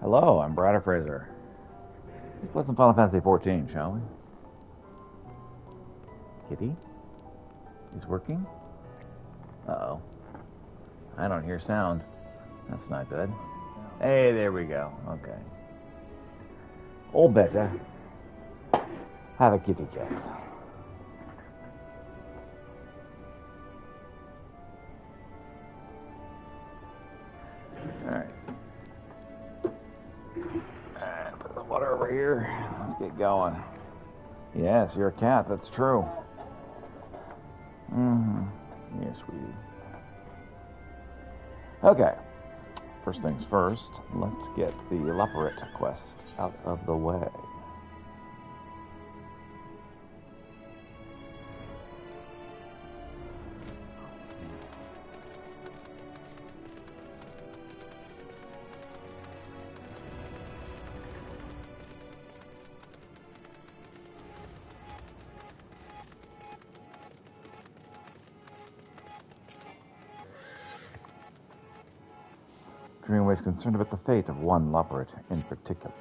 Hello, I'm Brad Fraser. Let's play some Final Fantasy XIV, shall we? Kitty? He's working? Uh-oh. I don't hear sound. That's not good. Hey, there we go. Okay. All better. Have a kitty cat. Alright. Alright, put the water over here. Let's get going. Yes, you're a cat, that's true. Yes, sweetie. Okay. First things first, let's get the Leopard quest out of the way. Dreamway is concerned about the fate of one leopard in particular.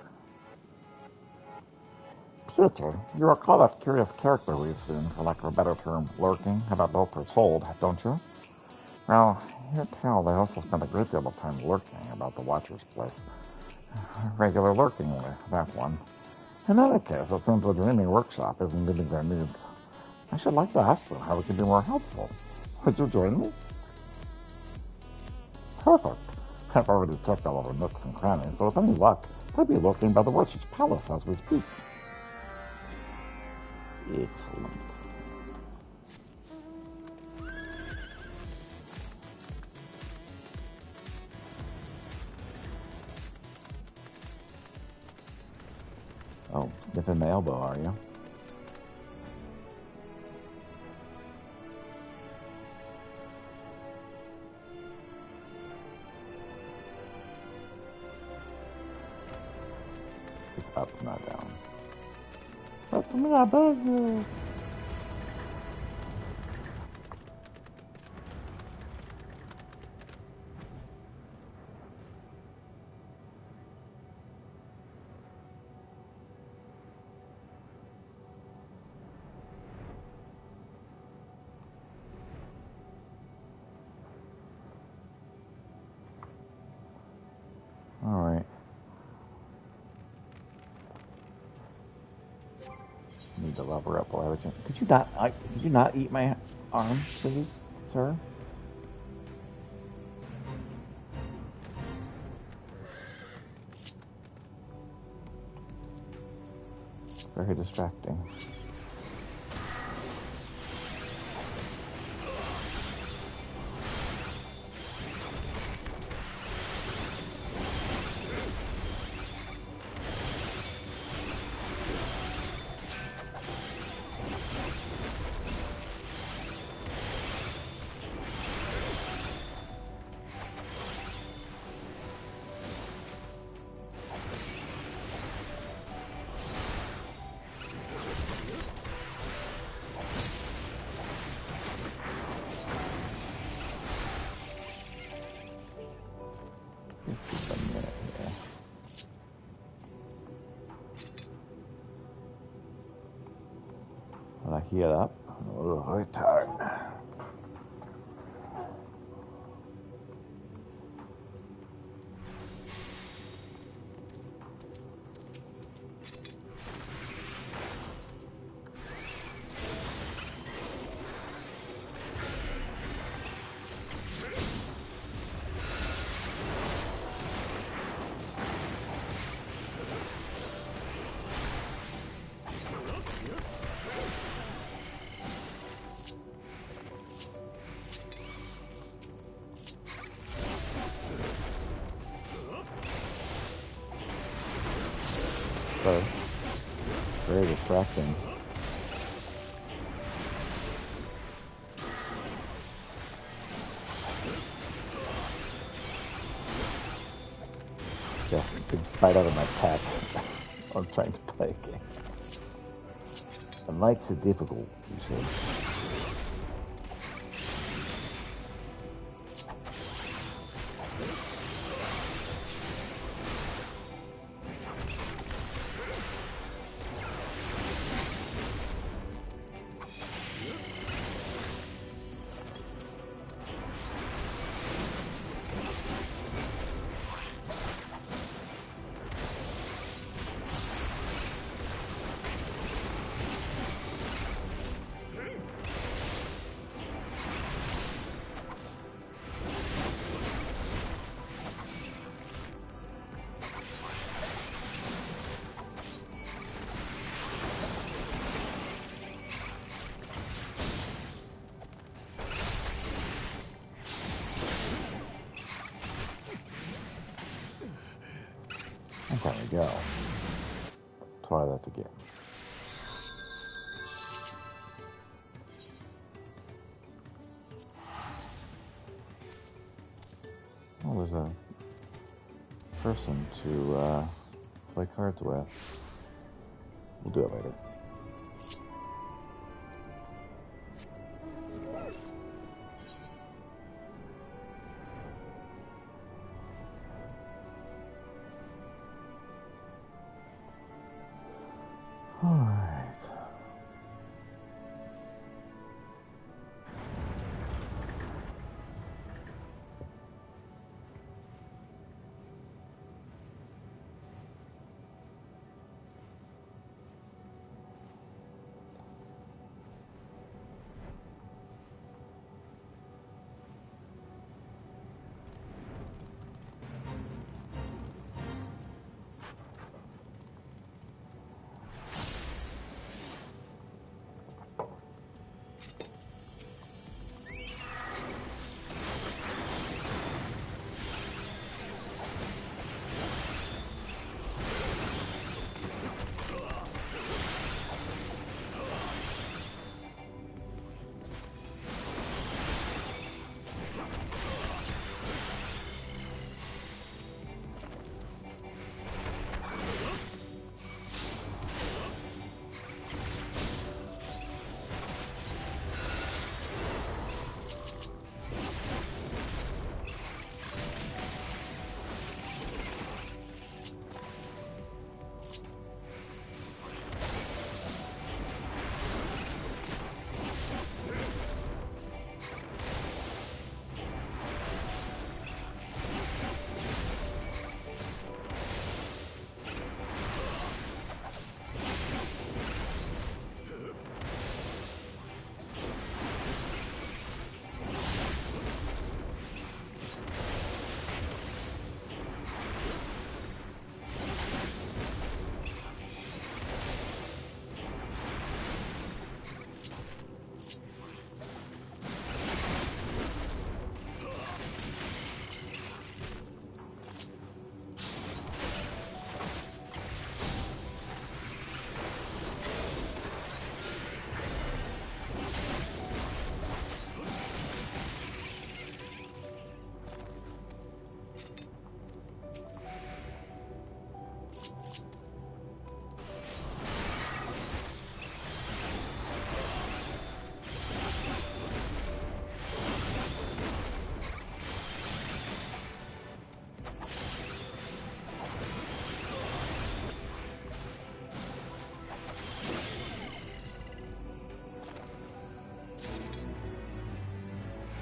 Peter, you recall that curious character we've seen, for lack of a better term, lurking about Loker's Hold, don't you? Well, you tell they also spend a great deal of time lurking about the Watcher's place. Regular lurking, that one. In any case, it seems the Dreaming Workshop isn't meeting their needs. I should like to ask you how we can be more helpful. Would you join me? Perfect. I've already checked all over nooks and crannies, so with any luck, they'll be lurking by the Worship's palace as we speak. Excellent. Oh, sniffing my elbow, are you? It's up, not down. Up to me, I beg you. All right. Need to lever up while I was. Could you not eat my arm, please, sir? Very distracting. When I heat up, I'm a little very tired. So, very distracting. Yeah, big bite out of my pack. I'm trying to play a game. It makes it difficult, you see. And there we go. Try that again. Well, there's a person to play cards with. We'll do it later. All right.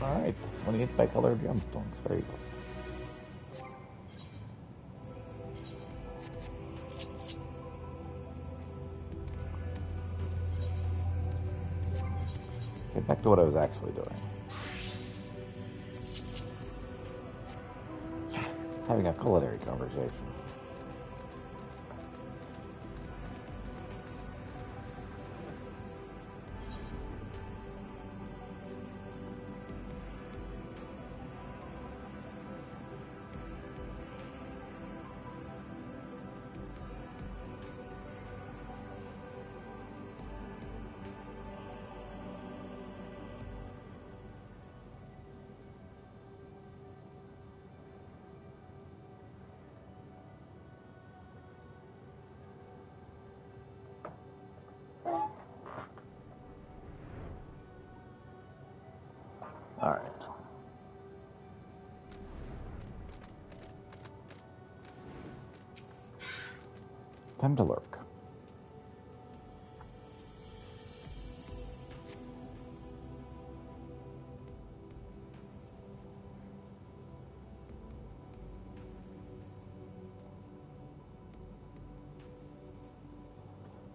Alright, 28 bicolored gemstones. Very good. Okay, back to what I was actually doing. Having a culinary conversation. Alright. Time to lurk.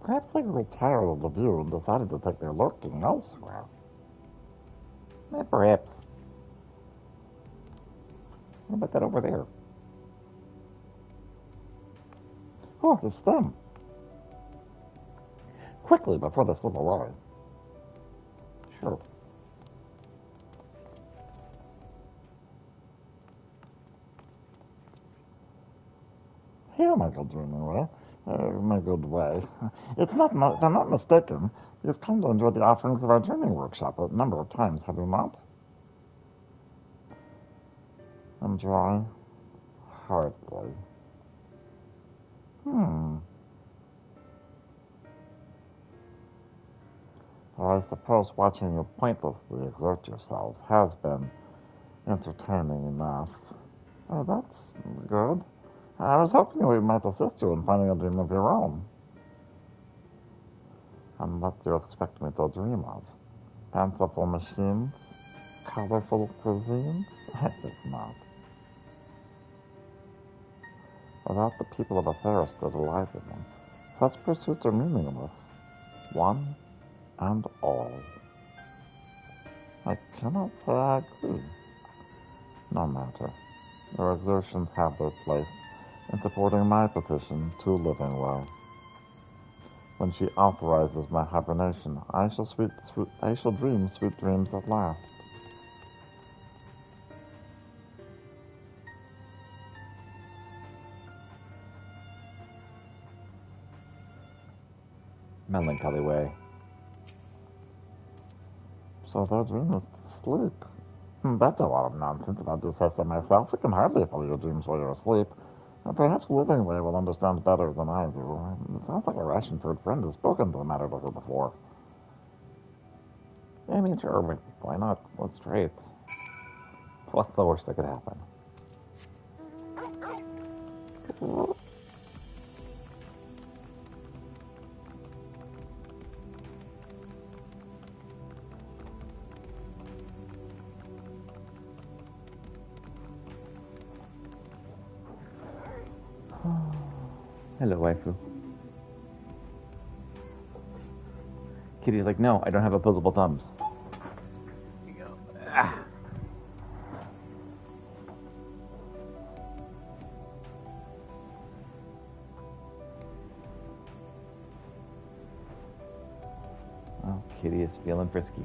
Perhaps they grew tired of the view and decided to take their lurking elsewhere. Perhaps. What about that over there? Oh, it's them. Quickly, before they slip away. Sure. feel my good dreaming way. My good way. They're not mistaken. You've come to enjoy the offerings of our dreaming workshop a number of times, have you not? Enjoy? Hardly. Well, I suppose watching you pointlessly exert yourselves has been entertaining enough. Oh, that's good. I was hoping we might assist you in finding a dream of your own. And what do you expect me to dream of? Fanciful machines? Colorful cuisines? I think not. Without the people of Atheros to delight in them, such pursuits are meaningless. One and all. I cannot say I agree. No matter. Your exertions have their place in supporting my petition to living well. When she authorizes my hibernation, I shall dream sweet dreams at last. Melancholy way. So their dream is to sleep. That's a lot of nonsense, if I do say so myself. We can hardly follow your dreams while you're asleep. Perhaps Livingway will understand better than I do. It sounds like a Rashenford friend has spoken to the matter to her before. I mean, sure, but why not? Let's try it. What's the worst that could happen? Hello, waifu. Kitty's like, no, I don't have opposable thumbs. Here you go. Ah. Oh, Kitty is feeling frisky.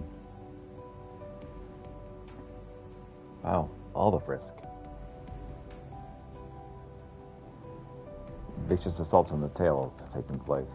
Wow, all the frisk. Vicious assault from the tail is taking place.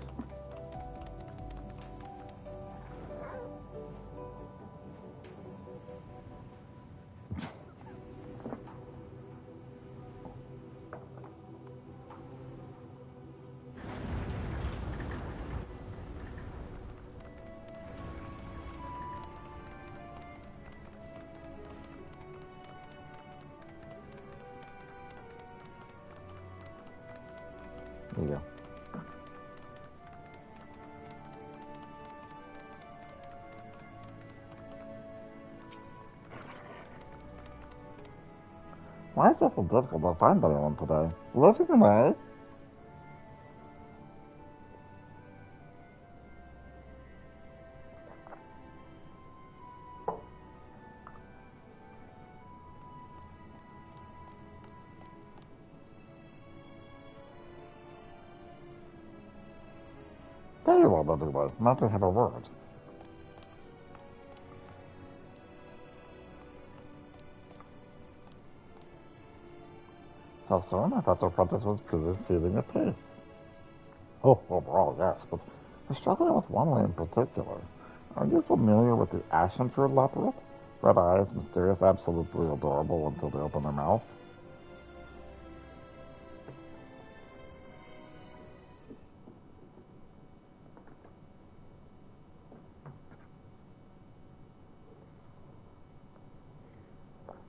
There you go. Why is it so difficult to find anyone today? Livingway? There you are, Livingway. Not to have a word. So soon? I thought your project was proceeding apace. Oh, overall, yes, but we're struggling with one way in particular. Are you familiar with the Ashenford Labyrinth? Red eyes, mysterious, absolutely adorable until they open their mouth.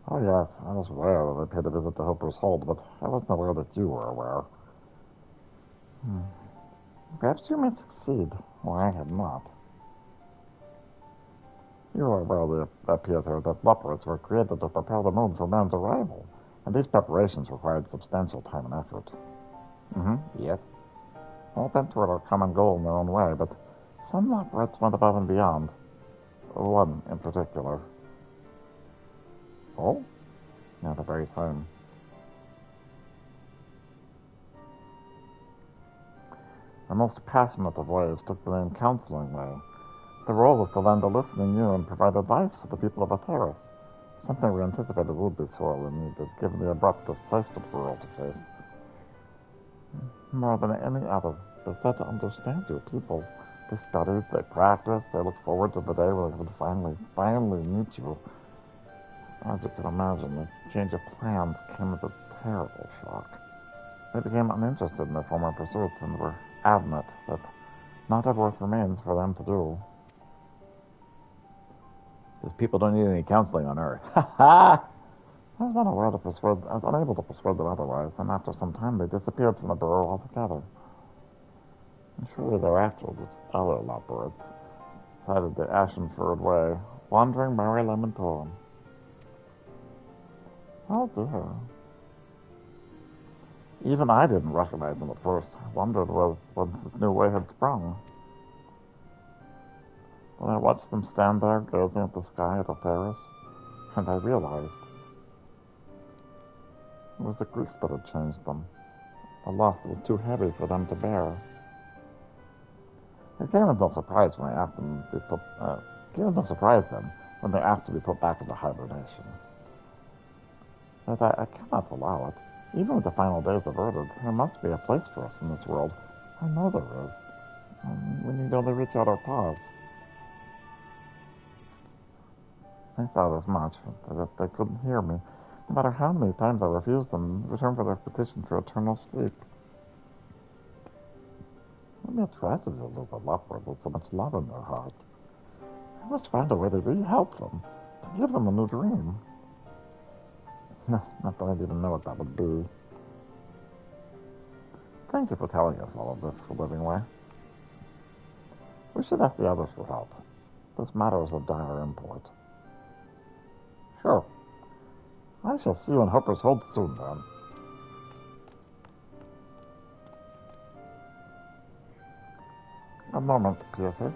Oh yes, I was aware that I paid a visit to Hooper's Hold, but I wasn't aware that you were aware. Perhaps you may succeed, or I had not. You are aware, Pietro, that labyrinths were created to prepare the moon for man's arrival, and these preparations required substantial time and effort. Yes. All bent toward our common goal in their own way, but some labyrinths went above and beyond. One in particular. Oh? Yeah, the very same. The most passionate of waves took the name Counseling Way. The role was to lend a listening ear and provide advice for the people of Atheros, something we anticipated would be sorely needed, given the abrupt displacement we're all to face. More than any other, they said to understand you people. They studied, they practiced, they looked forward to the day where they would finally meet you. As you can imagine, the change of plans came as a terrible shock. They became uninterested in their former pursuits and were adamant that not have worth remains for them to do. Because people don't need any counseling on Earth. Ha ha! I was unable to persuade them otherwise, and after some time they disappeared from the burrow altogether. And shortly thereafter, the other Loperids sighted the ashen-furred way, wandering merry lamentorum. Oh dear. Even I didn't recognize them at first. I wondered whence this new way had sprung. When I watched them stand there, gazing at the sky at a terrace, and I realized it was the grief that had changed them, a loss that was too heavy for them to bear. It came as no surprise when I asked them to be put. Came as no surprise then when they asked to be put back into hibernation. But I cannot allow it. Even with the final days averted, there must be a place for us in this world. I know there is. We need only reach out our paws. They saw this much, that they couldn't hear me, no matter how many times I refused them in return for their petition for eternal sleep. What a tragedy to lose a loved one with so much love in their heart. I must find a way to re-help them, to give them a new dream. No, not that I didn't know what that would be. Thank you for telling us all of this, Living Way. We should ask the others for help. This matter is of dire import. Sure. I shall see you in Hopper's Hold soon, then. A moment, Peter.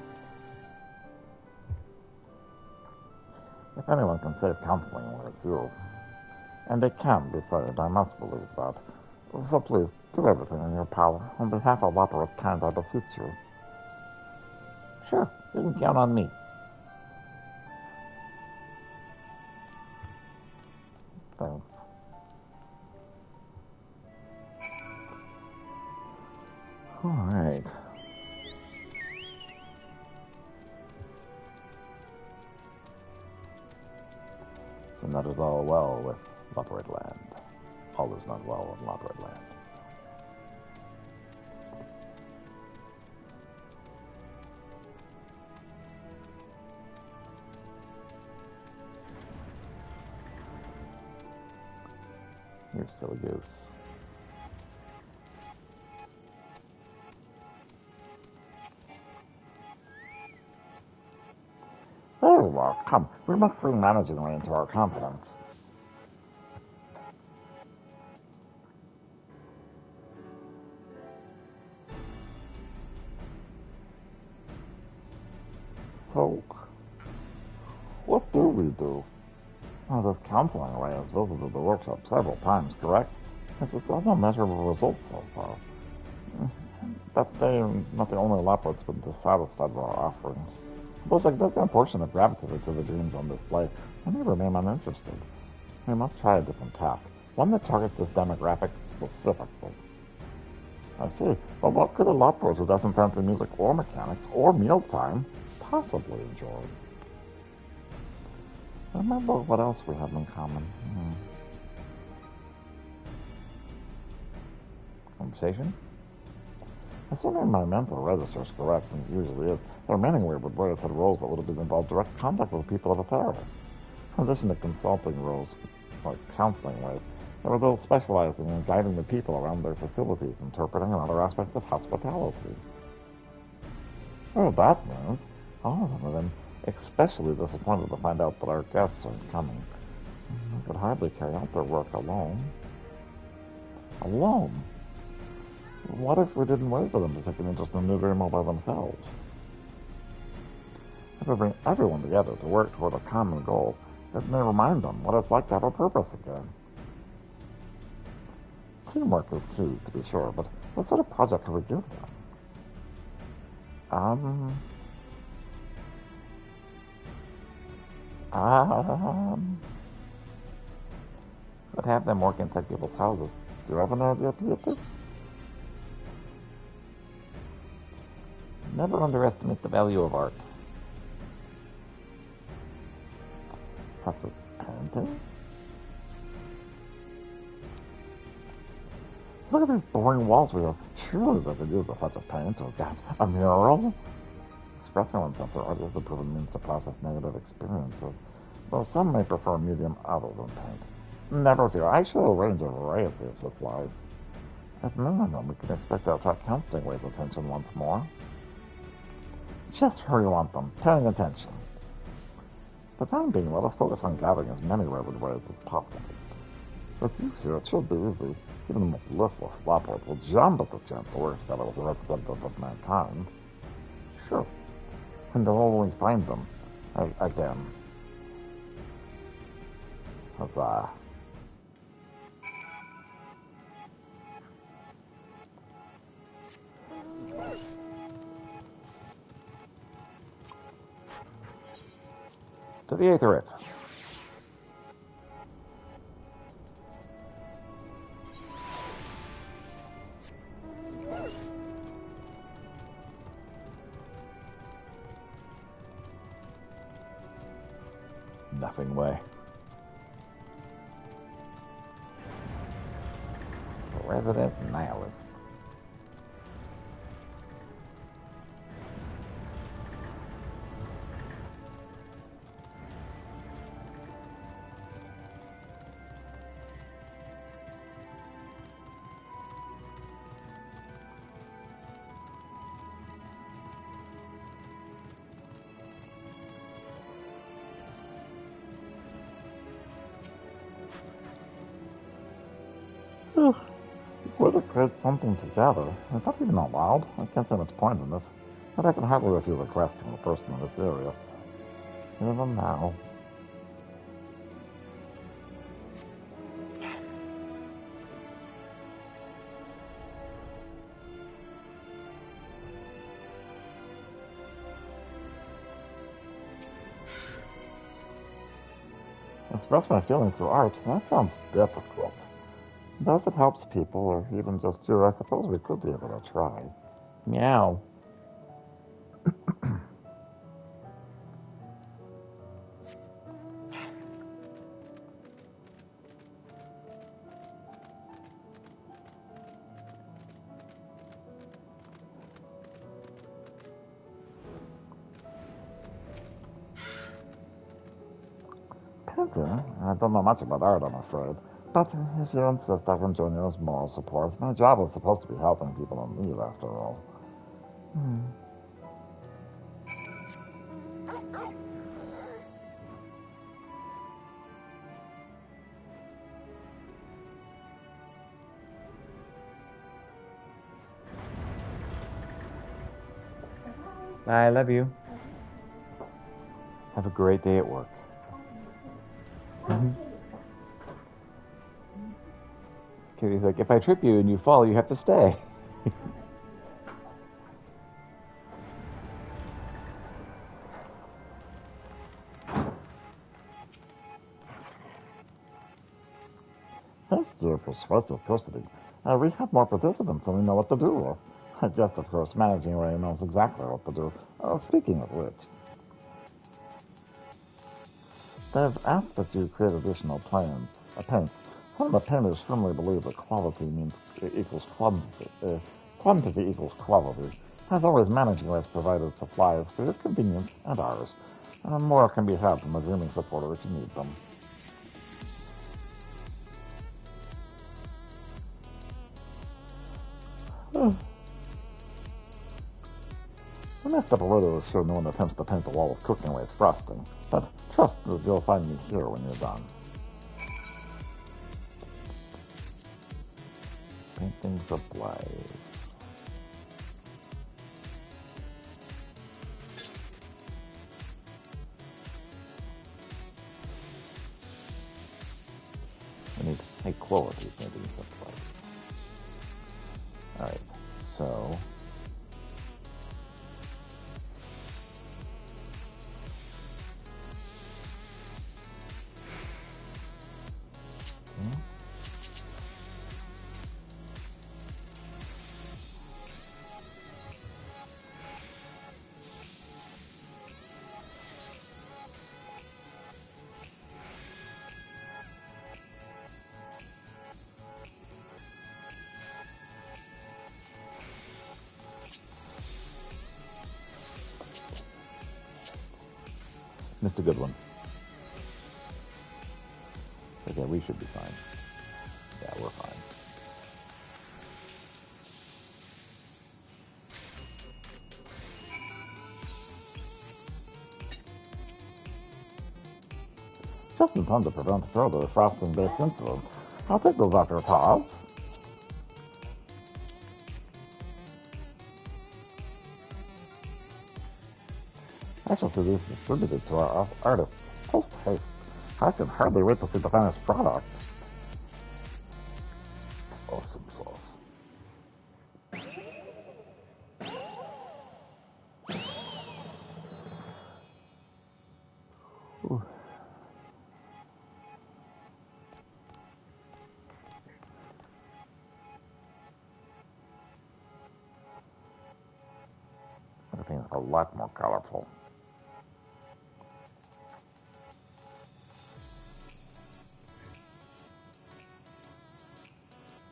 If anyone can save counseling, well, it's you. And they can be saved, I must believe that. So please, do everything in your power. On behalf of Loperids kind, I beseech you. Sure, you can count on me. Thanks. Alright. So that is all well with Loperid Land. All is not well with Loperid Land. You silly goose. Very well, come. We must bring managing Ray into our confidence. So, what do we do? Well, this counseling Ray has visited the workshop several times, correct? It has no measurable results so far. That they are not the only Loperids been dissatisfied with our offerings. Though a significant portion have gravitated to the dreams on display, many remain uninterested. We must try a different tack, one that targets this demographic specifically. I see, but what could a Loperid who doesn't fancy music or mechanics or mealtime possibly enjoy? Remember what else we have in common. Conversation? Assuming my mental register is correct, and it usually is, the remaining Weirwood Warriors had roles that would have been involved direct contact with the people of Atheros. In addition to consulting roles, like counseling ways, there were those specializing in guiding the people around their facilities, interpreting and other aspects of hospitality. Well, that means all of them have been especially disappointed to find out that our guests aren't coming. They could hardly carry out their work alone. Alone? What if we didn't wait for them to take an interest in New Dream all by themselves? If we bring everyone together to work toward a common goal, it may remind them what it's like to have a purpose again. Teamwork is key, to be sure, but what sort of project could we give them? But have them work inside people's houses. Do you have an idea, Peter? Never underestimate the value of art. That's its painting? Look at these boring walls we have. Surely they could use a touch of paint or gas. A mural? Expressing oneself through art is a proven means to process negative experiences, though some may prefer a medium other than paint. Never fear, I shall arrange a variety of supplies. At minimum, we can expect to attract Constantway's attention once more. Just where you want them, paying attention. For the time being, let us focus on gathering as many rabbit ways as possible. With you here, it should be easy. Even the most listless slopworth will jump at the chance to work together with a representative of mankind. Sure. And will we find them? Again. Huzzah. To the Aetherite. Nothing way. Resident Nihilist. We're to create something together. Is that even allowed? I can't see much point in this. But I can hardly refuse a request from a person who is serious. Even now. Express my feelings through art? That sounds difficult. But if it helps people, or even just you, I suppose we could give it a try. Meow. Painting? I don't know much about art, I'm afraid. But if you insist, I can join you as moral support. My job is supposed to be helping people in need, after all. I love you. Have a great day at work. Kitty's like, if I trip you and you fall, you have to stay. Thanks to your persuasive custody. We have more participants than we know what to do. Just, of course, managing Ray knows exactly what to do. Speaking of which, they've asked that you create additional paints. Some of the painters firmly believe that quality equals quantity equals quality. As always, managing Ray's provided supplies for your convenience and ours. More can be had from a dreaming supporter if you need them. The next operator is sure no one attempts to paint the wall with cooking Ray's frosting, but trust that you'll find me here when you're done. Painting supplies. We need high quality painting supplies. Alright, so Missed a good one. Okay, we should be fine. Yeah, we're fine. Just in time to prevent further frosting-based incidents. I'll take those off your paws. I shall see these distributed to our artists post-haste. I can hardly wait to see the finished product. Awesome sauce. Ooh. Everything's a lot more colorful.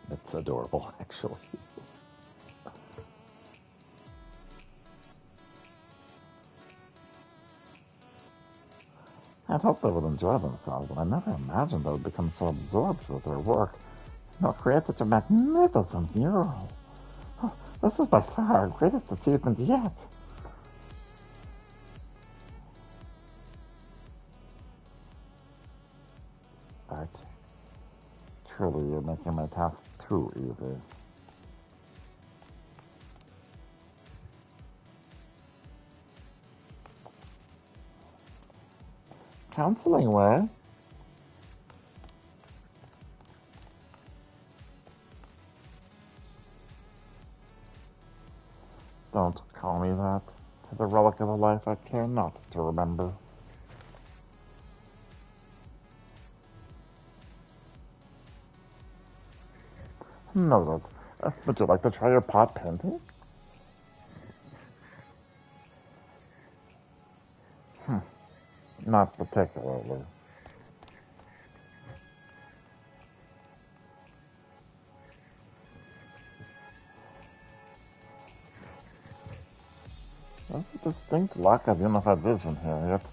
It's adorable, actually. I'd hoped they would enjoy themselves, but I never imagined they would become so absorbed with their work. They'll create such a magnificent mural. Oh, this is by far our greatest achievement yet. Art, truly you're making my task too easy. Counseling way? Don't call me that. 'Tis a relic of a life I care not to remember. Noted. Would you like to try your pot painting? Not particularly. There's a distinct lack of unified vision here, yet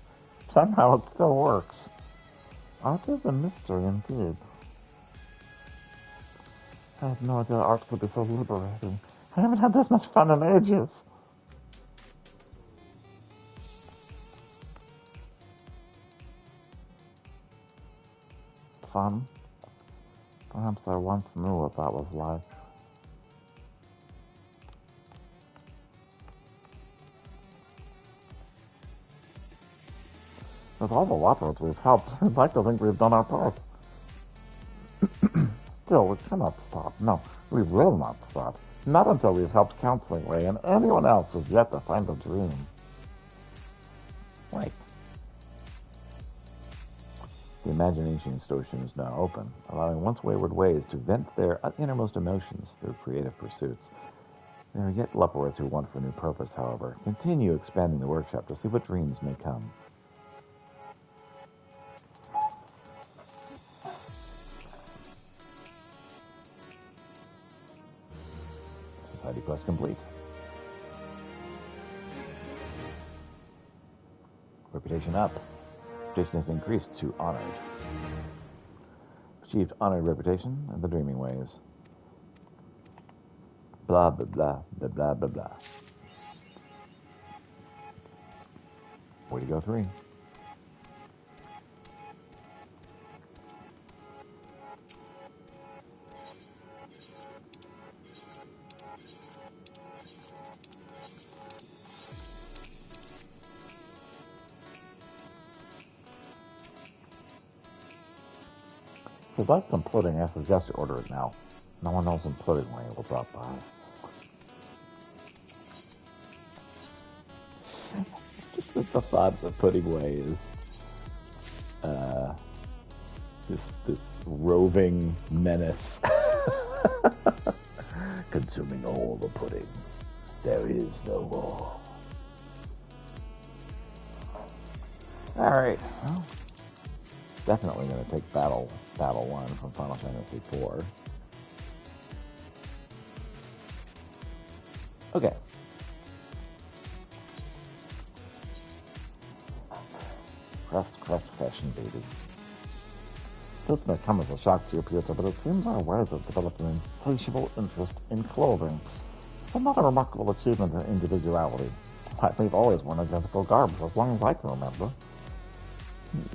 somehow it still works. Art is a mystery indeed. I had no idea art could be so liberating. I haven't had this much fun in ages. Fun? Perhaps I once knew what that was like. With all the Whoppers we've helped, I'd like to think we've done our part. Still, we cannot stop. No, we will not stop. Not until we've helped Counseling Way and anyone else who's yet to find a dream. Right. The imagination station is now open, allowing once wayward ways to vent their innermost emotions through creative pursuits. There are yet Leporers who want for new purpose, however. Continue expanding the workshop to see what dreams may come. Society quest complete. Reputation up. Reputation has increased to honored. Achieved honored reputation and the dreaming ways. Blah, blah, blah, blah, blah, blah, blah. Way to go, 3. If you'd like some pudding, I suggest you order it now. No one knows when Pudding Way will drop by. Just the thought that Pudding Way is this roving menace consuming all the pudding. There is no more. Alright, well, definitely going to take Battle 1 from Final Fantasy IV. Okay. crest fashion, baby. This may come as a shock to you, Peter, but it seems our wives have developed an insatiable interest in clothing. It's another remarkable achievement in individuality. Why, we've always worn identical garb for as long as I can remember.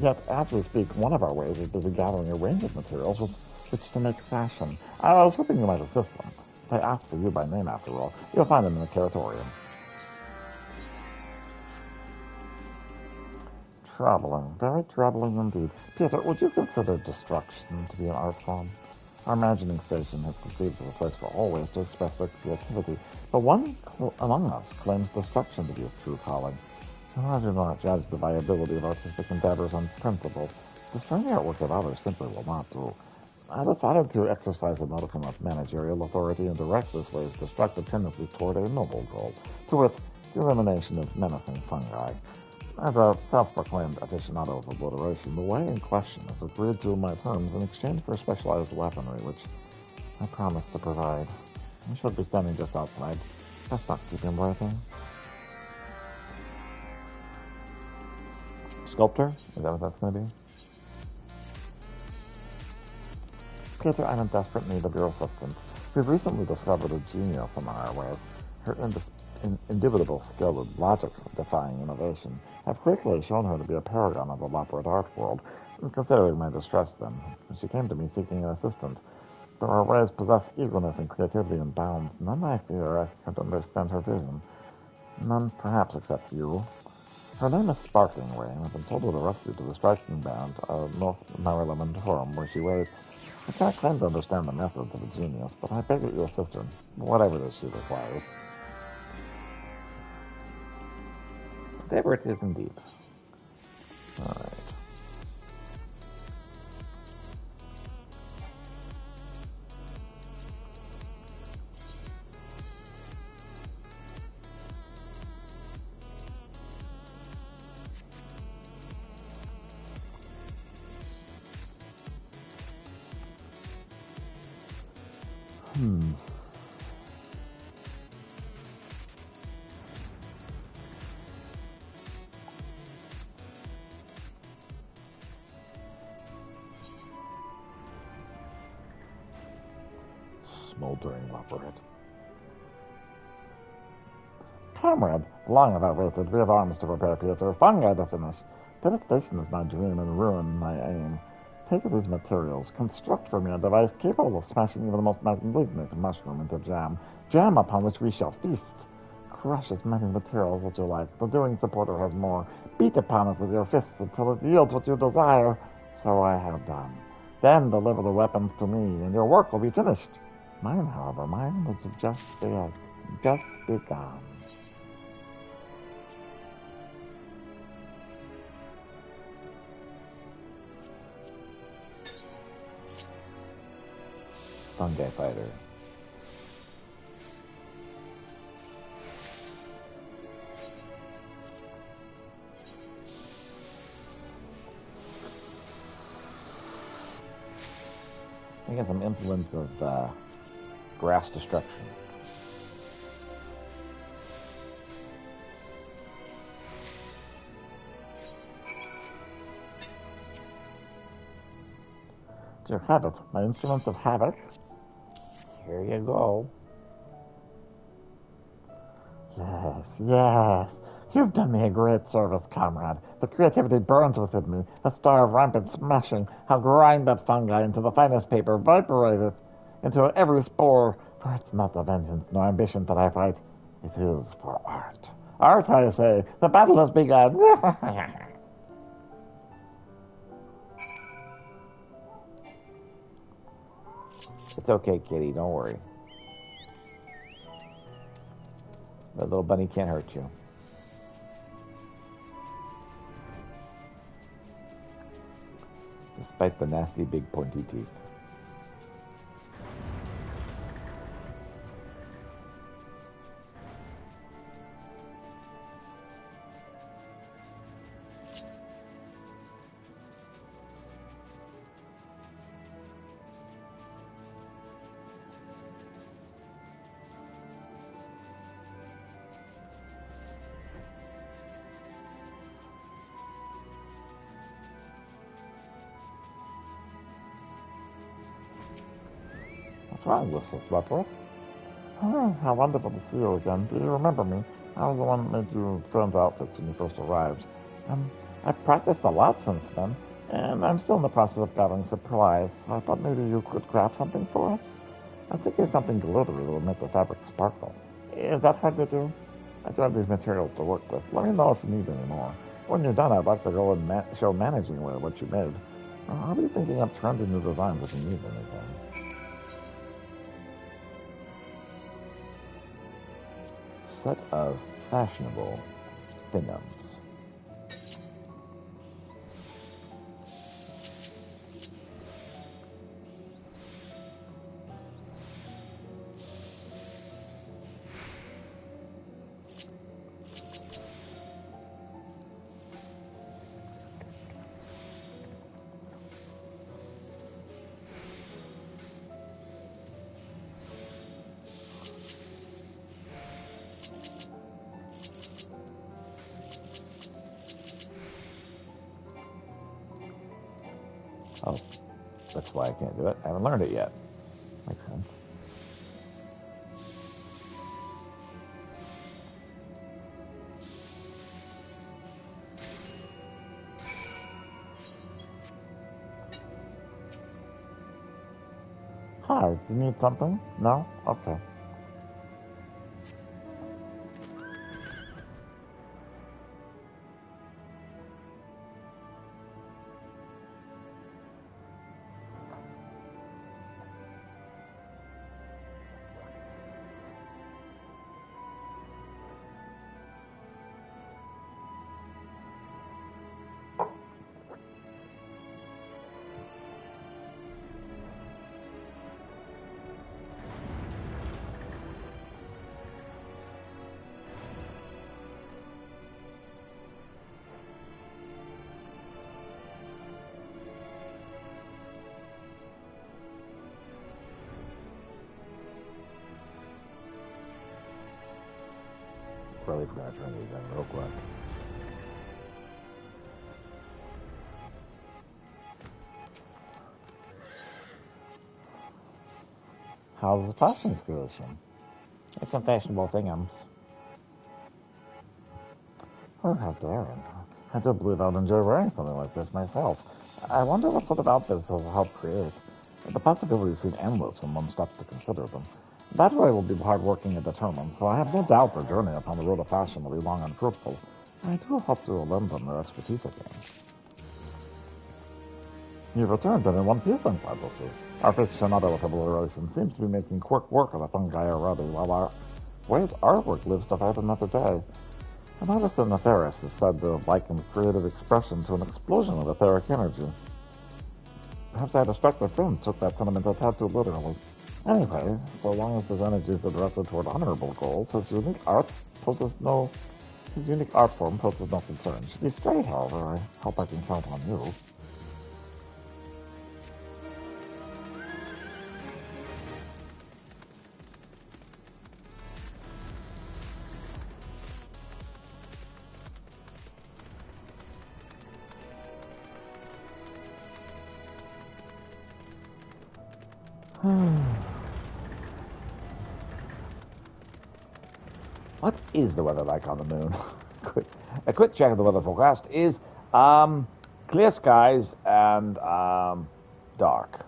Yet, as we speak, one of our ways is busy gathering a range of materials with which to make fashion. I was hoping you might assist them. If I asked for you by name, after all, you'll find them in the Curatorium. Troubling, very troubling indeed. Peter, would you consider destruction to be an art form? Our imagining station has conceived as a place for all ways to express their creativity, but one among us claims destruction to be his true calling. I do not judge the viability of artistic endeavors on principle. Destroying the artwork of others simply will not do. I decided to exercise a modicum of managerial authority and direct this way's destructive tendency toward a noble goal, to wit, the elimination of menacing fungi. As a self-proclaimed aficionado of obliteration, the way in question has agreed to my terms in exchange for specialized weaponry, which I promise to provide. He should be standing just outside. Best not keep him waiting. Sculptor? Is that what that's going to be? Peter, I'm in desperate need of your assistance. We've recently discovered a genius among our ways. Her indubitable skill in logic-defying innovation have quickly shown her to be a paragon of the elaborate art world. Considering my distress, then, she came to me seeking an assistant. Though our ways possess eagerness and creativity in bounds, none, I fear, I can understand her vision. None, perhaps, except you. Her name is Sparkling Ray, and I've been told to direct you to the striking band of North Maryland Forum, where she waits. I can't claim to understand the methods of a genius, but I beg that you assist her, whatever it is she requires. There it is indeed. All right. Smoldering leopard. Comrade, long have I waited. We have arms to prepare, Peter. Fungi to finish. Devastation is my dream and ruin my aim. Take these materials, construct for me a device capable of smashing even the most malignant mushroom into jam. Jam upon which we shall feast. Crush as many materials as you like. The doing supporter has more. Beat upon it with your fists until it yields what you desire. So I have done. Then deliver the weapons to me, and your work will be finished. Mine, however, was just begun. Fungi fighter. I got some influence of grass destruction. Dear habit, my instruments of havoc. Here you go. Yes. You've done me a great service, comrade. The creativity burns within me. A star of rampant smashing. I'll grind that fungi into the finest paper, vaporate it into every spore. For it's not the vengeance nor ambition that I fight. It is for art. Art, I say. The battle has begun. It's okay, kitty. Don't worry. The little bunny can't hurt you. Despite the nasty big pointy teeth. What's wrong, listless leopard? Oh, how wonderful to see you again. Do you remember me? I was the one that made you friends outfits when you first arrived. I've practiced a lot since then, and I'm still in the process of gathering supplies. I thought maybe you could craft something for us? I was thinking something glittery that would make the fabric sparkle. Is that hard to do? I do have these materials to work with. Let me know if you need any more. When you're done, I'd like to go and show managing what you made. I'll be thinking of trendy new designs if you need anything. Set of fashionable thingums. Oh, that's why I can't do it. I haven't learned it yet. Makes sense. Hi, do you need something? No? Okay. Really forgot to turn these in real quick. How's the fashion creation? It's some fashionable thingums. Oh, how daring. I do believe I'd enjoy wearing something like this myself. I wonder what sort of outfits will help create. The possibilities seem endless when one stops to consider them. That way will be hard-working and determined, so I have no doubt their journey upon the road of fashion will be long and fruitful. I do hope to lend them their expertise again. You've returned and in one piece, I'm glad to see. Our aficionado with obliteration seems to be making quick work of the fungi already, while our Way's artwork lives to fight another day. I noticed that Netheris is said to liken creative expression to an explosion of etheric energy. Perhaps I had a struck film took that sentiment a tad too literally. Anyway, so long as his energies are directed toward honorable goals, his unique art form poses no concern. Should he stray, however, I hope I can count on you. What is the weather like on the moon? A quick check of the weather forecast is clear skies and dark.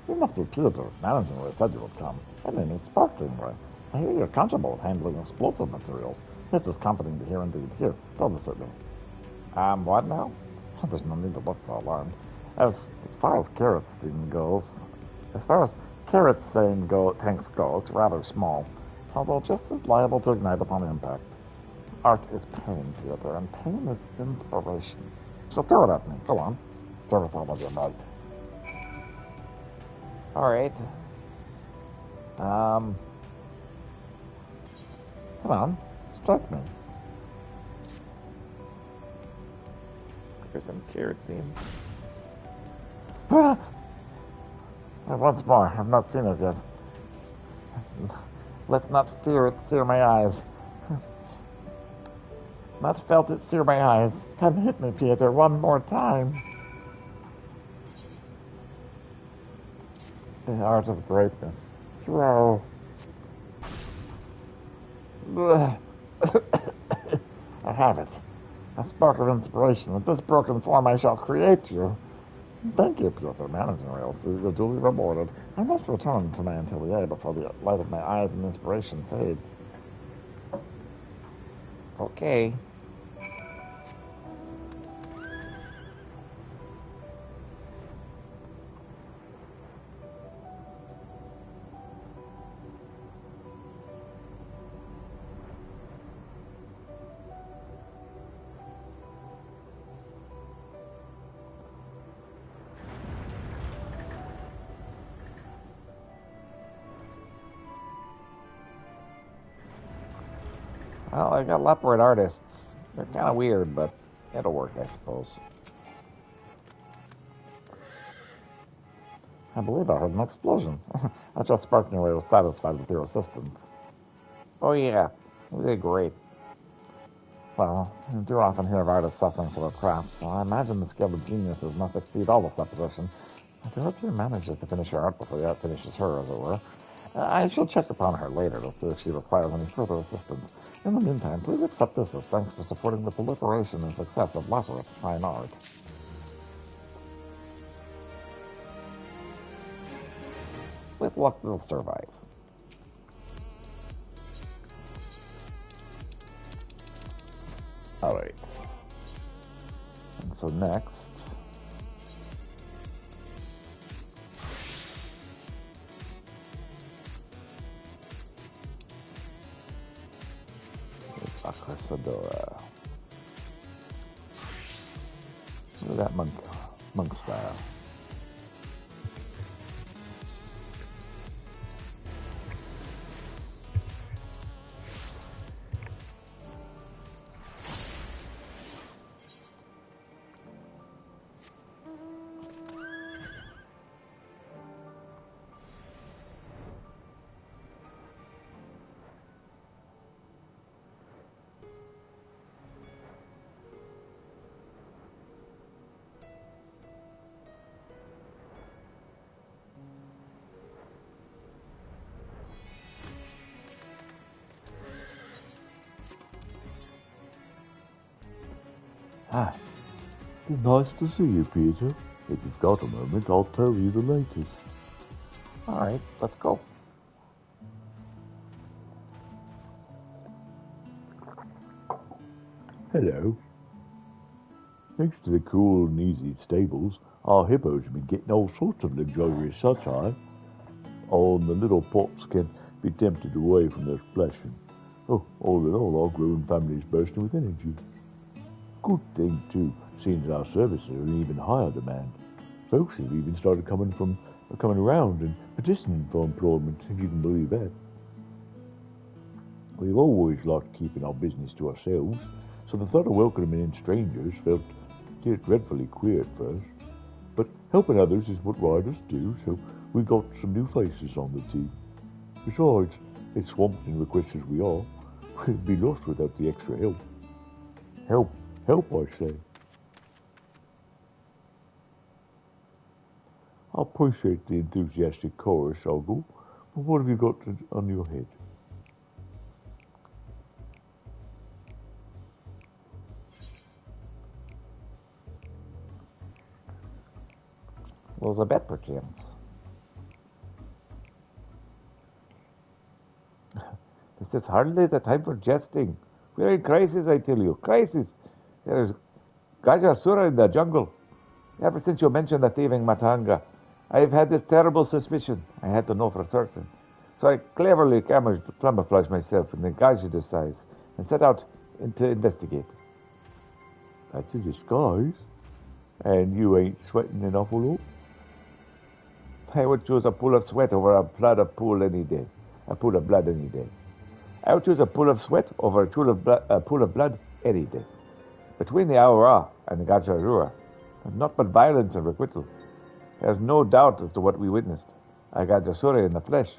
You must be pleased with managing where I said you would come. I mean, it's sparkling way. I hear you're comfortable with handling explosive materials. This is comforting to hear indeed. Here, don't visit me. What now? There's no need to look so alarmed. As far as tanks go, it's rather small, although just as liable to ignite upon impact. Art is pain, Theodore, and pain is inspiration. So throw it at me. Go on. Throw it all of your might. All right. Come on, strike me. There's some kerosene. And once more, I've not seen it yet. Let not fear it sear my eyes. Not felt it sear my eyes. Come hit me, Peter, one more time. The art of greatness. Throw. I have it. A spark of inspiration. With this broken form I shall create you. Thank you, Piotr, managing rails. You're duly rewarded. I must return to my atelier before the light of my eyes and inspiration fades. Okay. Well, I got leopard artists. They're kind of weird, but it'll work, I suppose. I believe I heard an explosion. I just sparked me away was satisfied with your assistance. Oh yeah, you did great. Well, you do often hear of artists suffering for their crafts, so I imagine the skill of geniuses must exceed all the supposition. I do hope she manages to finish her art before the art finishes her, as it were. I shall check upon her later to see if she requires any further assistance. In the meantime, please accept this as thanks for supporting the proliferation and success of Lazarus fine art. With luck, we'll survive. Alright. And so next... Akrasadora. Look at that monk style. Ah, nice to see you, Peter. If you've got a moment, I'll tell you the latest. Alright, let's go. Hello. Thanks to the cool and easy stables, our hippos have been getting all sorts of luxurious sunshine. All the little pups can be tempted away from their splashing. Oh, all in all, our growing family's bursting with energy. Good thing, too, seeing that our services are in even higher demand. Folks have even started coming around and petitioning for employment, if you can believe that. We've always liked keeping our business to ourselves, so the thought of welcoming in strangers felt dreadfully queer at first. But helping others is what riders do, so we got some new faces on the team. Besides, as swamped in requests as we are, we'd be lost without the extra help. Help, I say. I appreciate the enthusiastic chorus, Ogle, but what have you got on your head? Was a bet, perchance. This is hardly the time for jesting. We're in crisis, I tell you. Crisis! There's Gajasura in the jungle. Ever since you mentioned the thieving Matanga, I've had this terrible suspicion. I had to know for certain. So I cleverly camouflaged myself in the Gaja disguise and set out to investigate. That's a disguise. And you ain't sweating an awful lot? I would choose a pool of sweat over a flood of pool any day. A pool of blood any day. I would choose a pool of sweat over a pool of blood any day. Between the Aura and the Gajarura, not but violence and requital. There's no doubt as to what we witnessed. I got Jasura in the flesh.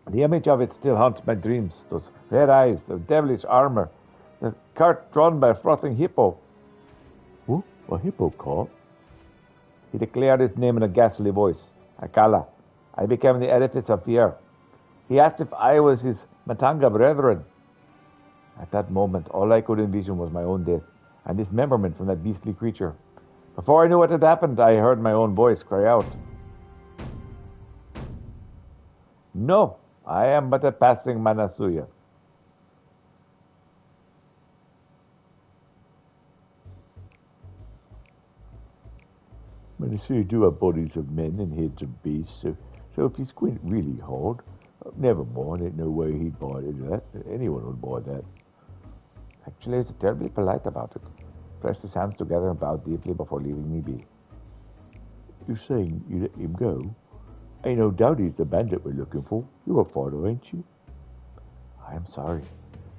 The image of it still haunts my dreams. Those red eyes, the devilish armor, the cart drawn by a frothing hippo. Who? A hippo cart? He declared his name in a ghastly voice. Akala. I became the edifice of fear. He asked if I was his Matanga brethren. At that moment, all I could envision was my own death and dismemberment from that beastly creature. Before I knew what had happened, I heard my own voice cry out. No, I am but a passing Manasuya. Manasuya do have bodies of men and heads of beasts, so if you squint really hard, never mind, ain't no way he'd buy into that. Anyone would buy that. Actually, he's terribly polite about it. Pressed his hands together and bowed deeply before leaving me be. You're saying you let him go? Ain't no doubt he's the bandit we're looking for. You're a fighter, ain't you? I am sorry.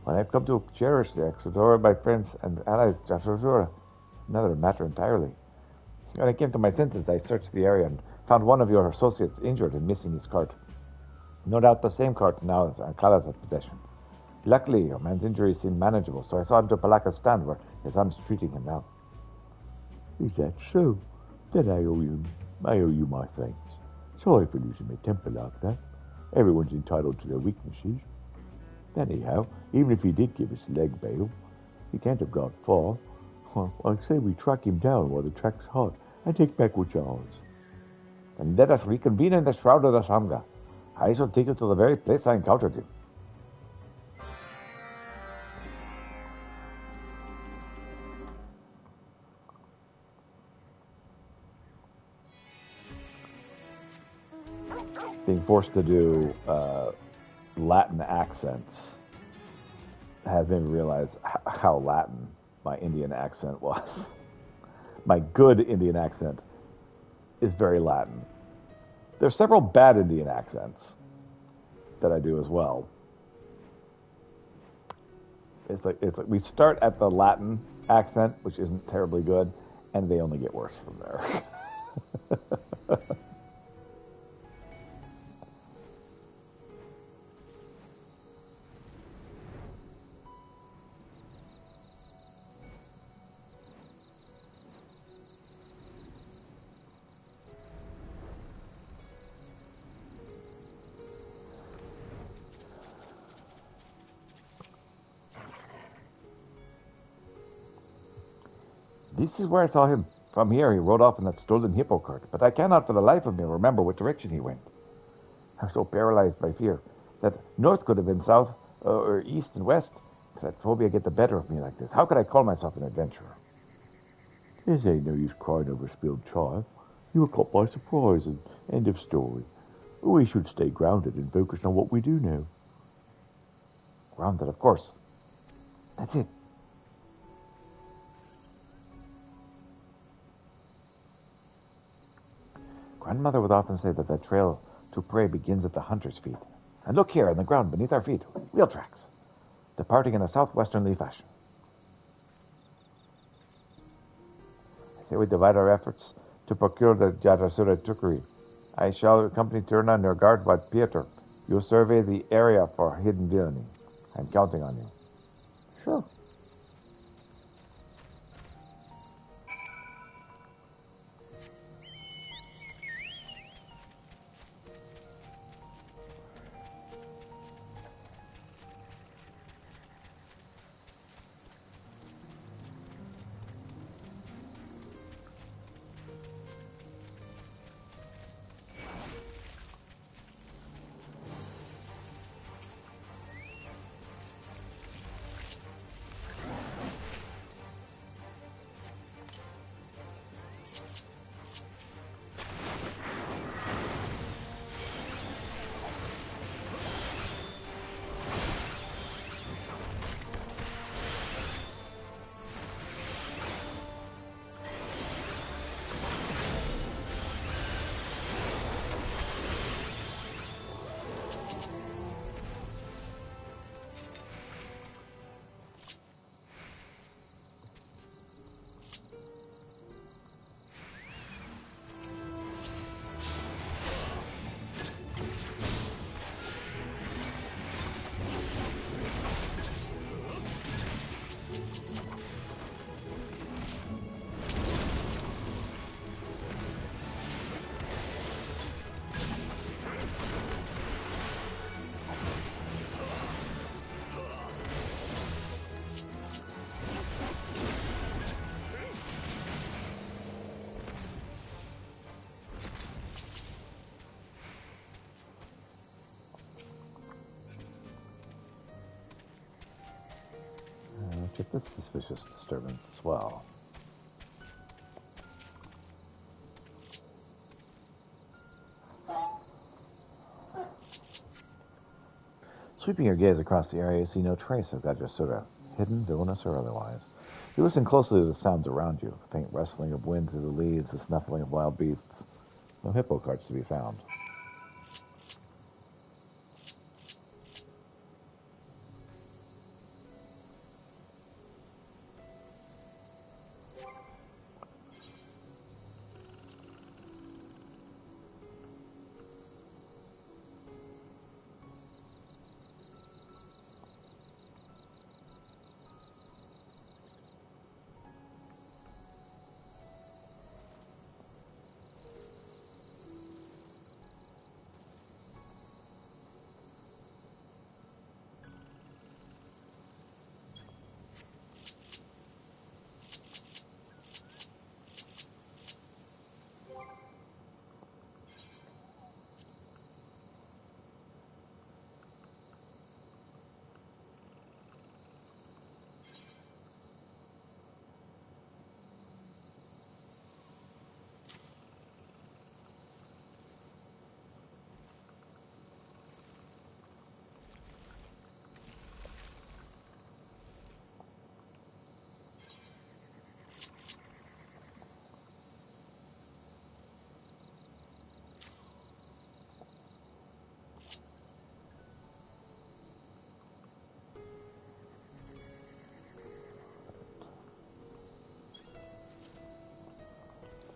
When I've come to cherish the Exodora, my friends and allies, Jasura, another matter entirely. When I came to my senses, I searched the area and found one of your associates injured and missing his cart. No doubt the same cart now is Ankala's possession. Luckily, your man's injuries seemed manageable, so I saw him to Palaka's stand where his son's treating him now. Is that so? Then I owe you my thanks. Sorry for losing my temper like that. Everyone's entitled to their weaknesses. Anyhow, even if he did give us leg bail, he can't have got far. I'd say we track him down while the track's hot and take back what's ours. And let us reconvene in the Shroud of the Sangha. I shall take you to the very place I encountered him. Being forced to do Latin accents has made me realize how Latin my Indian accent was. My good Indian accent is very Latin. There's several bad Indian accents that I do as well. It's like we start at the Latin accent, which isn't terribly good, and they only get worse from there. This is where I saw him. From here, he rode off in that stolen hippo cart, but I cannot for the life of me remember what direction he went. I'm so paralyzed by fear that north could have been south, or east and west. That phobia get the better of me like this. How could I call myself an adventurer? This ain't no use crying over spilled chai. You were caught by surprise and end of story. We should stay grounded and focused on what we do know. Grounded, of course. That's it. Grandmother would often say that the trail to prey begins at the hunter's feet. And look here, on the ground beneath our feet, wheel tracks, departing in a southwesternly fashion. I say we divide our efforts to procure the Jatasura Tukuri. I shall accompany Tirna and your guard by Piotr. You survey the area for hidden villainy. I'm counting on you. Sure. check this suspicious disturbance as well. Sweeping your gaze across the area, you see no trace of Gajasura, hidden, villainous, or otherwise. You listen closely to the sounds around you, the faint rustling of wind through the leaves, the snuffling of wild beasts. No hippo carts to be found.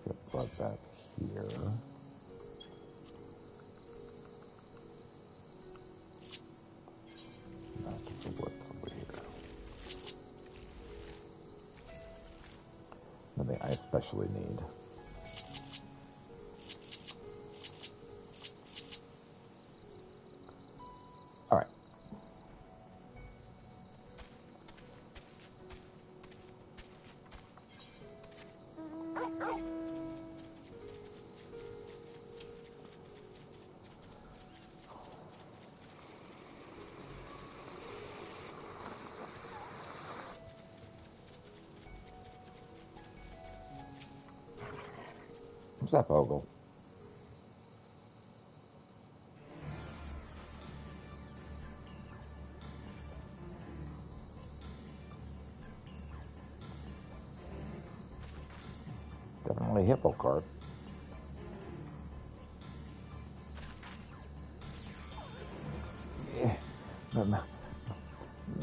Get blood back here. Master of what's over here. Nothing I especially need. All right. What's that, Bogle? Definitely hippo cart.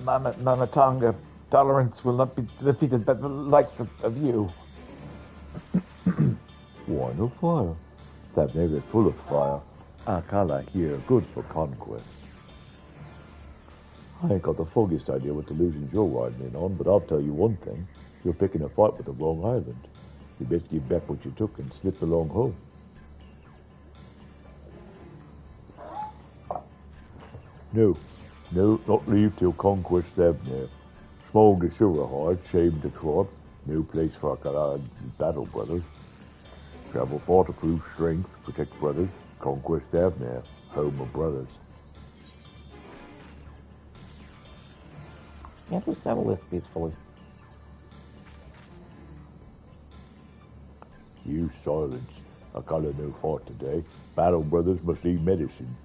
Mama Tonga, tolerance will not be defeated by the likes of you. Why no fire? That may be full of fire. Akala here, good for conquest. I ain't got the foggiest idea what delusions you're riding in on, but I'll tell you one thing. You're picking a fight with the wrong island. You best give back what you took and slip along home. No, not leave till conquest Abner. Small Gasura hide, shame to trot. No place for Akala and battle brothers. Travel far to prove strength, protect brothers. Conquest Abner, home of brothers. Can't we settle this peacefully? You silence. Akala no fight today. Battle brothers must eat medicine.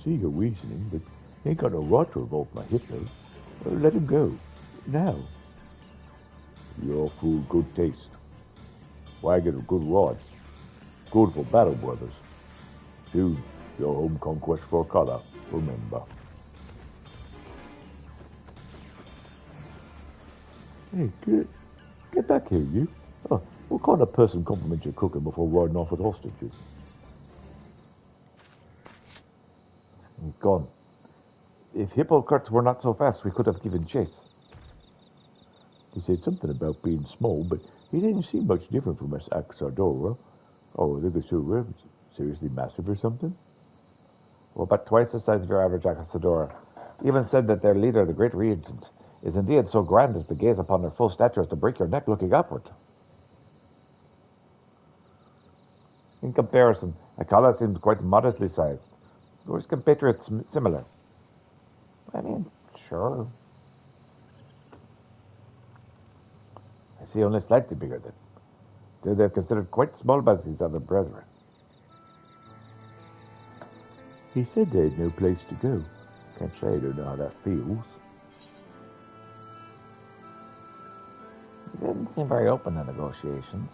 See your reasoning, but ain't got no right to revolt my hippo. Let him go. Now. Your food good taste. Wagon of good rods. Good for battle brothers. Soon, your home conquest for Akala. Remember. Hey, get back here, you. Oh, what kind of person compliments your cooking before riding off with hostages? Gone. If hippo carts were not so fast, we could have given chase. He said something about being small, but he didn't seem much different from us Axadora. Oh, the Gasura, seriously massive or something? Well, but twice the size of your average Akasadora. Even said that their leader, the great regent, is indeed so grand as to gaze upon their full stature as to break your neck looking upward. In comparison, Akala seems quite modestly sized. Or his compatriots similar. I mean, sure. see only slightly bigger than. Still, they're considered quite small by these other brethren. He said they had no place to go. Can't say I don't know how that feels. He didn't seem very open to negotiations.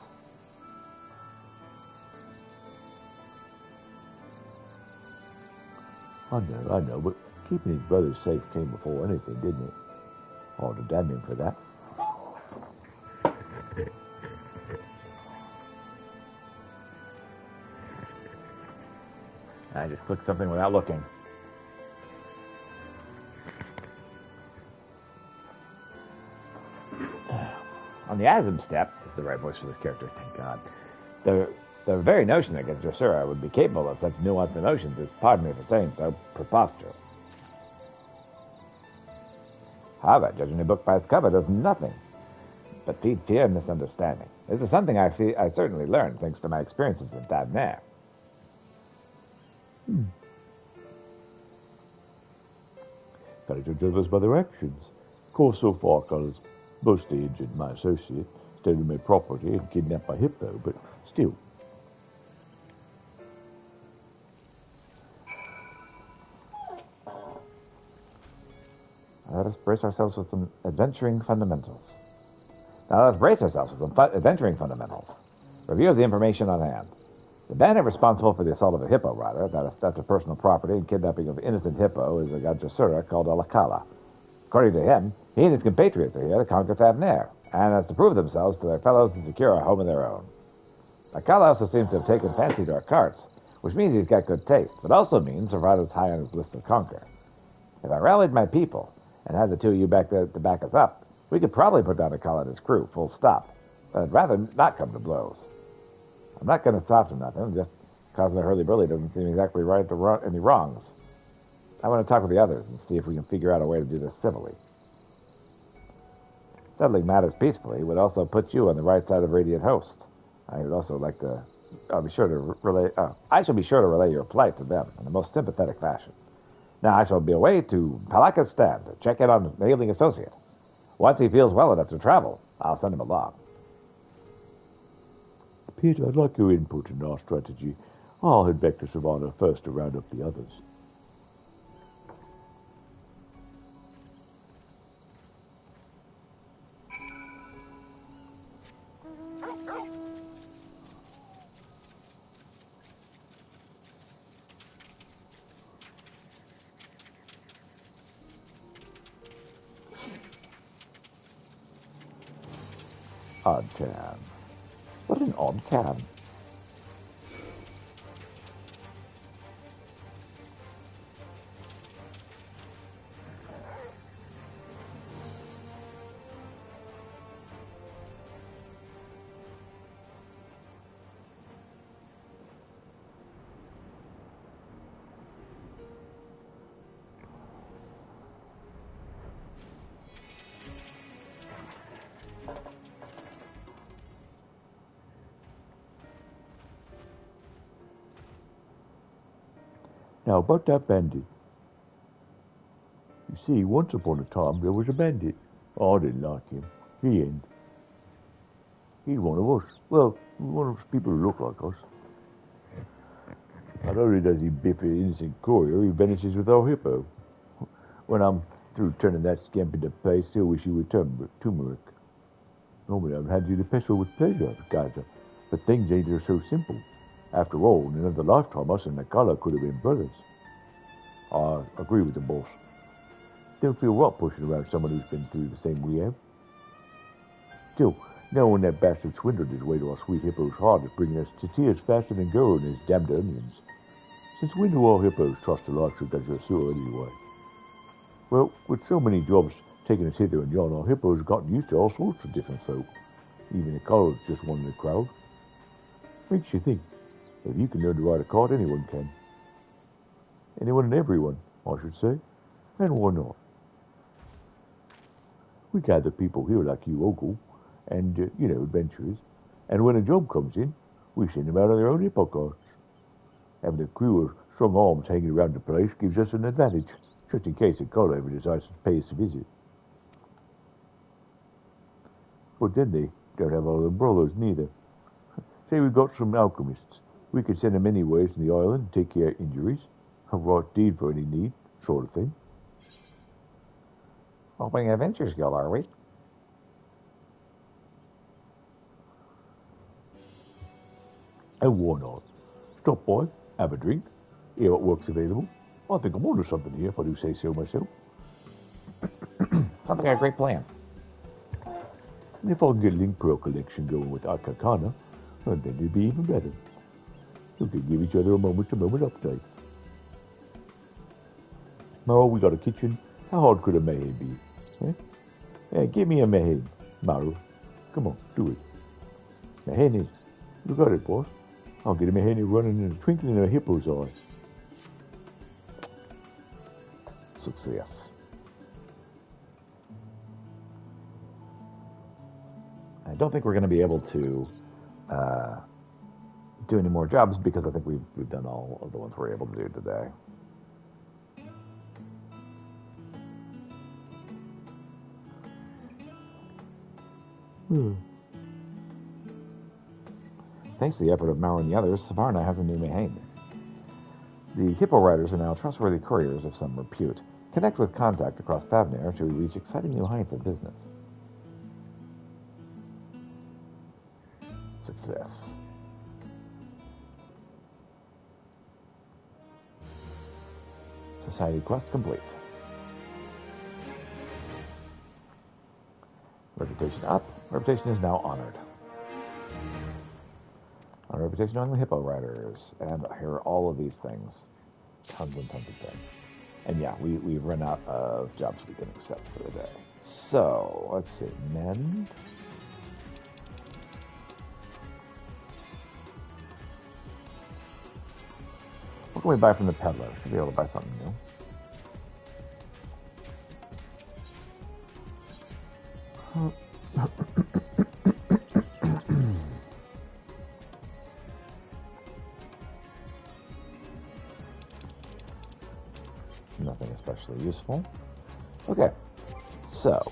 I know, but keeping his brothers safe came before anything, didn't it? Ought to damn him for that. I just clicked something without looking. On the Azim step is the right voice for this character, thank God. The very notion that Dressura would be capable of such nuanced emotions is, pardon me for saying so, preposterous. However, judging a book by its cover does nothing but feed fear and misunderstanding. This is something I certainly learned thanks to my experiences at Dawntrail. Gotta judge others by their actions. Of course, so far, Carla's mostly injured my associate, stolen my property, and kidnapped my hippo, but still. Let us brace ourselves with some adventuring fundamentals. Now let's brace ourselves with some adventuring fundamentals. Review of the information on hand. The bandit responsible for the assault of a hippo rider, that's a personal property, and kidnapping of innocent hippo is a Gajasura called Alakala. According to him, he and his compatriots are here to conquer Thavnair, and as to prove themselves to their fellows and secure a home of their own. Alakala also seems to have taken fancy to our carts, which means he's got good taste, but also means Servato's high on his list to conquer. If I rallied my people and had the two of you back there to back us up, we could probably put down Alakala and his crew, full stop. But I'd rather not come to blows. I'm not going to stop from nothing, just causing a hurly-burly doesn't seem exactly right to any wrongs. I want to talk with the others and see if we can figure out a way to do this civilly. Settling matters peacefully would also put you on the right side of Radiant Host. I would also like to, I shall be sure to relay your plight to them in the most sympathetic fashion. Now I shall be away to Palakistan to check in on the ailing associate. Once he feels well enough to travel, I'll send him along. Peter, I'd like your input in our strategy. I'll head back to Savannah first to round up the others. Odd can. What an odd can. Now, about that bandit. You see, once upon a time, there was a bandit. I didn't like him. He's one of us. Well, one of those people who look like us. Not only does he biff an innocent courier, he vanishes with our hippo. When I'm through turning that scamp into paste, still wish he would turmeric. Normally, I've had you to pestle with pleasure, Kaiser, but things ain't so simple. After all, in another lifetime, us and Nakala could have been brothers. I agree with the boss. Don't feel right pushing around someone who's been through the same we have. Still, knowing that bastard swindled his way to our sweet hippo's heart is bringing us to tears faster than Goro and his damned onions. Since when do all hippos trust the likes of Gajasura anyway? Well, with so many jobs taking us hither and yon, our hippos have gotten used to all sorts of different folk. Even Nakala's just one in the crowd. Makes you think. If you can learn to ride a cart, anyone can. Anyone and everyone, I should say. And why not? We gather people here like you, Ogle, and, adventurers. And when a job comes in, we send them out on their own hippo carts. Having a crew of strong arms hanging around the place gives us an advantage, just in case a caller ever decides to pay us a visit. But then they Don't have all the brothers, neither. Say we got some alchemists. We could send them anywhere in the island and take care of injuries. A right deed for any need, sort of thing. Opening an Adventures Guild, are we? And why not? Stop by, have a drink, hear what work's available. I think I'm onto something here, if I do say so myself. Sounds like a great plan. And if I can get a Link Pearl collection going with Akakana, well, then it'd be even better. We could give each other a moment-to-moment update. Maru, we got a kitchen. How hard could a mayhem be? Yeah, give me a mayhem, Maru. Come on, do it. Maheni. You got it, boss. I'll get a Maheni running in a twinkling of a hippo's eye. Success. I don't think we're going to be able to do any more jobs because I think we've done all of the ones we're able to do today. Thanks to the effort of Mao and the others, Savarna has a new Mahane. The Hippo Riders are now trustworthy couriers of some repute. Connect with contact across Thavnair to reach exciting new heights of business. Success. Society quest complete. Reputation up. Reputation is now honored. On reputation among the Hippo Riders. And here are all of these things. Tons and tons of things. And yeah, we've run out of jobs we can accept for the day. So, let's see. Mend. What can we buy from the peddler? Should be able to buy something new. Nothing especially useful. Okay, so.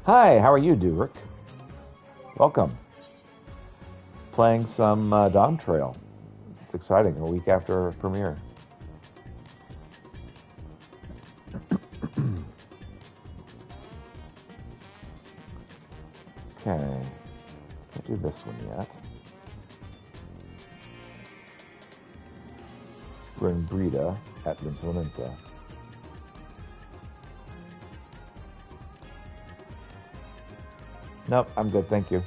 Hi, how are you, Durick? Welcome. Playing some Dawntrail. It's exciting, a week after premiere. Okay, can't do this one yet. We're in Breda at Limsa. Nope, I'm good, thank you.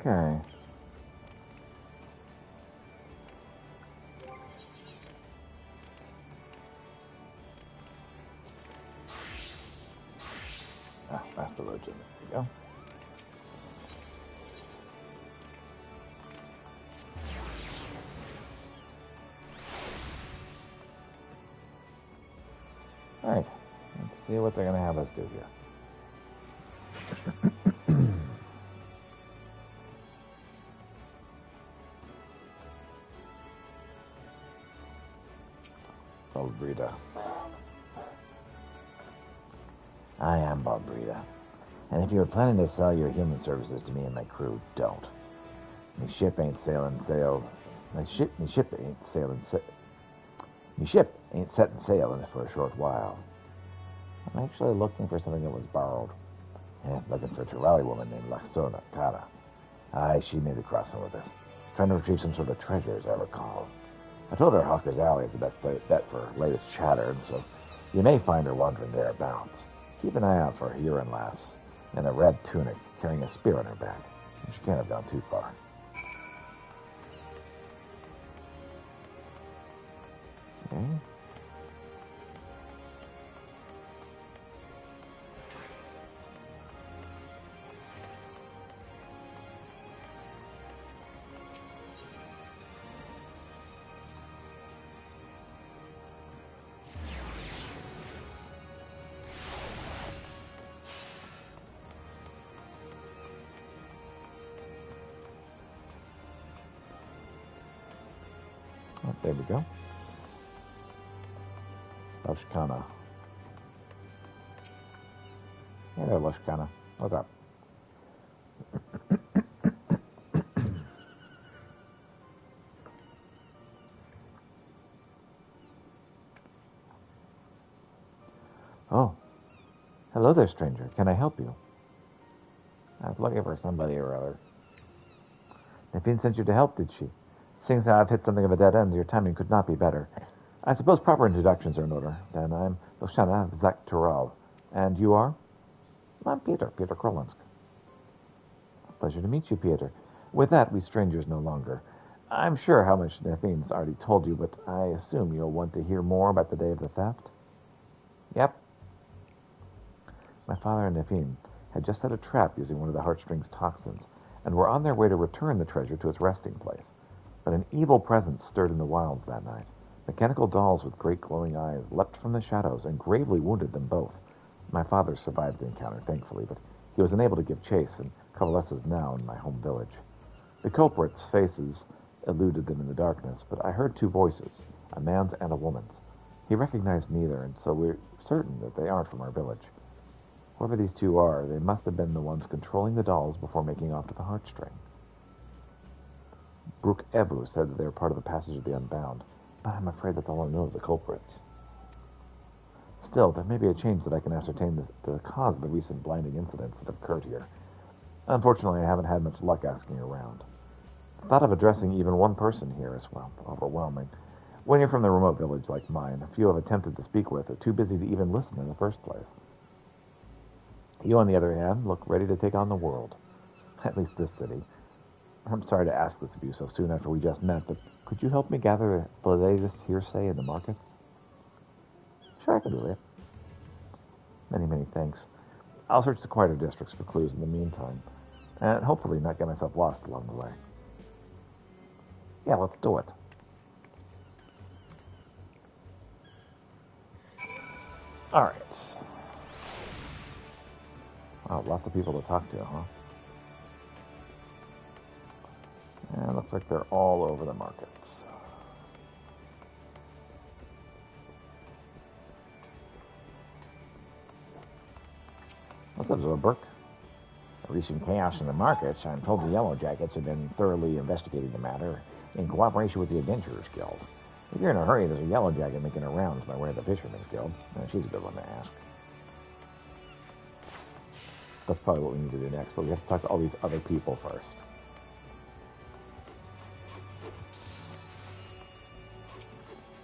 Okay. Master Legend. There we go. All right. Let's see what they're going to have us do here. Bob Breda. I am Bob Breda. And if you were planning to sell your human services to me and my crew, don't. My ship ain't setting sail for a short while. I'm actually looking for something that was borrowed. Looking for a Turali woman named Laxona Kara. Aye, she made the crossing with us. Trying to retrieve some sort of treasure, as I recall. I told her Hawker's Alley is the best bet for latest chatter, and so you may find her wandering thereabouts. Keep an eye out for a Huron lass in a red tunic carrying a spear on her back. She can't have gone too far. Okay. Oh, there we go. Lushkana. Hey there, Lushkana. What's up? Oh. Hello there, stranger. Can I help you? I was looking for somebody or other. Naveen sent you to help, did she? Seeing as I've hit something of a dead end, your timing could not be better. I suppose proper introductions are in order. Then I'm Loshana Zaktural. And you are? I'm Peter Krolinsk. Pleasure to meet you, Peter. With that, we strangers no longer. I'm sure how much Naveen's already told you, but I assume you'll want to hear more about the day of the theft? Yep. My father and Naveen had just set a trap using one of the heartstrings toxins, and were on their way to return the treasure to its resting place. But an evil presence stirred in the wilds that night. Mechanical dolls with great glowing eyes leapt from the shadows and gravely wounded them both. My father survived the encounter, thankfully, but he was unable to give chase and coalesces now in my home village. The culprits' faces eluded them in the darkness, but I heard two voices, a man's and a woman's. He recognized neither, and so we're certain that they aren't from our village. Whoever these two are, they must have been the ones controlling the dolls before making off to the heartstring. Brooke Ebu said that they were part of the Passage of the Unbound, but I'm afraid that's all I know of the culprits. Still, there may be a change that I can ascertain the cause of the recent blinding incidents that have occurred here. Unfortunately, I haven't had much luck asking around. The thought of addressing even one person here is, well, overwhelming. When you're from a remote village like mine, a few I've attempted to speak with are too busy to even listen in the first place. You, on the other hand, look ready to take on the world. At least this city. I'm sorry to ask this of you so soon after we just met, but could you help me gather the latest hearsay in the markets? Sure, I can do it. Many thanks. I'll search the quieter districts for clues in the meantime, and hopefully not get myself lost along the way. Yeah, let's do it. All right. Wow, lots of people to talk to, huh? And looks like they're all over the markets. What's up, Zorberk? The recent chaos in the markets, I'm told the Yellow Jackets have been thoroughly investigating the matter in cooperation with the Adventurers Guild. If you're in a hurry, there's a Yellow Jacket making her rounds by way of the Fisherman's Guild. She's a good one to ask. That's probably what we need to do next, but we have to talk to all these other people first.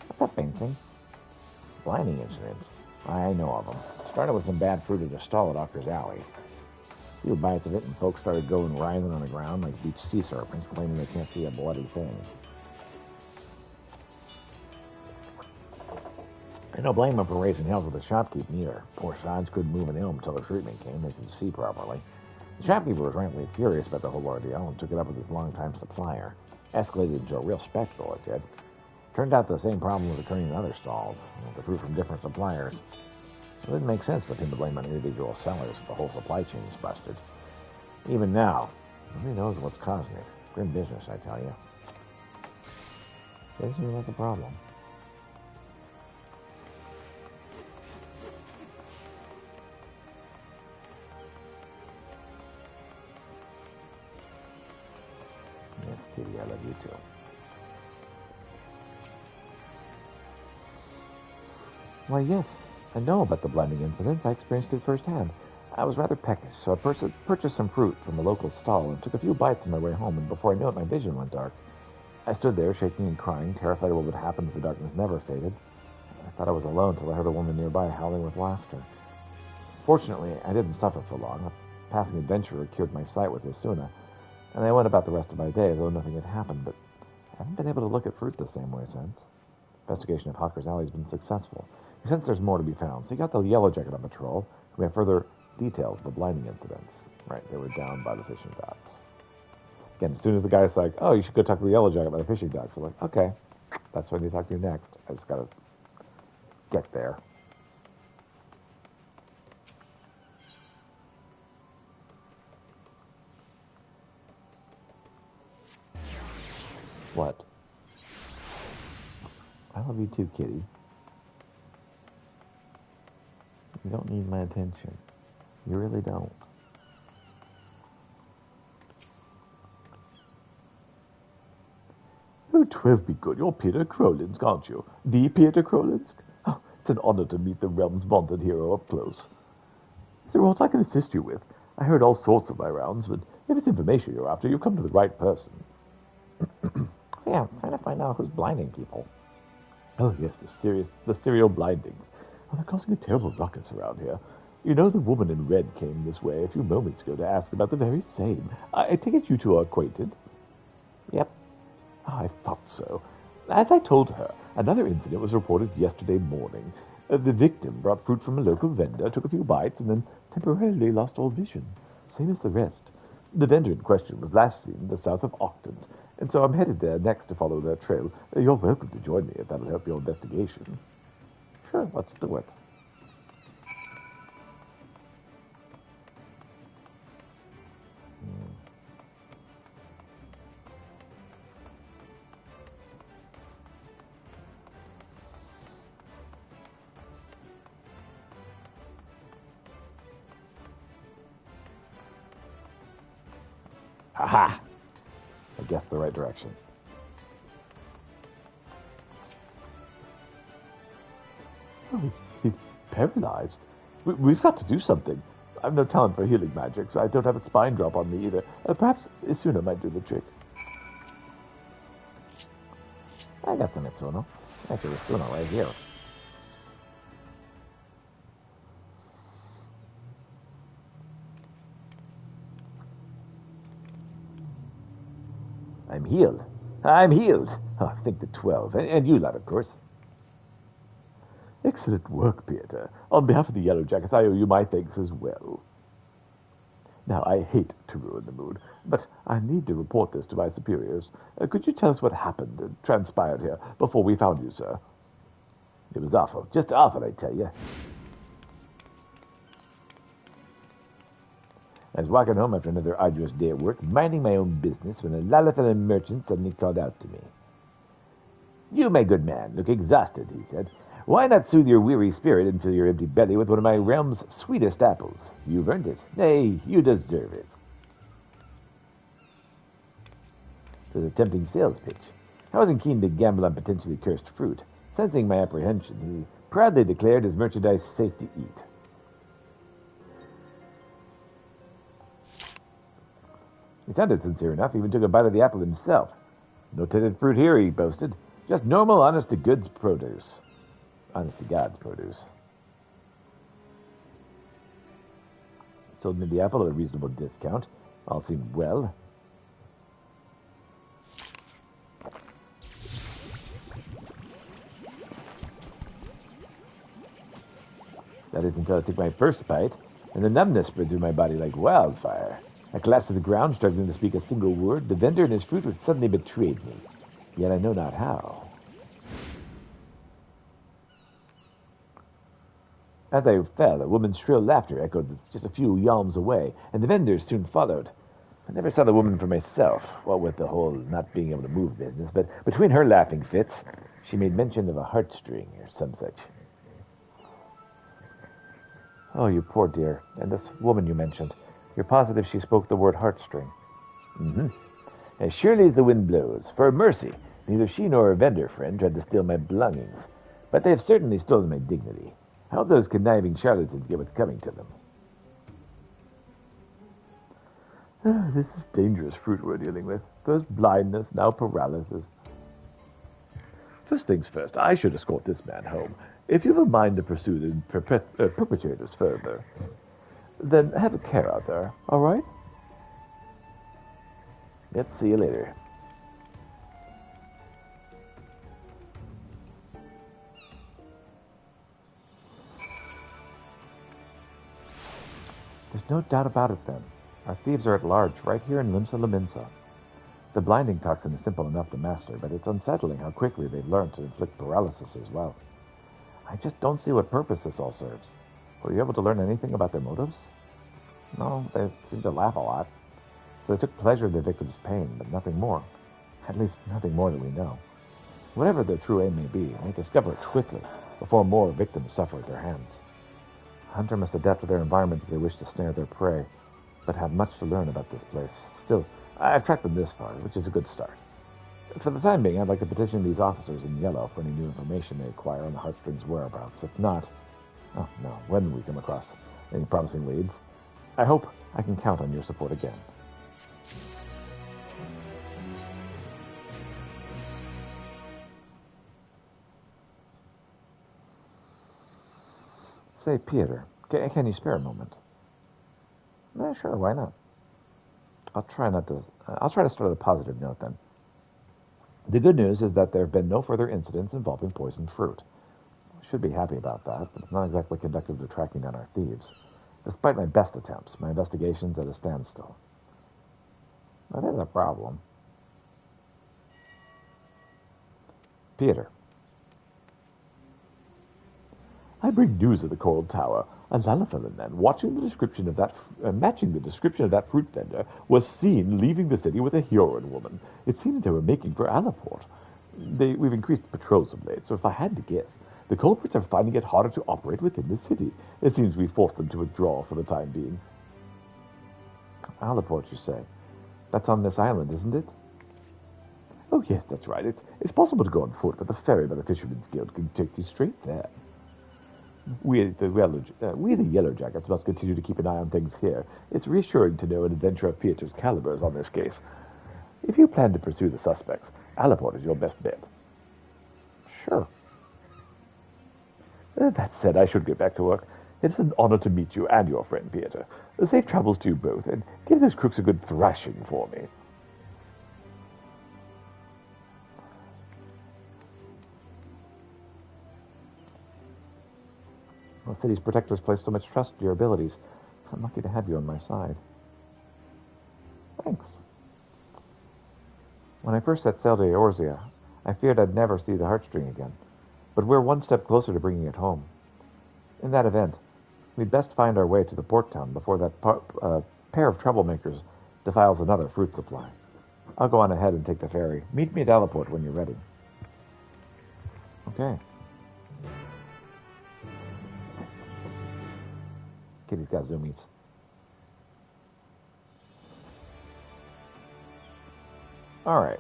What's up, Benson? Blinding incidents. I know of them. Started with some bad fruit at a stall at Hawker's Alley. A few bites of it and folks started going writhing on the ground like deep sea serpents, claiming they can't see a bloody thing. I don't blame them for raising hell with the shopkeep neither. Poor sods couldn't move an elm until the treatment came. They could see properly. The shopkeeper was frankly furious about the whole ordeal and took it up with his longtime supplier. Escalated into a real spectacle, it did. Turned out the same problem was occurring in other stalls, with the fruit from different suppliers. So it didn't make sense for him to blame on individual sellers if the whole supply chain is busted. Even now, nobody knows what's causing it. Grim business, I tell you. Doesn't seem like a problem. Yes, Kitty, I love you too. Why, yes. I know about the blinding incident. I experienced it firsthand. I was rather peckish, so I purchased some fruit from a local stall and took a few bites on my way home, and before I knew it, my vision went dark. I stood there, shaking and crying, terrified of what would happen if the darkness never faded. I thought I was alone till I heard a woman nearby howling with laughter. Fortunately, I didn't suffer for long. A passing adventurer cured my sight with Isuna, and I went about the rest of my day as though nothing had happened, but I haven't been able to look at fruit the same way since. Investigation of Hawker's Alley has been successful. He sense there's more to be found, so he got the Yellow Jacket on patrol. We have further details of the blinding incidents. Right, they were down by the fishing docks. Again, as soon as the guy's like, oh, you should go talk to the Yellow Jacket by the fishing docks, I'm like, okay, that's what I need to talk to you next. I just gotta get there. What? I love you too, kitty. You don't need my attention. You really don't. Oh, 12 be good. You're Peter Krolinsk, aren't you? The Peter Krolinsk? Oh, it's an honor to meet the realm's vaunted hero up close. Is there aught I can assist you with? I heard all sorts of my rounds, but if it's information you're after, you've come to the right person. Yeah, I'm trying to find out who's blinding people. Oh, yes, the serial blindings. Oh, they're causing a terrible ruckus around here. You know, the woman in red came this way a few moments ago to ask about the very same. I take it you two are acquainted? Yep. Oh, I thought so. As I told her, another incident was reported yesterday morning. The victim brought fruit from a local vendor, took a few bites, and then temporarily lost all vision. Same as the rest. The vendor in question was last seen in the south of Octant, and so I'm headed there next to follow their trail. You're welcome to join me if that'll help your investigation. Sure, let's do it. Aha! I guessed the right direction. Oh, he's paralyzed. We've got to do something. I've no talent for healing magic, so I don't have a spine drop on me either. Perhaps Isuna might do the trick. I got some Itsuno. Actually, Itsuno right here. I'm healed. I'm healed. Oh, think the 12. And you lot, of course. Excellent work, Peter. On behalf of the Yellow Jackets, I owe you my thanks as well. Now, I hate to ruin the mood, but I need to report this to my superiors. Could you tell us what happened and transpired here before we found you, sir? It was awful. Just awful, I tell you. I was walking home after another arduous day at work, minding my own business, when a Lalafella merchant suddenly called out to me. You, my good man, look exhausted, he said. Why not soothe your weary spirit and fill your empty belly with one of my realm's sweetest apples? You've earned it. Nay, you deserve it. It was a tempting sales pitch. I wasn't keen to gamble on potentially cursed fruit. Sensing my apprehension, he proudly declared his merchandise safe to eat. He sounded sincere enough, even took a bite of the apple himself. No tinted fruit here, he boasted. Just normal, honest-to-goods produce. Honest-to-God's produce. Sold me the apple at a reasonable discount. All seemed well. That is until I took my first bite, and the numbness spread through my body like wildfire. I collapsed to the ground, struggling to speak a single word. The vendor and his fruit had suddenly betrayed me, yet I know not how. As I fell, a woman's shrill laughter echoed just a few yalms away, and the vendors soon followed. I never saw the woman for myself, what with the whole not being able to move business, but between her laughing fits, she made mention of a heartstring or some such. Oh, you poor dear. And this woman you mentioned. You're positive she spoke the word heartstring? Mm-hmm. As surely as the wind blows. For mercy, neither she nor her vendor friend tried to steal my belongings. But they have certainly stolen my dignity. How those conniving charlatans get what's coming to them? This is dangerous fruit we're dealing with. First blindness, now paralysis. First things first, I should escort this man home. If you have a mind to pursue the perpetrators further, then have a care out there, all right? Yep, see you later. There's no doubt about it, then. Our thieves are at large, right here in Limsa Laminsa. The blinding toxin is simple enough to master, but it's unsettling how quickly they've learned to inflict paralysis as well. I just don't see what purpose this all serves. Were you able to learn anything about their motives? No, they seem to laugh a lot. So they took pleasure in their victims' pain, but nothing more. At least nothing more that we know. Whatever their true aim may be, they discover it quickly, before more victims suffer at their hands. A hunter must adapt to their environment if they wish to snare their prey, but have much to learn about this place. Still, I've tracked them this far, which is a good start. For the time being, I'd like to petition these officers in yellow for any new information they acquire on the Heartstrings' whereabouts. If not, when we come across any promising leads, I hope I can count on your support again. Say, Peter, can you spare a moment? Sure, why not? I'll try to start on a positive note then. The good news is that there have been no further incidents involving poisoned fruit. I should be happy about that, but it's not exactly conducive to tracking down our thieves. Despite my best attempts, my investigation's at a standstill. That is a problem. Peter. I bring news of the Coral Tower. A Lalafellin man, matching the description of that fruit vendor, was seen leaving the city with a Huron woman. It seems they were making for Alaport. We've increased patrols of late, so if I had to guess, the culprits are finding it harder to operate within the city. It seems we forced them to withdraw for the time being. Alaport, you say? That's on this island, isn't it? Oh, yes, that's right. It's possible to go on foot, but the ferry by the Fisherman's Guild can take you straight there. We, the Yellow Jackets, must continue to keep an eye on things here. It's reassuring to know an adventurer of Pieter's caliber is on this case. If you plan to pursue the suspects, Alaport is your best bet. Sure. That said, I should get back to work. It's an honor to meet you and your friend Pieter. Safe travels to you both, and give those crooks a good thrashing for me. The city's protectors place so much trust in your abilities. I'm lucky to have you on my side. Thanks. When I first set sail to Eorzea, I feared I'd never see the Heartstring again. But we're one step closer to bringing it home. In that event, we'd best find our way to the port town before that pair of troublemakers defiles another fruit supply. I'll go on ahead and take the ferry. Meet me at Alaport when you're ready. Okay. Kitty's got zoomies. All right.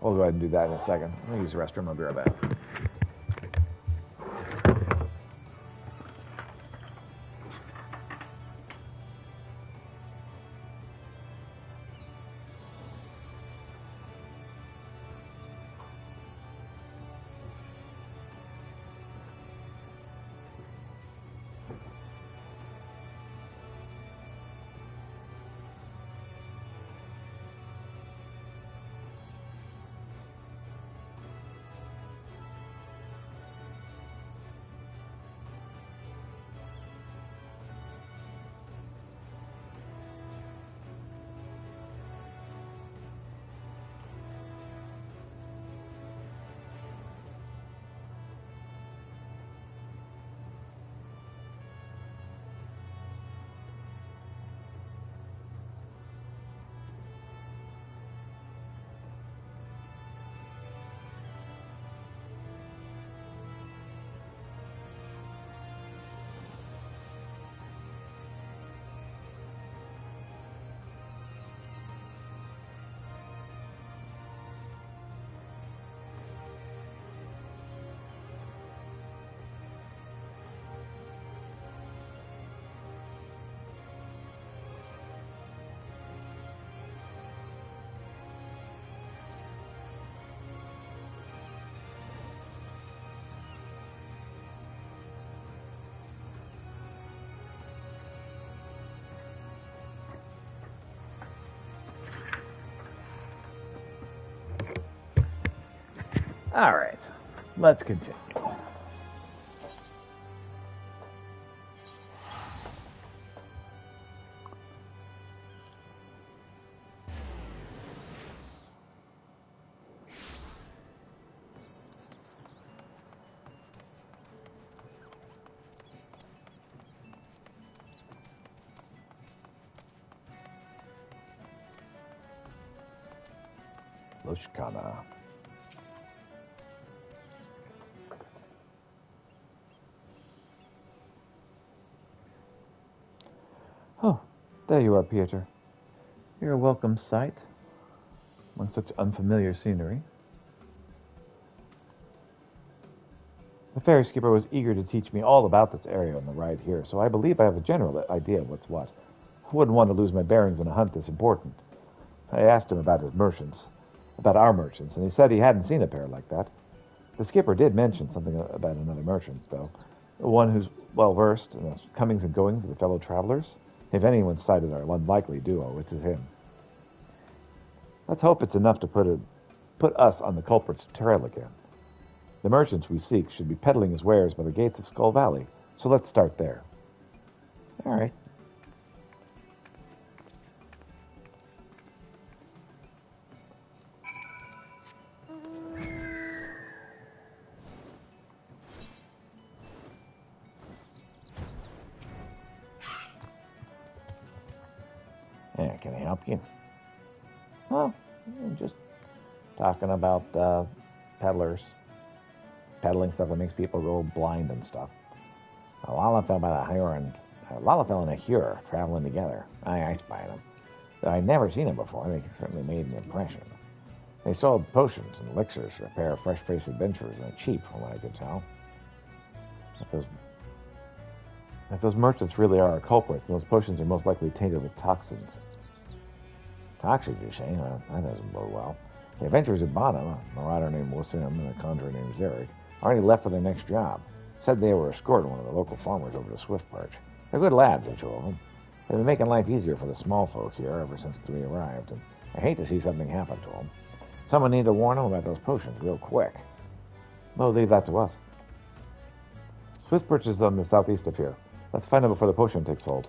We'll go ahead and do that in a second. I'm going to use the restroom. I'll be right back. All right, let's continue. Loshkana. Oh, there you are, Peter. You're a welcome sight among such unfamiliar scenery. The ferry skipper was eager to teach me all about this area on the ride here, so I believe I have a general idea of what's what. I wouldn't want to lose my bearings in a hunt this important. I asked him about our merchants, and he said he hadn't seen a pair like that. The skipper did mention something about another merchant, though. One who's well-versed in the comings and goings of the fellow travelers. If anyone sighted our unlikely duo, it is him. Let's hope it's enough to put us on the culprit's trail again. The merchants we seek should be peddling his wares by the gates of Skull Valley, so let's start there. All right. Yeah, can I help you? Well, I'm just talking about peddlers. Peddling stuff that makes people go blind and stuff. A Lalafell and a Hure traveling together. I spied them. Though I'd never seen them before, they certainly made an impression. They sold potions and elixirs for a pair of fresh-faced adventurers, and cheap, from what I could tell. If those merchants really are our culprits, then those potions are most likely tainted with toxins. Toxins, you say? That doesn't bode well. The adventurers who bought them, a marauder named Wilson and a conjurer named Zarek, already left for their next job. Said they were escorting one of the local farmers over to Swiftperch. They're good lads, the two of them. They've been making life easier for the small folk here ever since we arrived, and I hate to see something happen to them. Someone need to warn them about those potions real quick. Well, leave that to us. Swiftperch is on the southeast of here. Let's find them before the potion takes hold.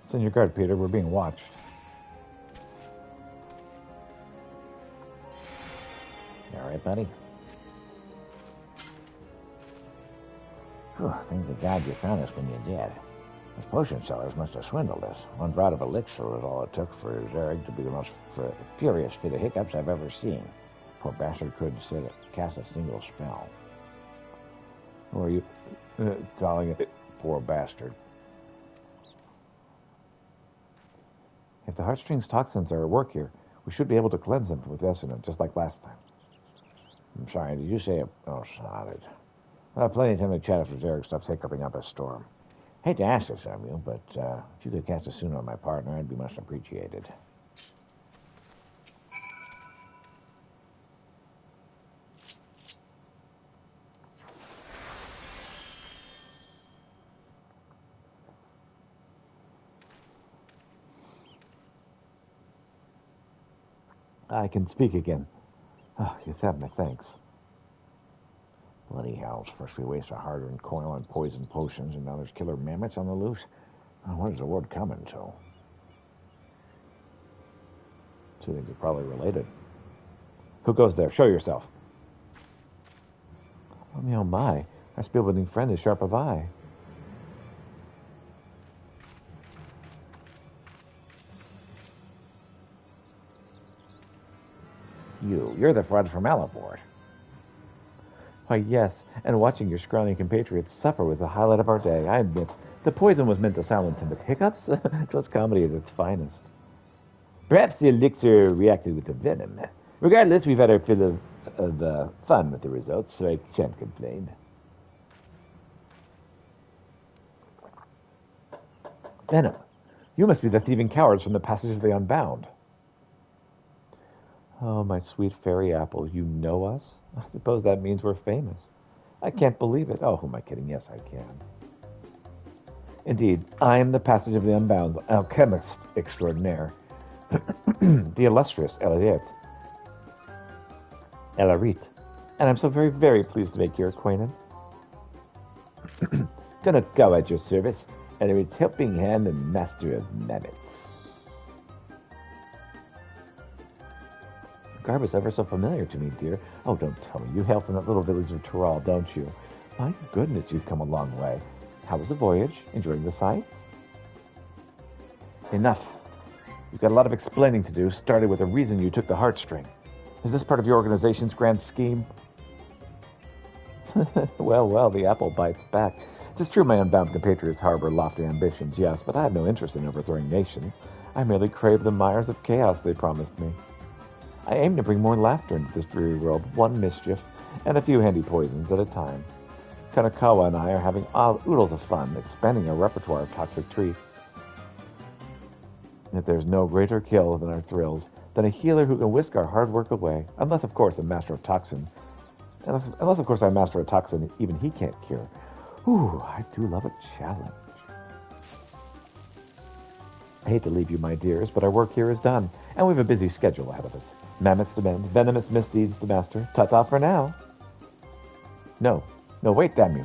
It's in your guard, Peter. We're being watched. You all right, buddy? Whew, thank the God you found us when you did. Those potion sellers must have swindled us. One draught of elixir was all it took for Zarek to be the most furious fit of hiccups I've ever seen. Poor bastard couldn't cast a single spell. Who are you calling it, poor bastard? If the heartstrings toxins are at work here, we should be able to cleanse them with Essendon, just like last time. I'm sorry, did you say Oh, solid. I'll have plenty of time to chat after Zarek stops hiccuping up a storm. Hate to ask this of you, but if you could cast a Suna on my partner, I'd be much appreciated. I can speak again. Oh, you have my thanks. Bloody hells. First we waste our hard-earned coin on poison potions, and now there's killer mammoths on the loose. Oh, what is the world coming to? Two things are probably related. Who goes there? Show yourself. Oh my. Our spear-wielding friend is sharp of eye. You're the fraud from Alaport. Why, yes, and watching your scrawny compatriots suffer was the highlight of our day, I admit. The poison was meant to silence him, but hiccups? It was comedy at its finest. Perhaps the elixir reacted with the venom. Regardless, we've had our fill of fun with the results, so I shan't complain. Venom, you must be the thieving cowards from the Passage of the Unbound. Oh, my sweet fairy apple, you know us? I suppose that means we're famous. I can't believe it. Oh, who am I kidding? Yes, I can. Indeed, I am the Passage of the Unbound's alchemist extraordinaire. The illustrious Elariet. And I'm so very, very pleased to make your acquaintance. Gonna go at your service, Elariet's helping hand and master of mammoths. Garb is ever so familiar to me, dear. Oh, don't tell me. You hail from that little village of Tural, don't you? My goodness, you've come a long way. How was the voyage? Enjoying the sights? Enough. You've got a lot of explaining to do, starting with the reason you took the heartstring. Is this part of your organization's grand scheme? Well, the apple bites back. It's true my unbound compatriots harbor lofty ambitions, yes, but I have no interest in overthrowing nations. I merely crave the mires of chaos they promised me. I aim to bring more laughter into this dreary world, one mischief, and a few handy poisons at a time. Kanakawa and I are having oodles of fun, expanding our repertoire of toxic treats. Yet there's no greater kill than our thrills, than a healer who can whisk our hard work away, unless, of course, I'm master of toxin, even he can't cure. Ooh, I do love a challenge. I hate to leave you, my dears, but our work here is done, and we have a busy schedule ahead of us. Mammoths to mend, venomous misdeeds to master. Ta-ta for now. No, wait, damn you.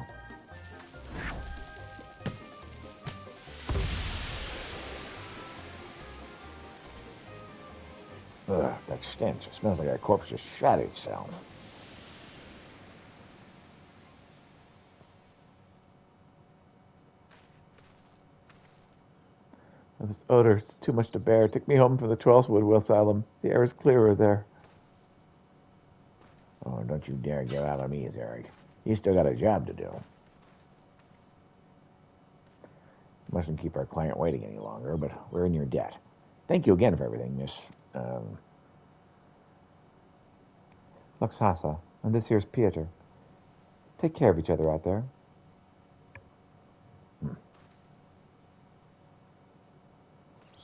Ugh, that stench. It smells like a corpse just shot itself. Oh, this odor, it's too much to bear. Take me home from the Twelfthwood Asylum. The air is clearer there. Oh, don't you dare get out on me, Zarek. You still got a job to do. Mustn't keep our client waiting any longer, but we're in your debt. Thank you again for everything, Miss, Luxhasa, and this here's Pieter. Take care of each other out there.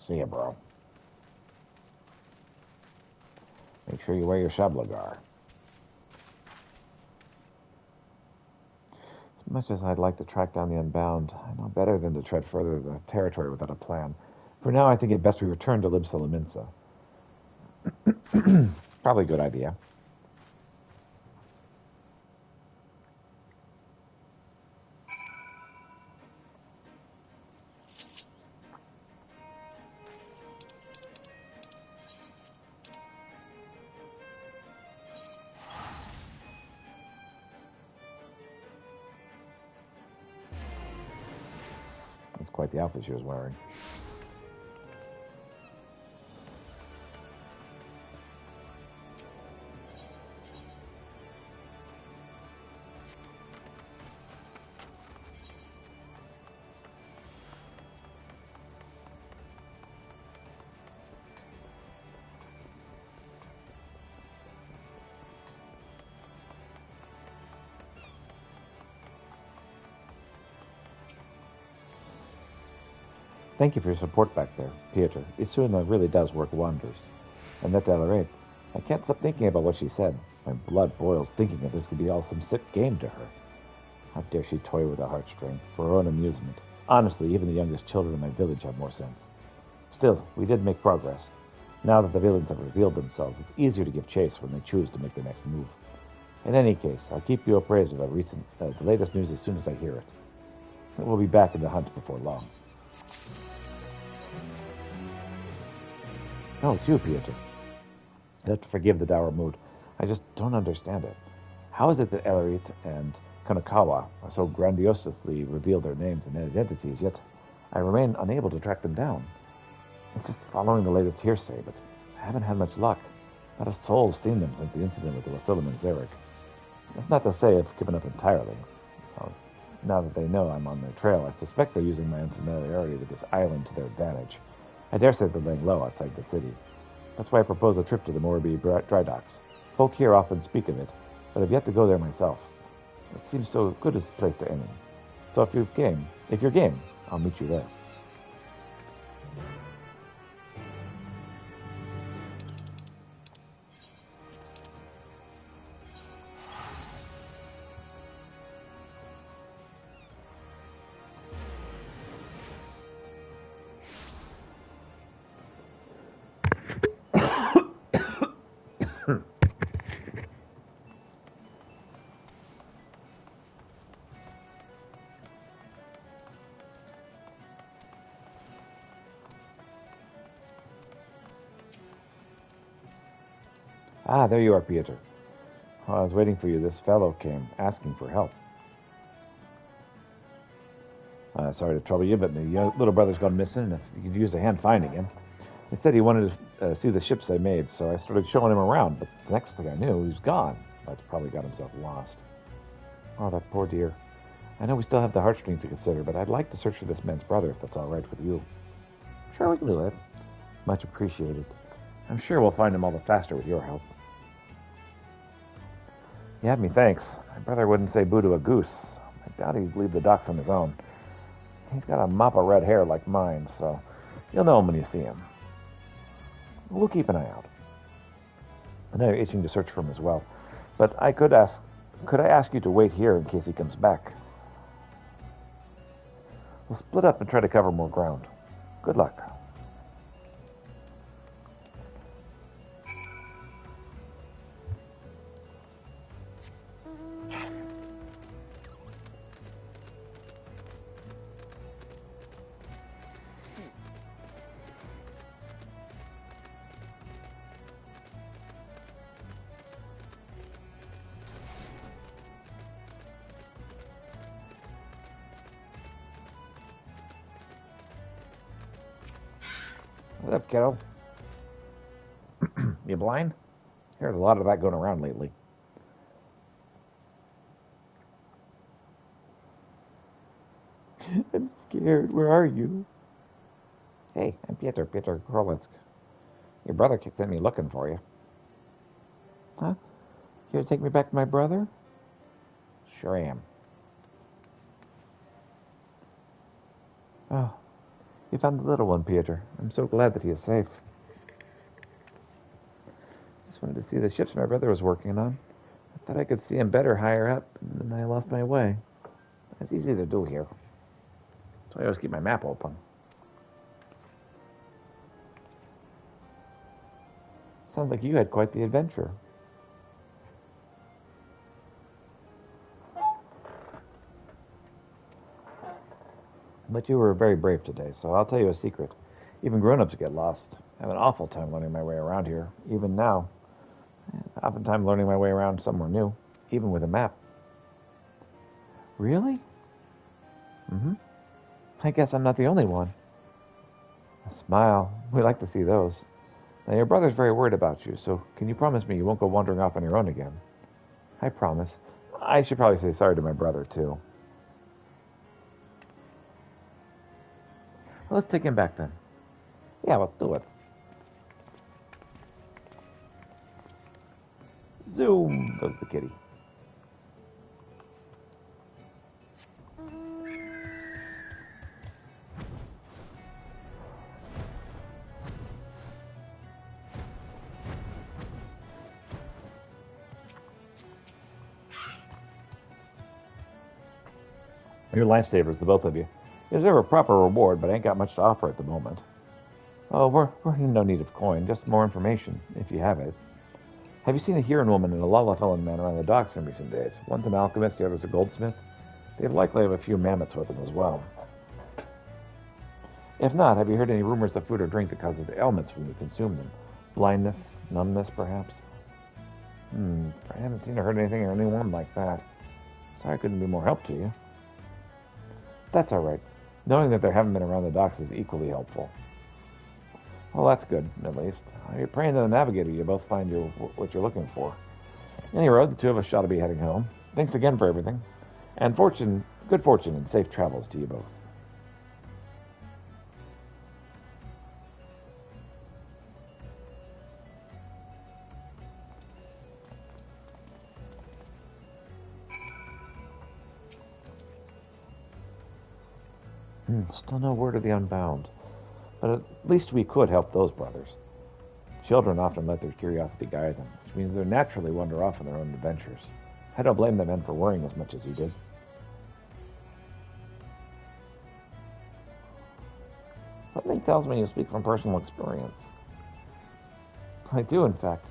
See ya, bro. Make sure you wear your sublagar. As much as I'd like to track down the Unbound, I know better than to tread further the territory without a plan. For now, I think it best we return to Libsalaminsa. Probably a good idea. That's quite the outfit she was wearing. Thank you for your support back there, Pieter. Isuna really does work wonders. And that Delaret, I can't stop thinking about what she said. My blood boils thinking that this could be all some sick game to her. How dare she toy with a heartstring for her own amusement? Honestly, even the youngest children in my village have more sense. Still, we did make progress. Now that the villains have revealed themselves, it's easier to give chase when they choose to make the next move. In any case, I'll keep you appraised of the latest news as soon as I hear it. We'll be back in the hunt before long. Oh, it's you, Piotr. You have to forgive the dour mood. I just don't understand it. How is it that Elarit and Konakawa so grandiosely reveal their names and identities, yet I remain unable to track them down? It's just following the latest hearsay, but I haven't had much luck. Not a soul's seen them since the incident with the Wasilim and Zarek. That's not to say I've given up entirely. Now that they know I'm on their trail, I suspect they're using my unfamiliarity with this island to their advantage. I dare say they're laying low outside the city. That's why I propose a trip to the Morbi dry docks. Folk here often speak of it, but I've yet to go there myself. It seems so good a place to end. So if you're game, I'll meet you there. Ah, there you are, Piotr. While I was waiting for you, this fellow came asking for help. Sorry to trouble you, but the little brother's gone missing, and if you could use a hand finding him. He said he wanted to see the ships I made, so I started showing him around, but the next thing I knew, he was gone. That's probably got himself lost. Oh, that poor dear. I know we still have the heartstrings to consider, but I'd like to search for this man's brother, if that's all right with you. Sure, we can do that. Much appreciated. I'm sure we'll find him all the faster with your help. You had me thanks. My brother wouldn't say boo to a goose. I doubt he'd leave the docks on his own. He's got a mop of red hair like mine, so you'll know him when you see him. We'll keep an eye out. I know you're itching to search for him as well, but could I ask you to wait here in case he comes back? We'll split up and try to cover more ground. Good luck. What up, kiddo? You blind? There's a lot of that going around lately. I'm scared. Where are you? Hey, I'm Piotr Krolitsk. Your brother sent me looking for you. Huh? You gonna take me back to my brother? Sure am. Oh, you found the little one, Piotr. I'm so glad that he is safe. Just wanted to see the ships my brother was working on. I thought I could see him better higher up, and then I lost my way. It's easy to do here. So I always keep my map open. Sounds like you had quite the adventure. But you were very brave today, so I'll tell you a secret. Even grown-ups get lost. I have an awful time learning my way around here, even now. Oftentimes learning my way around somewhere new, even with a map. Really? Mm-hmm. I guess I'm not the only one. A smile. We like to see those. Now, your brother's very worried about you, so can you promise me you won't go wandering off on your own again? I promise. I should probably say sorry to my brother, too. Well, let's take him back then. Yeah, let's do it. Zoom goes the kitty. Your lifesavers, the both of you. You deserve a proper reward, but I ain't got much to offer at the moment. Oh, we're in no need of coin, just more information, if you have it. Have you seen a Huron woman and a Lullafellan man around the docks in recent days? One's an alchemist, the other's a goldsmith. They likely have a few mammoths with them as well. If not, have you heard any rumors of food or drink that causes ailments when you consume them? Blindness, numbness, perhaps? I haven't seen or heard anything or anyone like that. Sorry I couldn't be more help to you. That's all right. Knowing that there haven't been around the docks is equally helpful. Well, that's good, at least. You're praying to the navigator you both find what you're looking for. Any road, the two of us shall be heading home. Thanks again for everything. And good fortune and safe travels to you both. Still no word of the Unbound. But at least we could help those brothers. Children often let their curiosity guide them, which means they naturally wander off on their own adventures. I don't blame the men for worrying as much as you did. Something tells me you speak from personal experience. I do, in fact.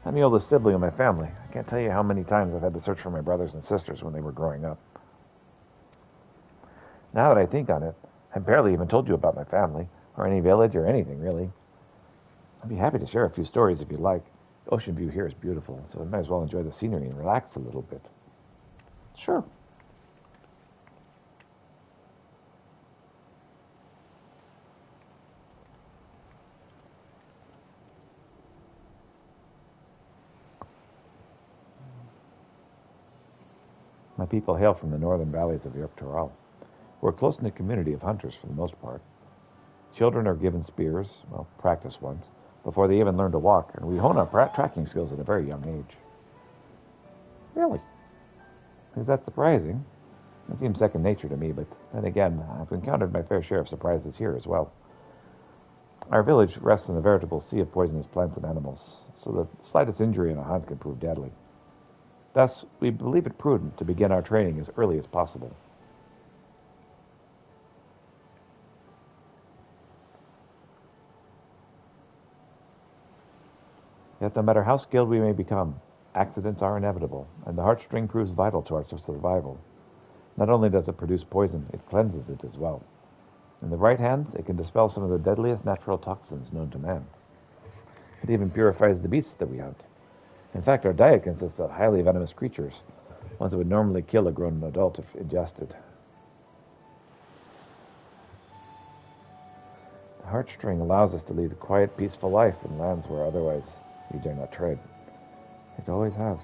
I'm the oldest sibling of my family. I can't tell you how many times I've had to search for my brothers and sisters when they were growing up. Now that I think on it, I barely even told you about my family, or any village, or anything, really. I'd be happy to share a few stories if you'd like. The ocean view here is beautiful, so I might as well enjoy the scenery and relax a little bit. Sure. My people hail from the northern valleys of the Dawntrail. We're a close-knit community of hunters for the most part. Children are given spears, well, practice ones, before they even learn to walk, and we hone our tracking skills at a very young age. Really? Is that surprising? It seems second nature to me, but then again, I've encountered my fair share of surprises here as well. Our village rests in a veritable sea of poisonous plants and animals, so the slightest injury in a hunt can prove deadly. Thus, we believe it prudent to begin our training as early as possible. Yet no matter how skilled we may become, accidents are inevitable, and the heartstring proves vital to our survival. Not only does it produce poison, it cleanses it as well. In the right hands, it can dispel some of the deadliest natural toxins known to man. It even purifies the beasts that we hunt. In fact, our diet consists of highly venomous creatures, ones that would normally kill a grown adult if ingested. The heartstring allows us to lead a quiet, peaceful life in lands where otherwise we dare not tread. It always has.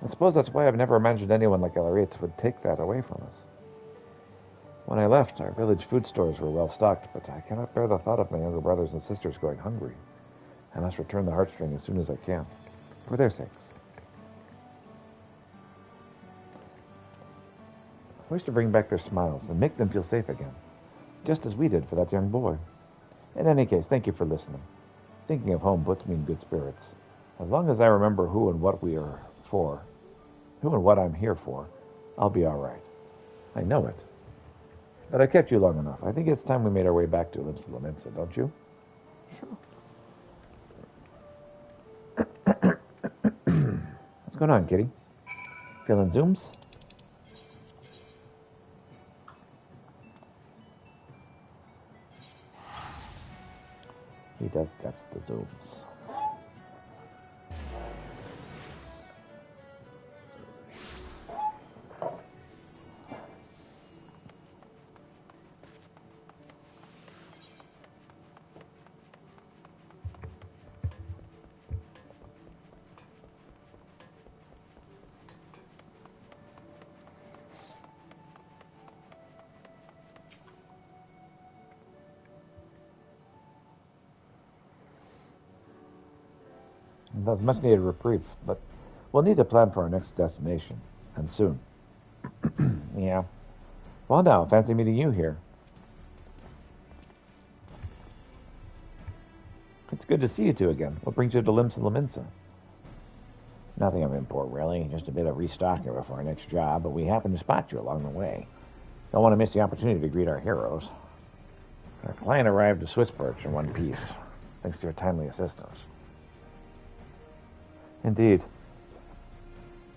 I suppose that's why I've never imagined anyone like Elariet would take that away from us. When I left, our village food stores were well stocked, but I cannot bear the thought of my younger brothers and sisters going hungry. I must return the heartstring as soon as I can, for their sakes. I wish to bring back their smiles and make them feel safe again, just as we did for that young boy. In any case, thank you for listening. Thinking of home puts me in good spirits. As long as I remember who and what I'm here for, I'll be all right. I know it. But I kept you long enough. I think it's time we made our way back to Limsa, don't you? Sure. What's going on, kitty? Feeling zooms? He does, that's the zooms. That's much needed reprieve, but we'll need to plan for our next destination, and soon. Yeah. Well now, fancy meeting you here. It's good to see you two again. What brings you to Limsa? Nothing of import, really. Just a bit of restocking before our next job, but we happened to spot you along the way. Don't want to miss the opportunity to greet our heroes. Our client arrived to Swissburg in one piece, thanks to your timely assistance. Indeed.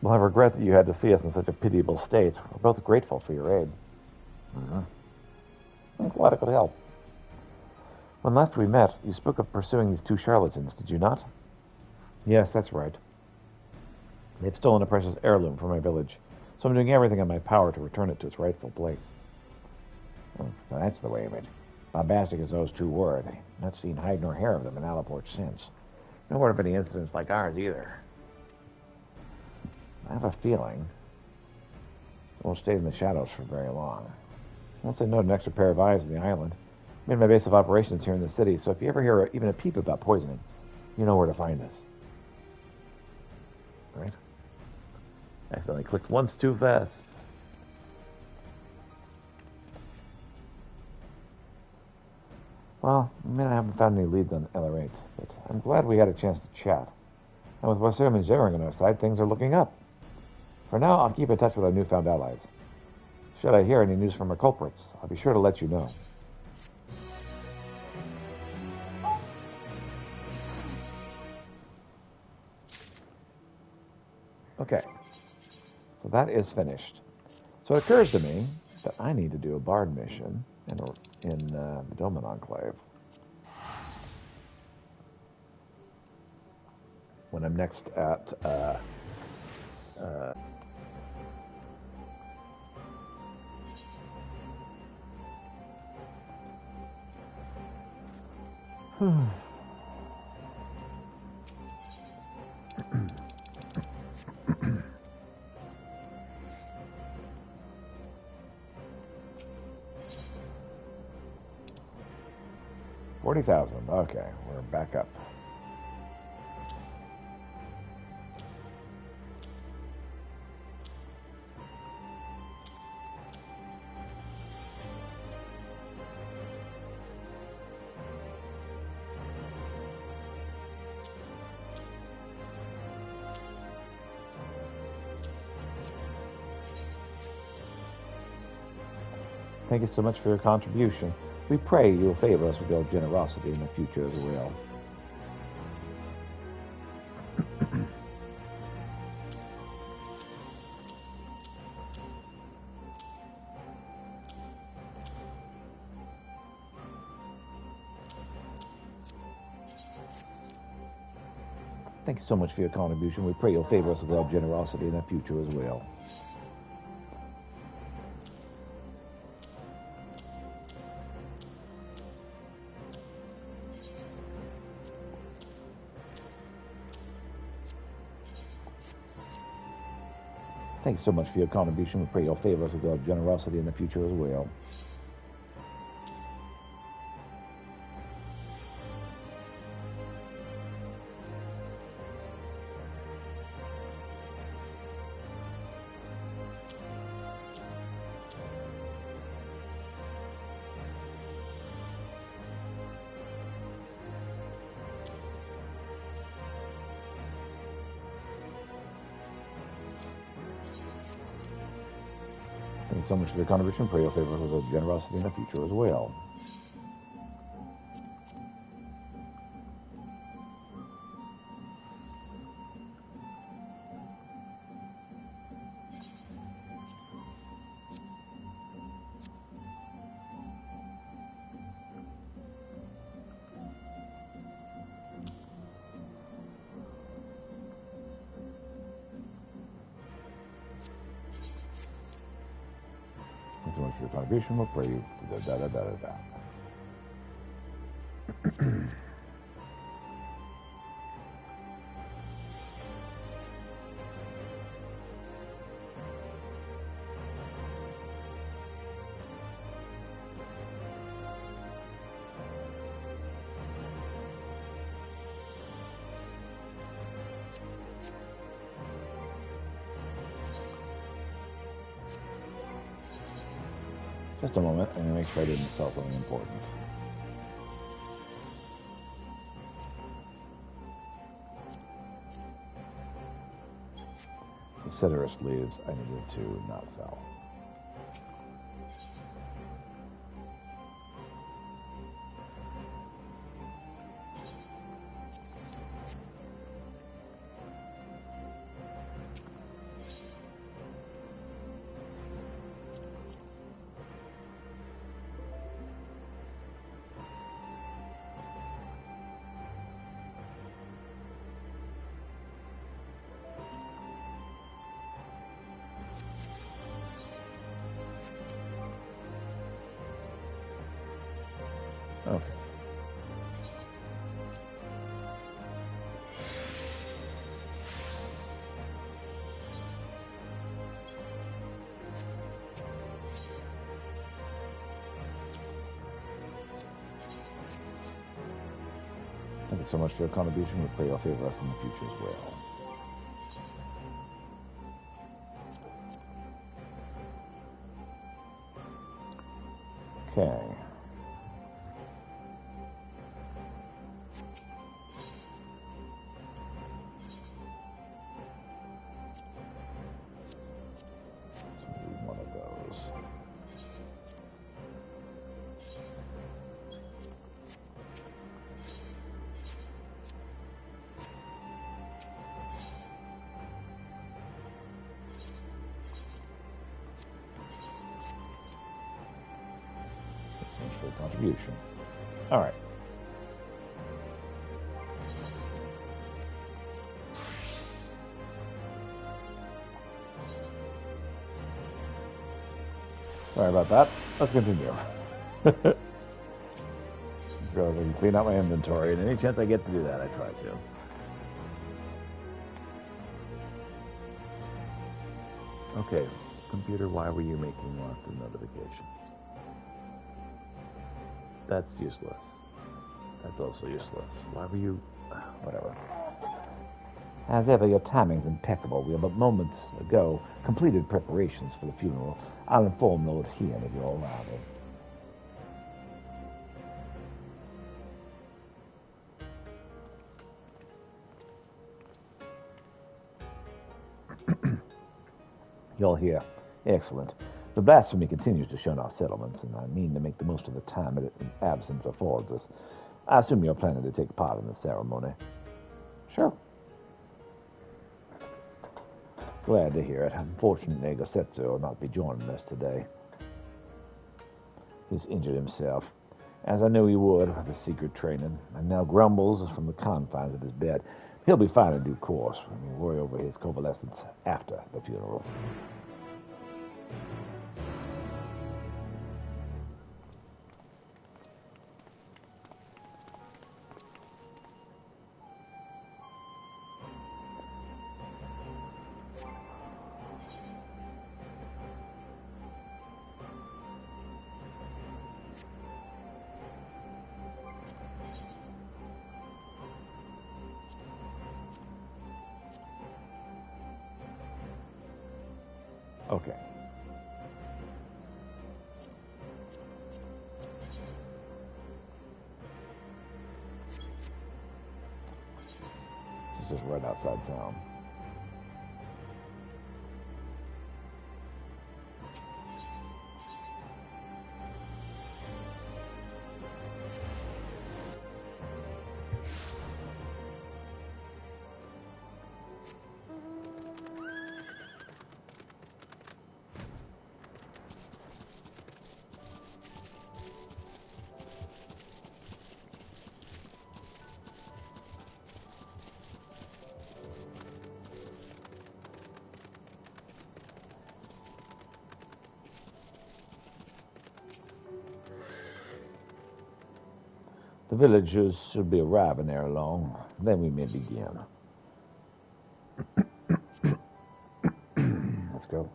Well, I regret that you had to see us in such a pitiable state. We're both grateful for your aid. Mm-hmm. I'm glad I could help. When last we met, you spoke of pursuing these two charlatans, did you not? Yes, that's right. They've stolen a precious heirloom from my village, so I'm doing everything in my power to return it to its rightful place. So that's the way of it. Bombastic as those two were, they've not seen hide nor hair of them in Allaport since. No word of any incidents like ours either. I have a feeling they won't stay in the shadows for very long. Once I note an extra pair of eyes on the island, I made my base of operations here in the city, so if you ever hear even a peep about poisoning, you know where to find us. Right? I accidentally clicked once too fast. Well, I mean, I haven't found any leads on LR8, but I'm glad we had a chance to chat. And with Wasim and Jering on our side, things are looking up. For now, I'll keep in touch with our newfound allies. Should I hear any news from our culprits, I'll be sure to let you know. Okay, so that is finished. So it occurs to me that I need to do a bard mission in the Doman Enclave. When I'm next at $40,000. Okay, we're back up. Thank you so much for your contribution. We pray you will favor us with your generosity in the future as well. Thank you so much for your contribution. We pray you'll favor us with your generosity in the future as well. Thanks so much for your contribution. We pray you'll favor us with your generosity in the future as well. Thanks so much for your contribution. Pray you'll favor us with your generosity in the future as well. Thanks so much for your contribution. We'll pray you. Just a moment, I'm going to make sure I didn't sell something important. The citrus leaves I needed to not sell. Thank you so much for your contribution. We pray you'll favor us in the future as well. Okay. One of those. Thanks for the contribution. All right. Sorry about that. Let's continue. Go and clean out my inventory, and any chance I get to do that, I try to. Okay, computer, why were you making lots of notifications? That's useless. That's also useless. Why were you... whatever. As ever, your timing's impeccable. We have but moments ago completed preparations for the funeral. I'll inform Lord Hean of your arrival. You're here. Excellent. The blasphemy continues to shun our settlements, and I mean to make the most of the time that absence affords us. I assume you're planning to take part in the ceremony. Sure. Glad to hear it. Unfortunately, Gosetsu will not be joining us today. He's injured himself, as I knew he would with his secret training, and now grumbles from the confines of his bed. He'll be fine in due course, and we'll worry over his convalescence after the funeral. Okay. This is just right outside town. The villagers should be arriving ere long. Then we may begin. Let's go.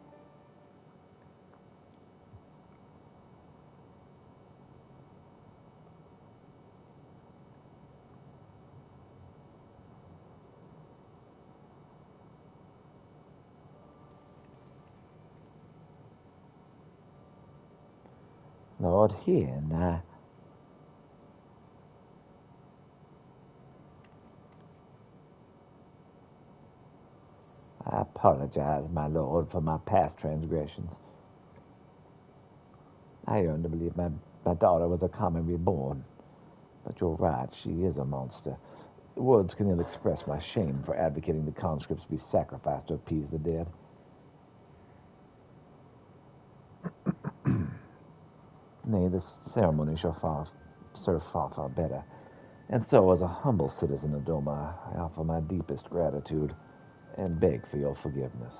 Lord Hean, I apologize, my lord, for my past transgressions. I yearn to believe my daughter was a common reborn. But you're right, she is a monster. Words can ill express my shame for advocating the conscripts be sacrificed to appease the dead. Nay, this ceremony shall serve far better. And so, as a humble citizen of Doma, I offer my deepest gratitude and beg for your forgiveness.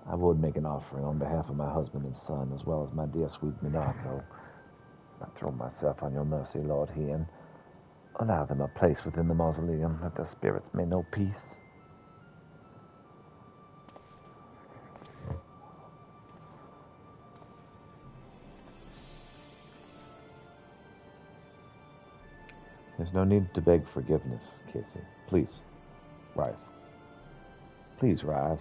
I would make an offering on behalf of my husband and son, as well as my dear sweet Minako. I throw myself on your mercy, Lord Hean. Allow them a place within the mausoleum, that their spirits may know peace. There's There's no need to beg forgiveness, Casey. Please, rise. Please rise.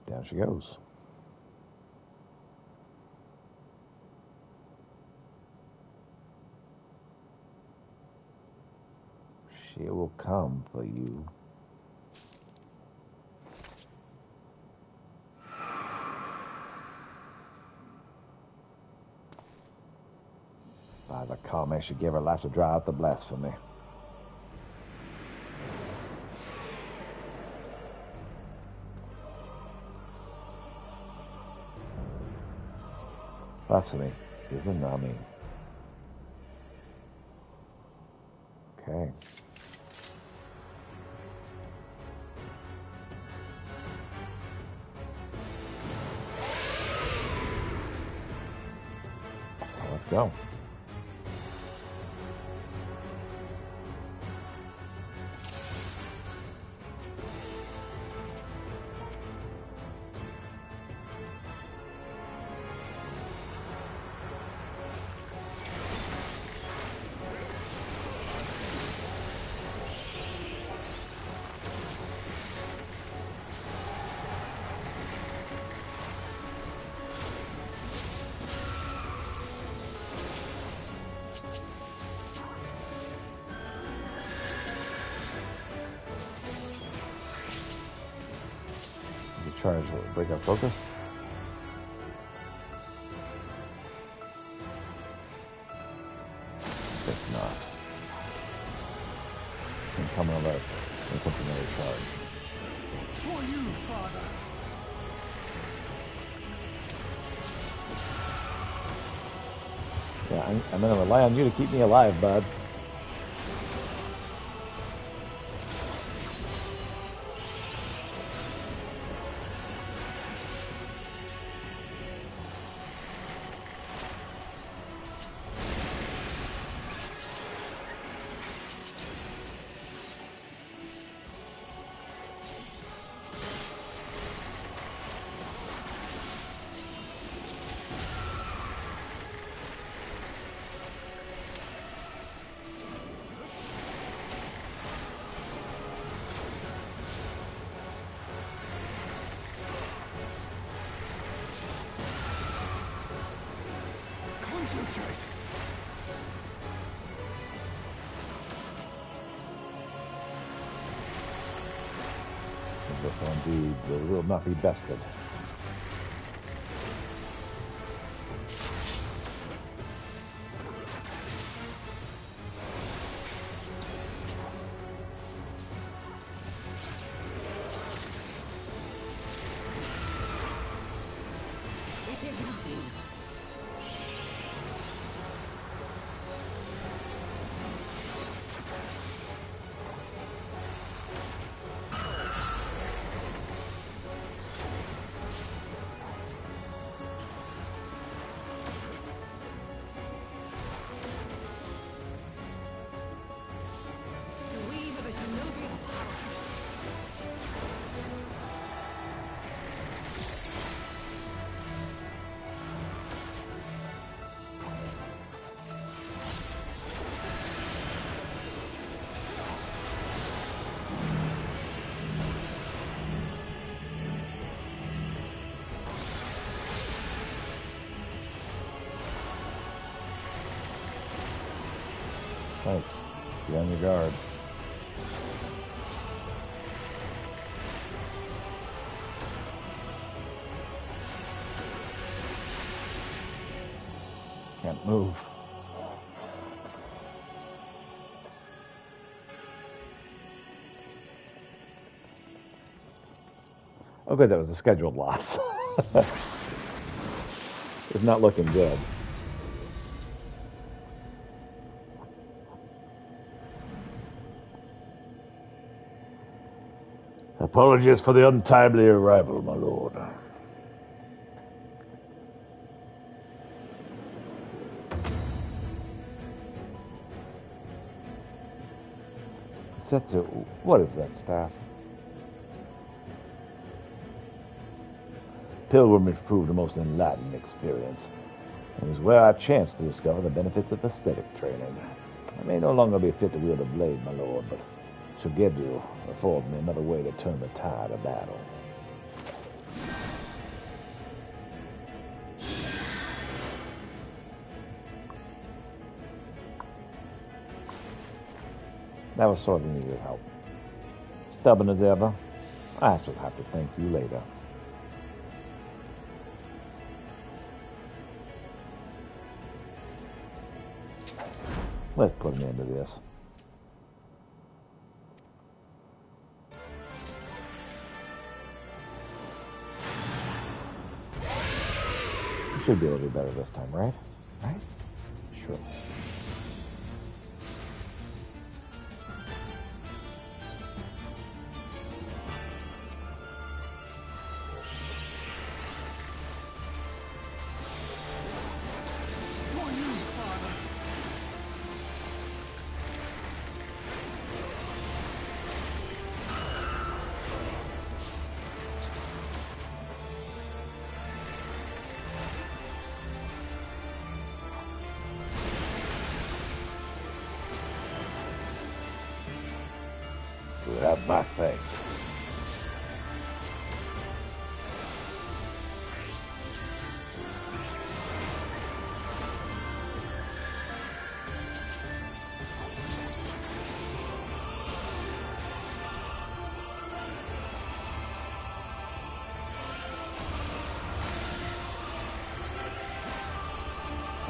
Down she goes. She will come for you. By the Kame should give her life to drive out the blasphemy. Blasphemy is a Nami. Okay. Well, let's go. Charge will break our focus. Guess not. Incoming alert. Incoming another charge. For you, Father. Yeah, I'm gonna rely on you to keep me alive, bud. Concentrate. This indeed will not be bested. It is nothing. The weave of a shinobi's power. Thanks. Be on your guard. Can't move. Oh, good. That was a scheduled loss. It's not looking good. Apologies for the untimely arrival, my lord. Setsu, what is that staff? Pilgrimage proved a most enlightening experience. It was where I chanced to discover the benefits of ascetic training. I may no longer be fit to wield a blade, my lord, but Shugedru affords me another way to turn the tide of battle. That was sorely needed help. Stubborn as ever, I shall have to thank you later. Let's put an end to this. You should be able to do better this time, right? Right? Sure. You have my thanks.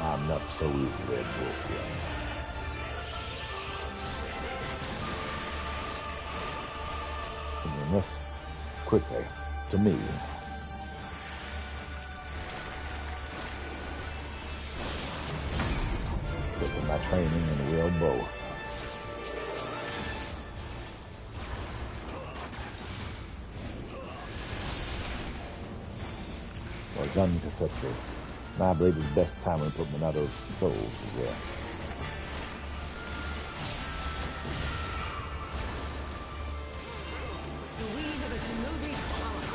I'm not so easily broken. And this, quickly, to me. Taking my training and will both. Well done, Kasetsu. I believe it's best time we put Minato's soul to rest. We have a shinobi power.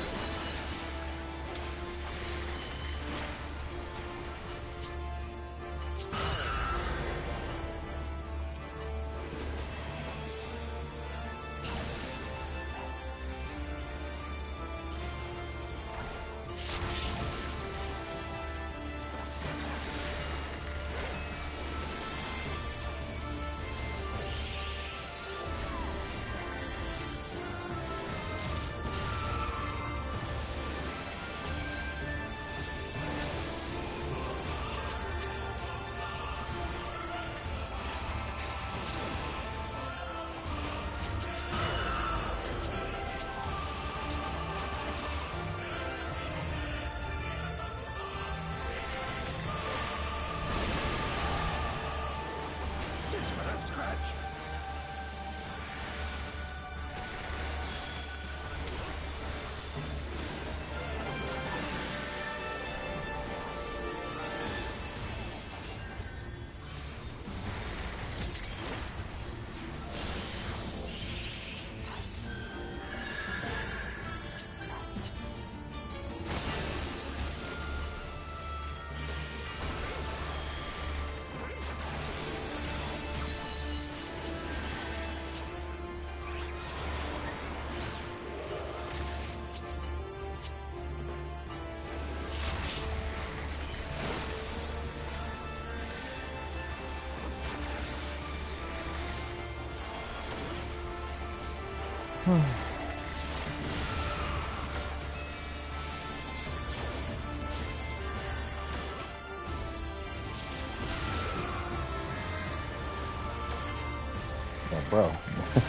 Yeah, bro.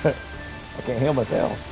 I can't heal myself.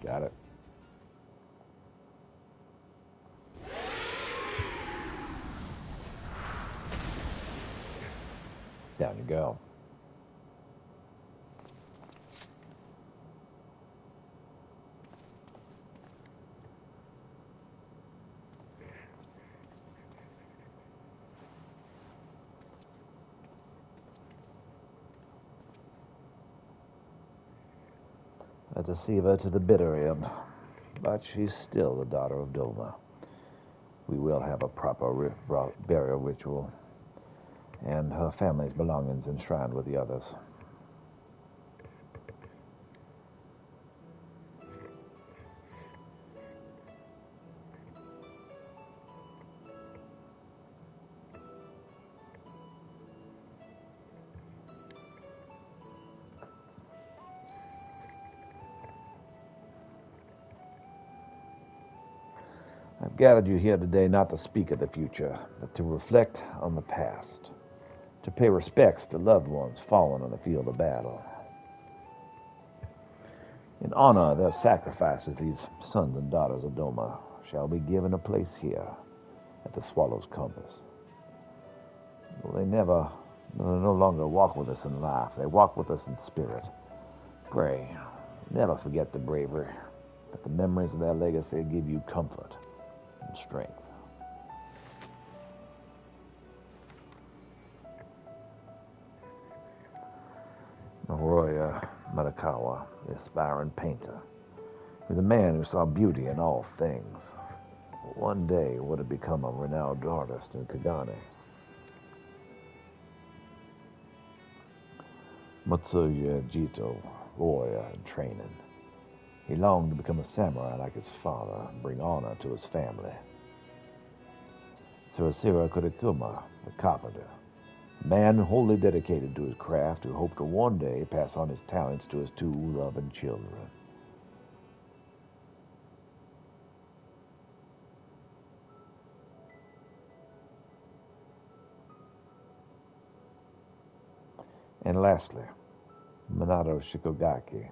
Got it. Down you go. A deceiver to the bitter end, but she's still the daughter of Doma. We will have a proper burial ritual, and her family's belongings enshrined with the others. I've gathered you here today not to speak of the future, but to reflect on the past, to pay respects to loved ones fallen on the field of battle. In honor of their sacrifices, these sons and daughters of Doma shall be given a place here at the Swallow's Compass. They no longer walk with us in life, they walk with us in spirit. Pray, never forget the bravery, but the memories of their legacy give you comfort and strength. Arroyo Matakawa, the aspiring painter, was a man who saw beauty in all things. One day would have become a renowned artist in Kagane. Matsuya Jito, warrior in training. He longed to become a samurai like his father and bring honor to his family. Surasira Kodakuma, the carpenter, a man wholly dedicated to his craft who hoped to one day pass on his talents to his two loving children. And lastly, Minato Shikogaki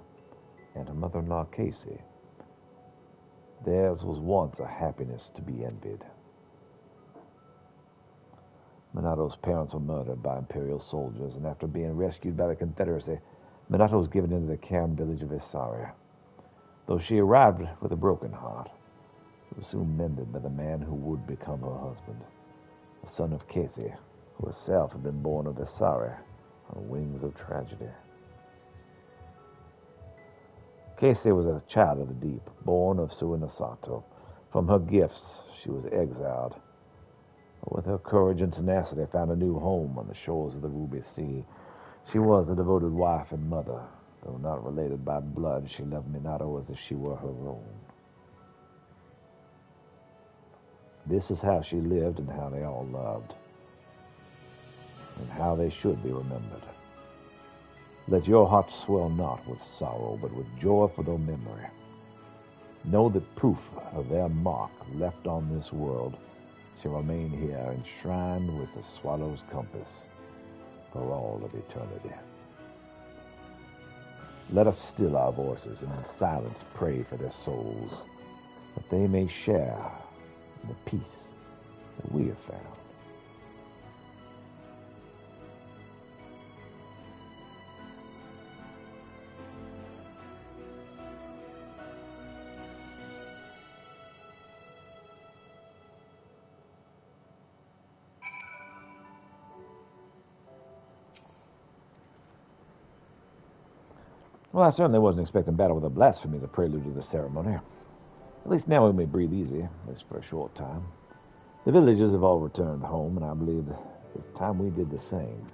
and her mother-in-law Casey. Theirs was once a happiness to be envied. Minato's parents were murdered by Imperial soldiers, and after being rescued by the Confederacy, Minato was given into the Cairn village of Isaria. Though she arrived with a broken heart, it was soon mended by the man who would become her husband, the son of Casey, who herself had been born of Isaria on wings of tragedy. Casey was a child of the deep, born of Suinasato. From her gifts, she was exiled. But with her courage and tenacity, found a new home on the shores of the Ruby Sea. She was a devoted wife and mother. Though not related by blood, she loved Minato as if she were her own. This is how she lived and how they all loved, and how they should be remembered. Let your heart swell not with sorrow, but with joy for their memory. Know that proof of their mark left on this world shall remain here enshrined with the Swallow's Compass for all of eternity. Let us still our voices and in silence pray for their souls, that they may share in the peace that we have found. Well, I certainly wasn't expecting battle with a blasphemy as a prelude to the ceremony. At least now we may breathe easy, at least for a short time. The villagers have all returned home, and I believe it's time we did the same.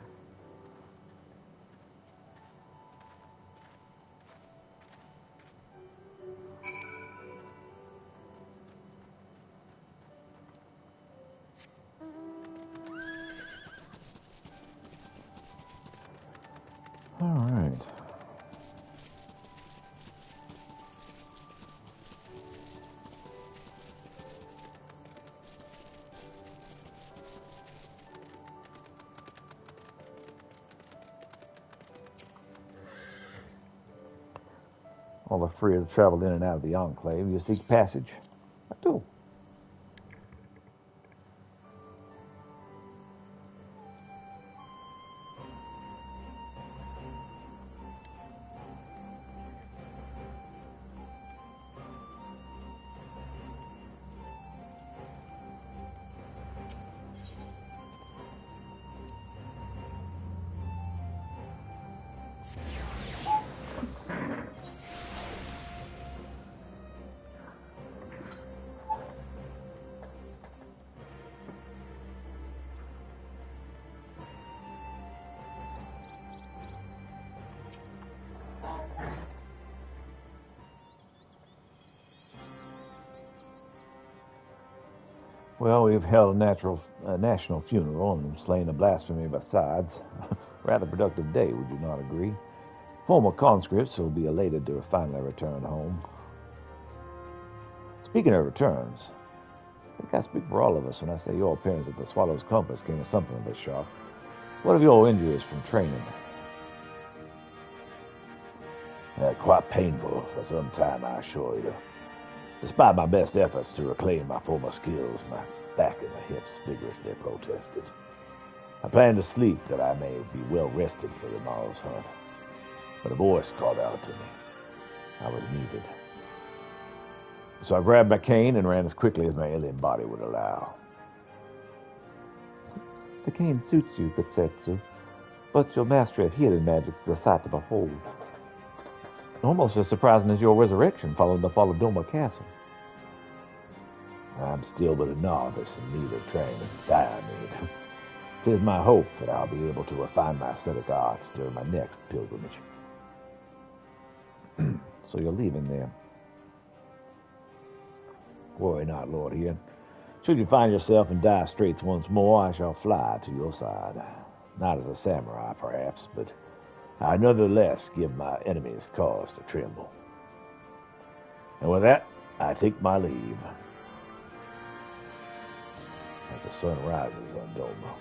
All right. All the free to travel in and out of the Enclave, you seek passage. I do. Well, we've held a national funeral and slain a blasphemy besides. Rather productive day, would you not agree? Former conscripts will be elated to have finally returned home. Speaking of returns, I think I speak for all of us when I say your appearance at the Swallow's Compass came as something of a shock. What of your injuries from training? Quite painful for some time, I assure you. Despite my best efforts to reclaim my former skills, my back and my hips vigorously protested. I planned to sleep that I may be well rested for the morrow's hunt. But a voice called out to me. I was needed. So I grabbed my cane and ran as quickly as my alien body would allow. The cane suits you, Ketsetsu, but your mastery of healing magic is a sight to behold. Almost as surprising as your resurrection following the fall of Doma Castle. I'm still but a novice and neither trained as I need. 'Tis my hope that I'll be able to refine my ascetic arts during my next pilgrimage. So you're leaving there? Worry not, Lord Ian. Should you find yourself in dire straits once more, I shall fly to your side. Not as a samurai, perhaps, but I nonetheless give my enemies cause to tremble. And with that, I take my leave. As the sun rises on Doma.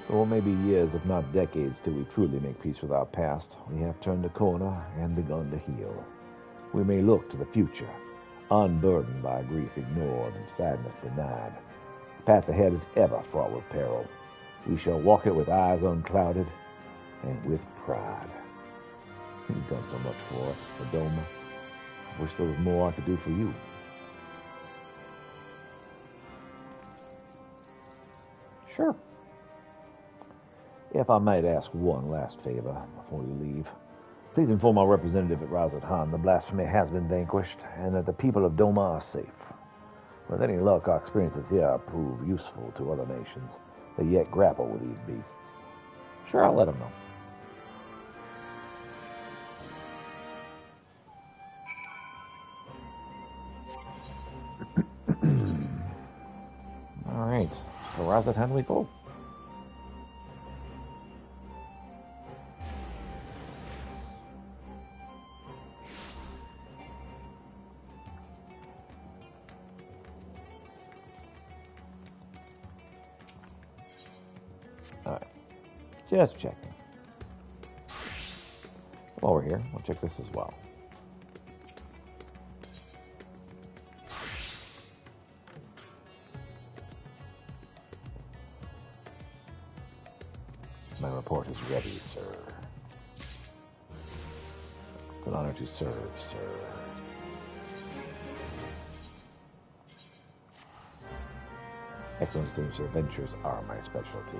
For maybe years, if not decades, till we truly make peace with our past, we have turned a corner and begun to heal. We may look to the future, unburdened by grief ignored and sadness denied. The path ahead is ever fraught with peril. We shall walk it with eyes unclouded and with pride. You've done so much for us, for Doma. I wish there was more I could do for you. Sure. If I might ask one last favor before you leave, please inform our representative at Razat Han the blasphemy has been vanquished and that the people of Doma are safe. With any luck, our experiences here prove useful to other nations that yet grapple with these beasts. Sure, I'll let them know. All right, so Razat Han we go. Just checking. While we're here, we'll check this as well. My report is ready, sir. It's an honor to serve, sir. Excellency's adventures are my specialty.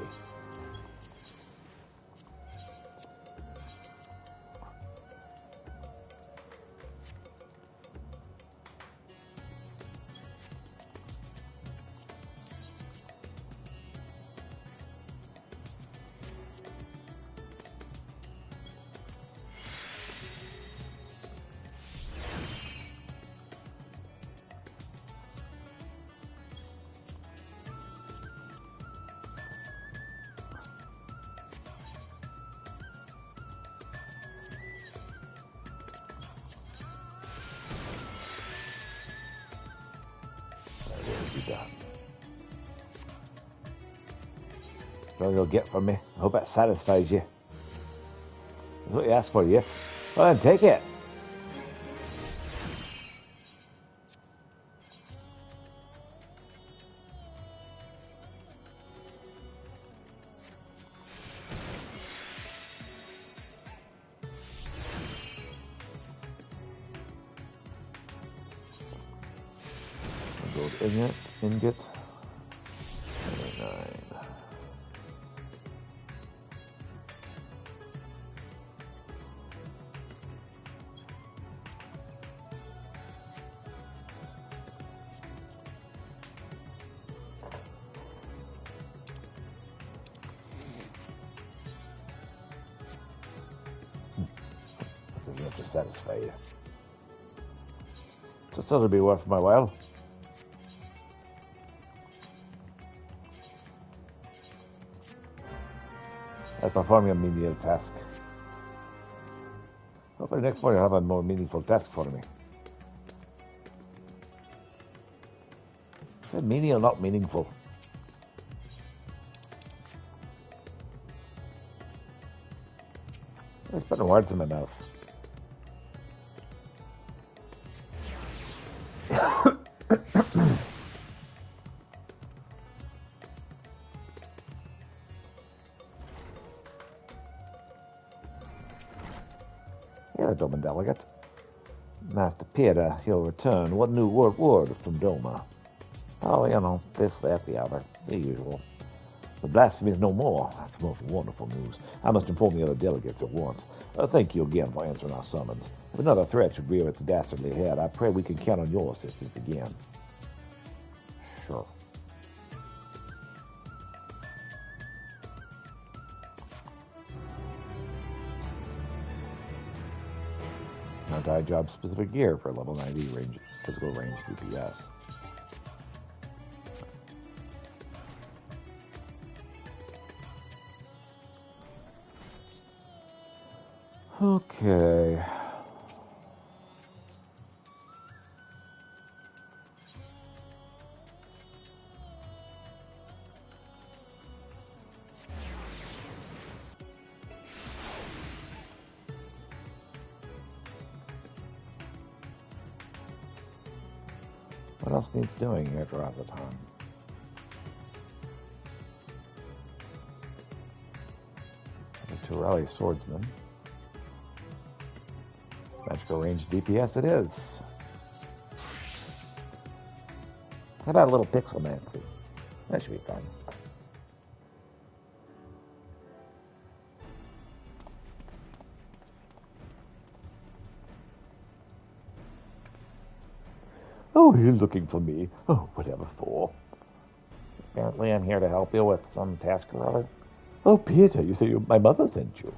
That's all you'll get from me. I hope that satisfies you. That's what you asked for, yes? Well, then take it. Gold ingot. 29. There's enough to satisfy you. Just thought it'd be worth my while. I perform your menial task. Hopefully next morning you'll have a more meaningful task for me. Is that menial, not meaningful? It's putting words in my mouth. Yeah, Doma delegate. Master Peter, he'll return. What new word from Doma? Oh, you know, this, that, the other. The usual. The blasphemy is no more. That's most wonderful news. I must inform the other delegates at once. Thank you again for answering our summons. If another threat should rear its dastardly head, I pray we can count on your assistance again. Sure. Anti-job specific gear for level 90 range, physical range DPS. Okay. What else needs doing after Azatan? The Turelli Swordsman. Magical range DPS it is. How about a little pixelmancy? That should be fun. Oh, you're looking for me. Oh, whatever for. Apparently I'm here to help you with some task or other. Oh, Peter, you say my mother sent you.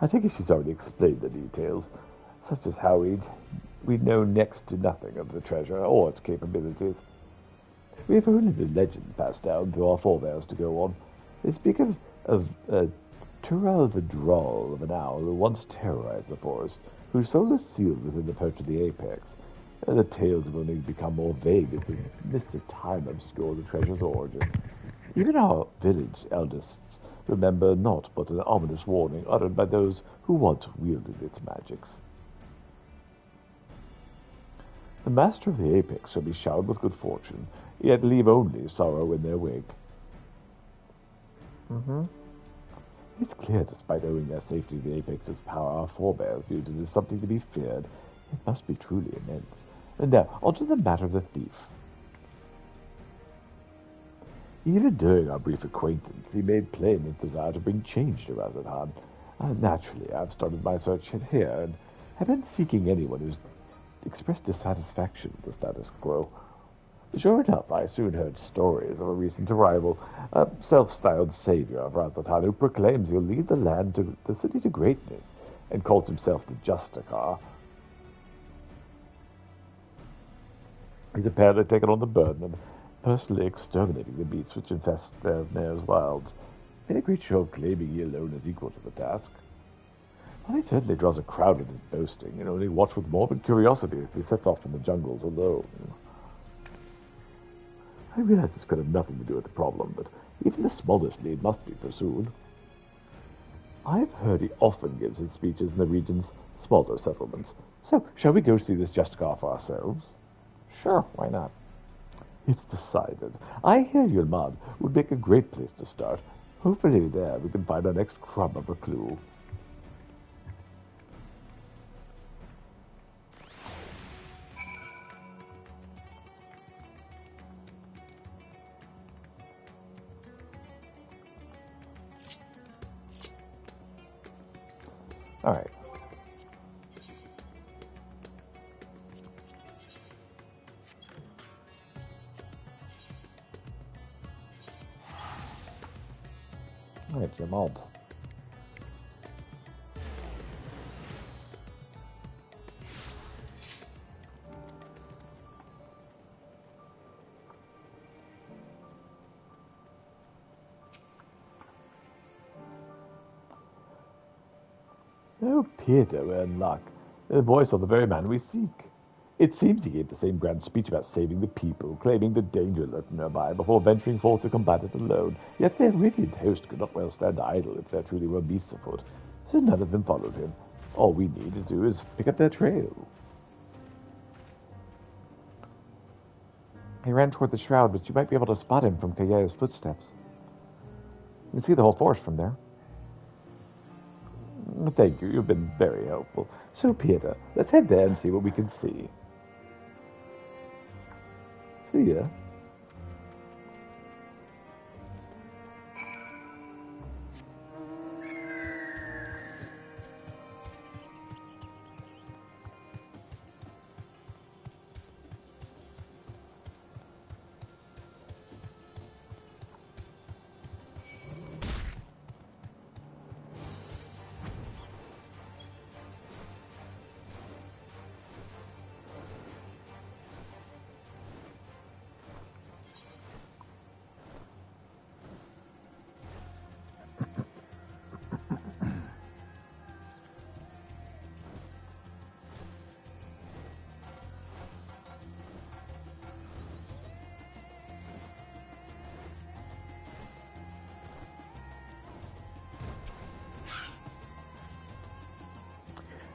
I think she's already explained the details, such as how we know next to nothing of the treasure or its capabilities. We have only the legend passed down through our forebears to go on. They speak of Turel the Droll of an owl who once terrorized the forest, whose soul is sealed within the perch of the apex. The tales have only become more vague as we miss the time obscure the treasure's origin. Even our village eldists remember naught but an ominous warning uttered by those who once wielded its magics. The master of the apex shall be showered with good fortune, yet leave only sorrow in their wake. It's clear, despite owing their safety to the apex's power, our forebears viewed it as something to be feared. It must be truly immense. And now, on to the matter of the thief. Even during our brief acquaintance, he made plain his desire to bring change to Razadhan. Naturally, I've started my search here, and have been seeking anyone who's expressed dissatisfaction with the status quo. Sure enough, I soon heard stories of a recent arrival, a self-styled savior of Razadhan who proclaims he'll lead the city to greatness, and calls himself the Justicar. He's apparently taken on the burden of personally exterminating the beasts which infest their mare's wilds. Made a great show of claiming he alone is equal to the task. Well, he certainly draws a crowd in his boasting, and only watch with morbid curiosity as he sets off from the jungles alone. I realize this could have nothing to do with the problem, but Even the smallest need must be pursued. I've heard he often gives his speeches in the region's smaller settlements. So, shall we go see this Justicar for ourselves? Sure, why not? It's decided. I hear Yulmad would make a great place to start. Hopefully there we can find our next crumb of a clue. All right. All right, your mold. Oh, Peter, we're in luck. The voice of the very man we seek. It seems he gave the same grand speech about saving the people, claiming the danger lurked nearby before venturing forth to combat it alone. Yet their radiant host could not well stand idle if there truly were beasts afoot, so none of them followed him. All we need to do is pick up their trail. He ran toward the shroud, but you might be able to spot him from Kaya's footsteps. You can see the whole forest from there. Thank you, you've been very helpful. So, Peter, let's head there and see what we can see. See ya.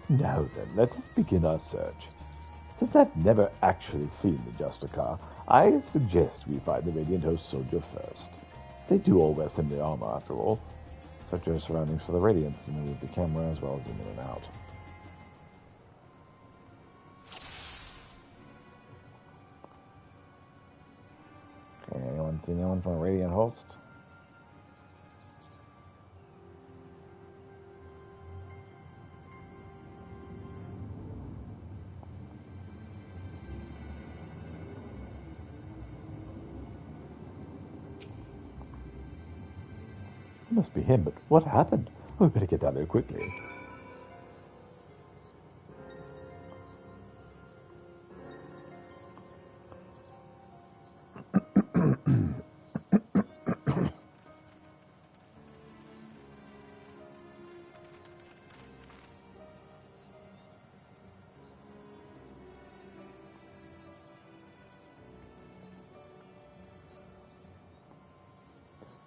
Now then, let us begin our search. Since I've never actually seen the Justicar, I suggest we find the Radiant Host soldier first. They do all wear similar armor, after all. Search your surroundings for the radiance and move the camera as well as zoom in and out. Okay, anyone see anyone from a radiant host? It must be him, but what happened? Oh, we better get down there quickly.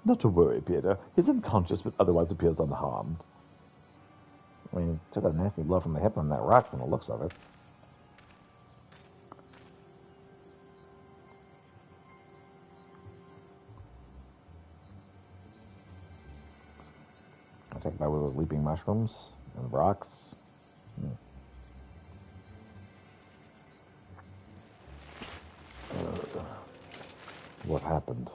Not to worry, Peter. He's unconscious, but otherwise appears unharmed. I mean, he took a nasty blow from the hip on that rock from the looks of it. Attacked by one of those leaping mushrooms and rocks. What happened?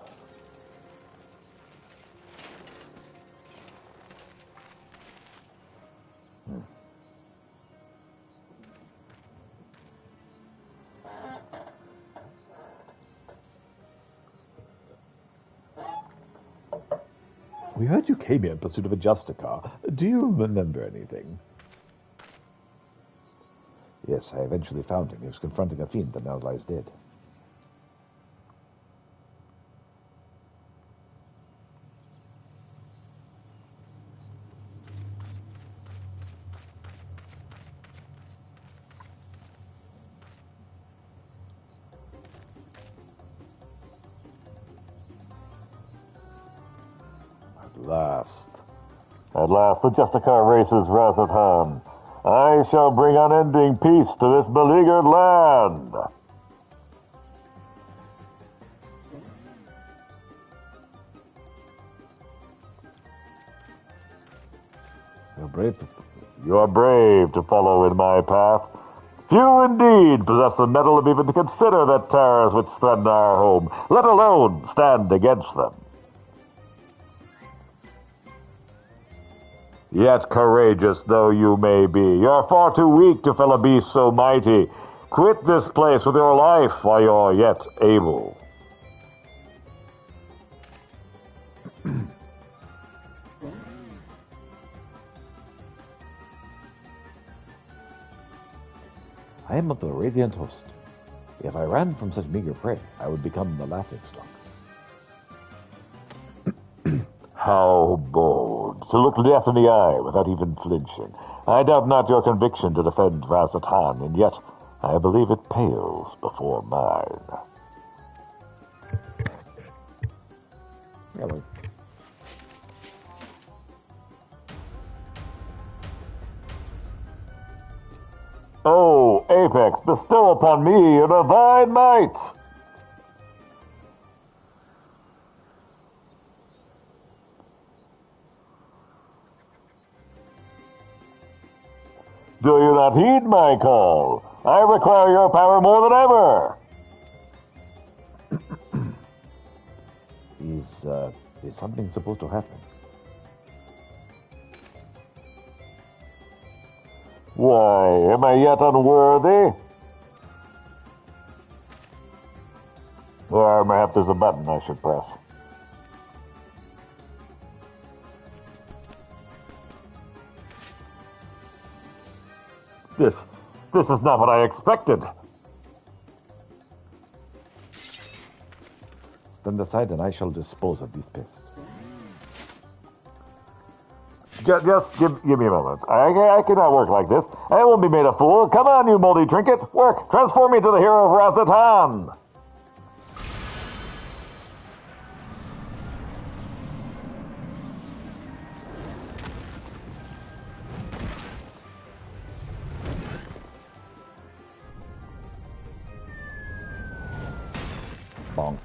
We heard you came here in pursuit of a Justicar. Do you remember anything? Yes, I eventually found him. He was confronting a fiend that now lies dead. At last, the Justicar races Razatan. I shall bring unending peace to this beleaguered land. You are brave to follow in my path. Few indeed possess the mettle of even to consider the terrors which threaten our home, let alone stand against them. Yet courageous though you may be, you're far too weak to fell a beast so mighty. Quit this place with your life while you're yet able. I am of the radiant host. If I ran from such meager prey, I would become the laughingstock. How bold, to look death in the eye without even flinching. I doubt not your conviction to defend Razatan, and yet I believe it pales before mine. Really? Oh, Apex, bestow upon me your divine might! Do you not heed my call? I require your power more than ever. Is something supposed to happen? Why, am I yet unworthy? Or perhaps there's a button I should press. This is not what I expected. Stand aside and I shall dispose of these pests. Just give me a moment. I cannot work like this. I won't be made a fool. Come on, you moldy trinket. Work. Transform me to the hero of Razatan. Bonk.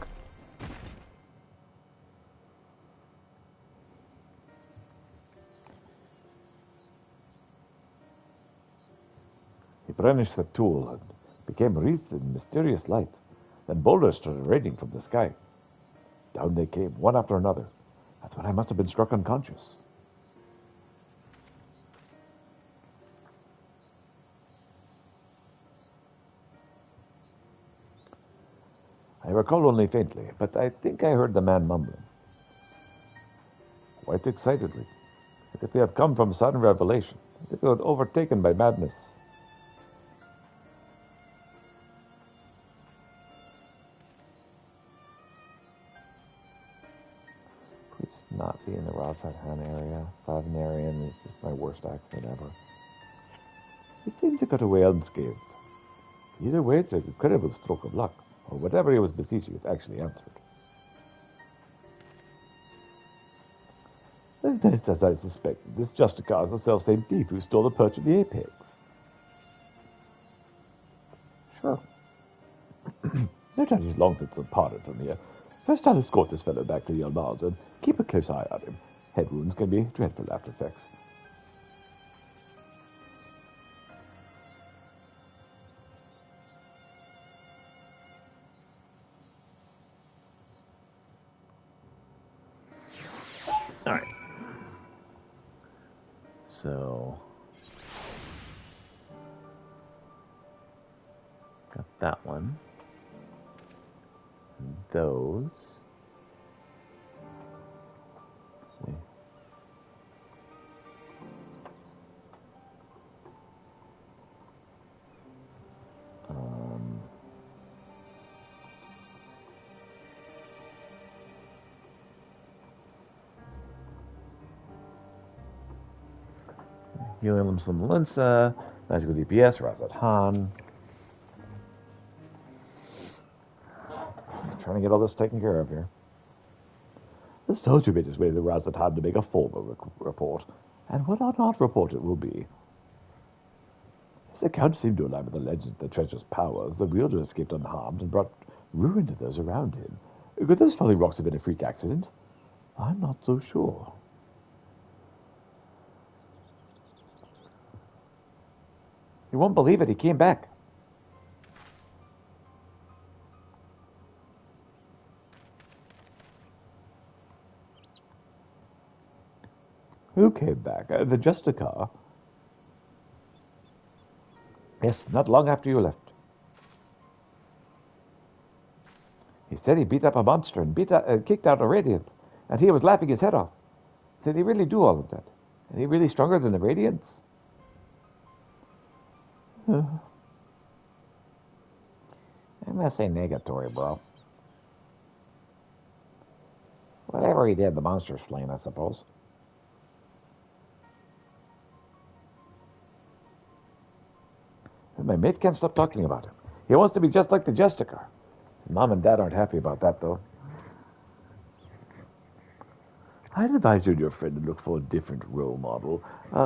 He brandished the tool and became wreathed in mysterious light. Then boulders started raining from the sky. Down they came, one after another. That's when I must have been struck unconscious. I recall only faintly, but I think I heard the man mumbling. Quite excitedly, as if he had come from sudden revelation, as if he was overtaken by madness. Please not be in the Razatan area. Favenarian is just my worst accent ever. He seemed to got away unscathed. Either way, it's an incredible stroke of luck, or whatever he was beseeching is actually answered. As I suspected, this Justicar is the self-same thief who stole the perch of the Apex. Sure. No doubt he's long since departed from here. First I'll escort this fellow back to the Almaz and keep a close eye on him. Head wounds can be dreadful after effects. All right. So, got that one. And those. Let's see. Healing them some Linsa, magical DPS, Razatan. Trying to get all this taken care of here. The soldier made his way to the Razatan to make a formal report, and what an odd report it will be. His account seemed to align with the legend of the treasure's powers. The wielder escaped unharmed and brought ruin to those around him. Could those falling rocks have been a freak accident? I'm not so sure. You won't believe it, he came back. Who came back? The Justicar? Yes, not long after you left. He said he beat up a monster and kicked out a Radiant, and he was laughing his head off. Did he really do all of that? Is he really stronger than the Radiants? I'm gonna say negatory, bro. Whatever he did, the monster's slain, I suppose. And my mate can't stop talking about him. He wants to be just like the Justicar. His mom and dad aren't happy about that, though. I'd advise you and your friend to look for a different role model.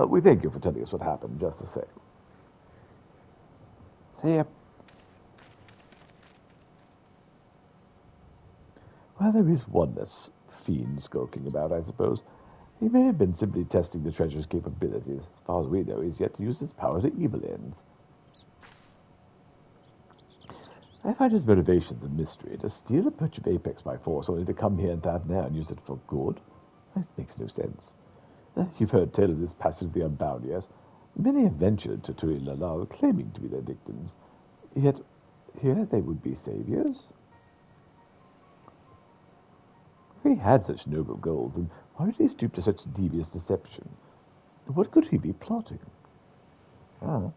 We thank you for telling us what happened, just the same. See ya. Well, there is one less fiend skulking about, I suppose. He may have been simply testing the treasure's capabilities. As far as we know, he's yet to use his power to evil ends. I find his motivations a mystery. To steal a patch of Apex by force, only to come here and that now and use it for good? That makes no sense. You've heard tell of this passage of the Unbound, yes? Many have ventured to Tuilalar, claiming to be their victims. Yet, here they would be saviors? If he had such noble goals, then why did he stoop to such devious deception? What could he be plotting? Oh.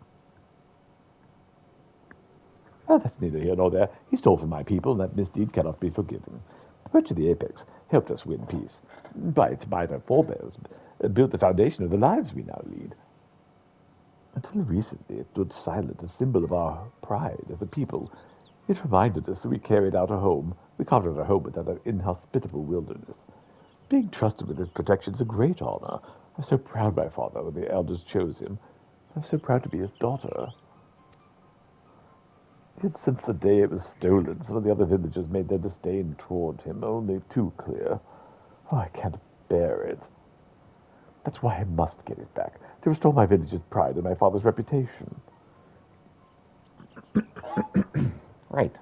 Well, that's neither here nor there. He stole from my people, and that misdeed cannot be forgiven. The Purge of the Apex helped us win peace. By its might, our forebears built the foundation of the lives we now lead. Until recently, it stood silent, a symbol of our pride as a people. It reminded us that we carved out a home within an inhospitable wilderness. Being trusted with its protection is a great honor. I was so proud my father when the elders chose him. I was so proud to be his daughter. Yet since the day it was stolen, some of the other villagers made their disdain toward him only too clear. Oh, I can't bear it. That's why I must get it back, to restore my village's pride and my father's reputation. Right.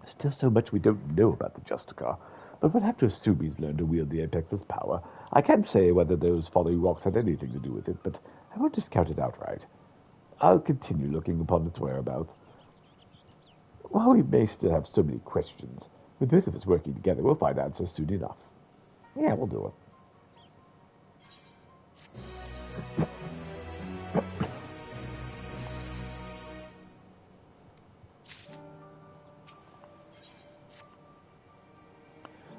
Still so much we don't know about the Justicar, but we'll have to assume he's learned to wield the Apex's power. I can't say whether those falling rocks had anything to do with it, but I won't discount it outright. I'll continue looking upon its whereabouts. While we may still have so many questions, with both of us working together, we'll find answers soon enough. Yeah, we'll do it.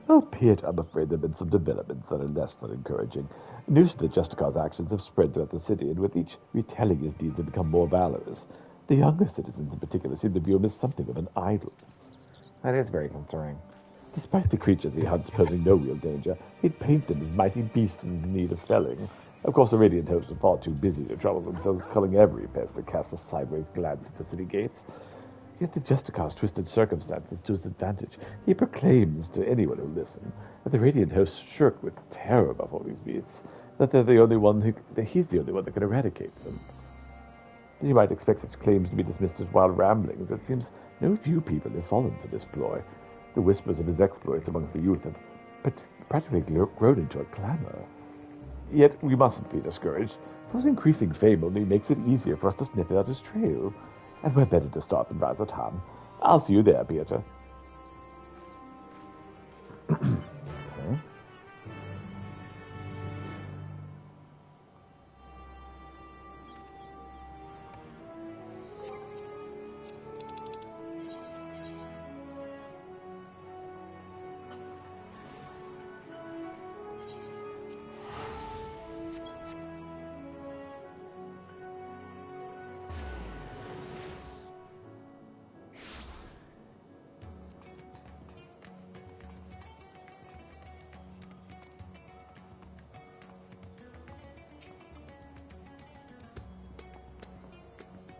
Albeit, I'm afraid there have been some developments that are less than encouraging. News of the Justicar's actions have spread throughout the city, and with each retelling his deeds have become more valorous. The younger citizens in particular seem to view him as something of an idol. That is very concerning. Despite the creatures he hunts posing no real danger, he'd paint them as mighty beasts in need of felling. Of course, the Radiant hosts are far too busy to trouble themselves culling every pest that casts a sideways glance at the city gates. Yet the Justicar's twisted circumstances to his advantage. He proclaims to anyone who listens that the Radiant hosts shirk with terror before these beasts, that he's the only one that can eradicate them. You might expect such claims to be dismissed as wild ramblings. It seems no few people have fallen for this ploy. The whispers of his exploits amongst the youth have practically grown into a clamor. Yet we mustn't be discouraged. His increasing fame only makes it easier for us to sniff out his trail. And we're better to start than Razatan. I'll see you there, Peter. Okay.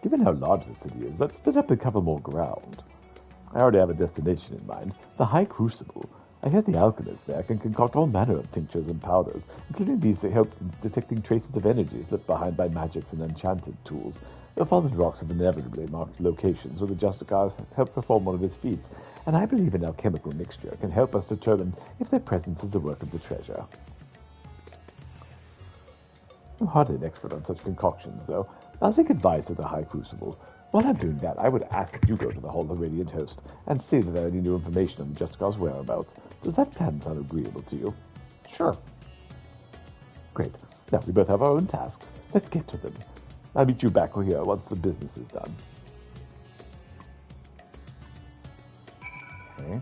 Given how large the city is, let's split up and cover more ground. I already have a destination in mind, the High Crucible. I hear the alchemists there can concoct all manner of tinctures and powders, including these that help in detecting traces of energy left behind by magics and enchanted tools. The fallen rocks have inevitably marked locations where the Justicars help perform one of its feats, and I believe an alchemical mixture can help us determine if their presence is the work of the treasure. I'm hardly an expert on such concoctions, though. I'll seek advice at the High Crucible. While I'm doing that, I would ask that you go to the Hall of Radiant Host and see if there are any new information on the Justicar's whereabouts. Does that plan sound agreeable to you? Sure. Great. Now, we both have our own tasks. Let's get to them. I'll meet you back here once the business is done. Okay.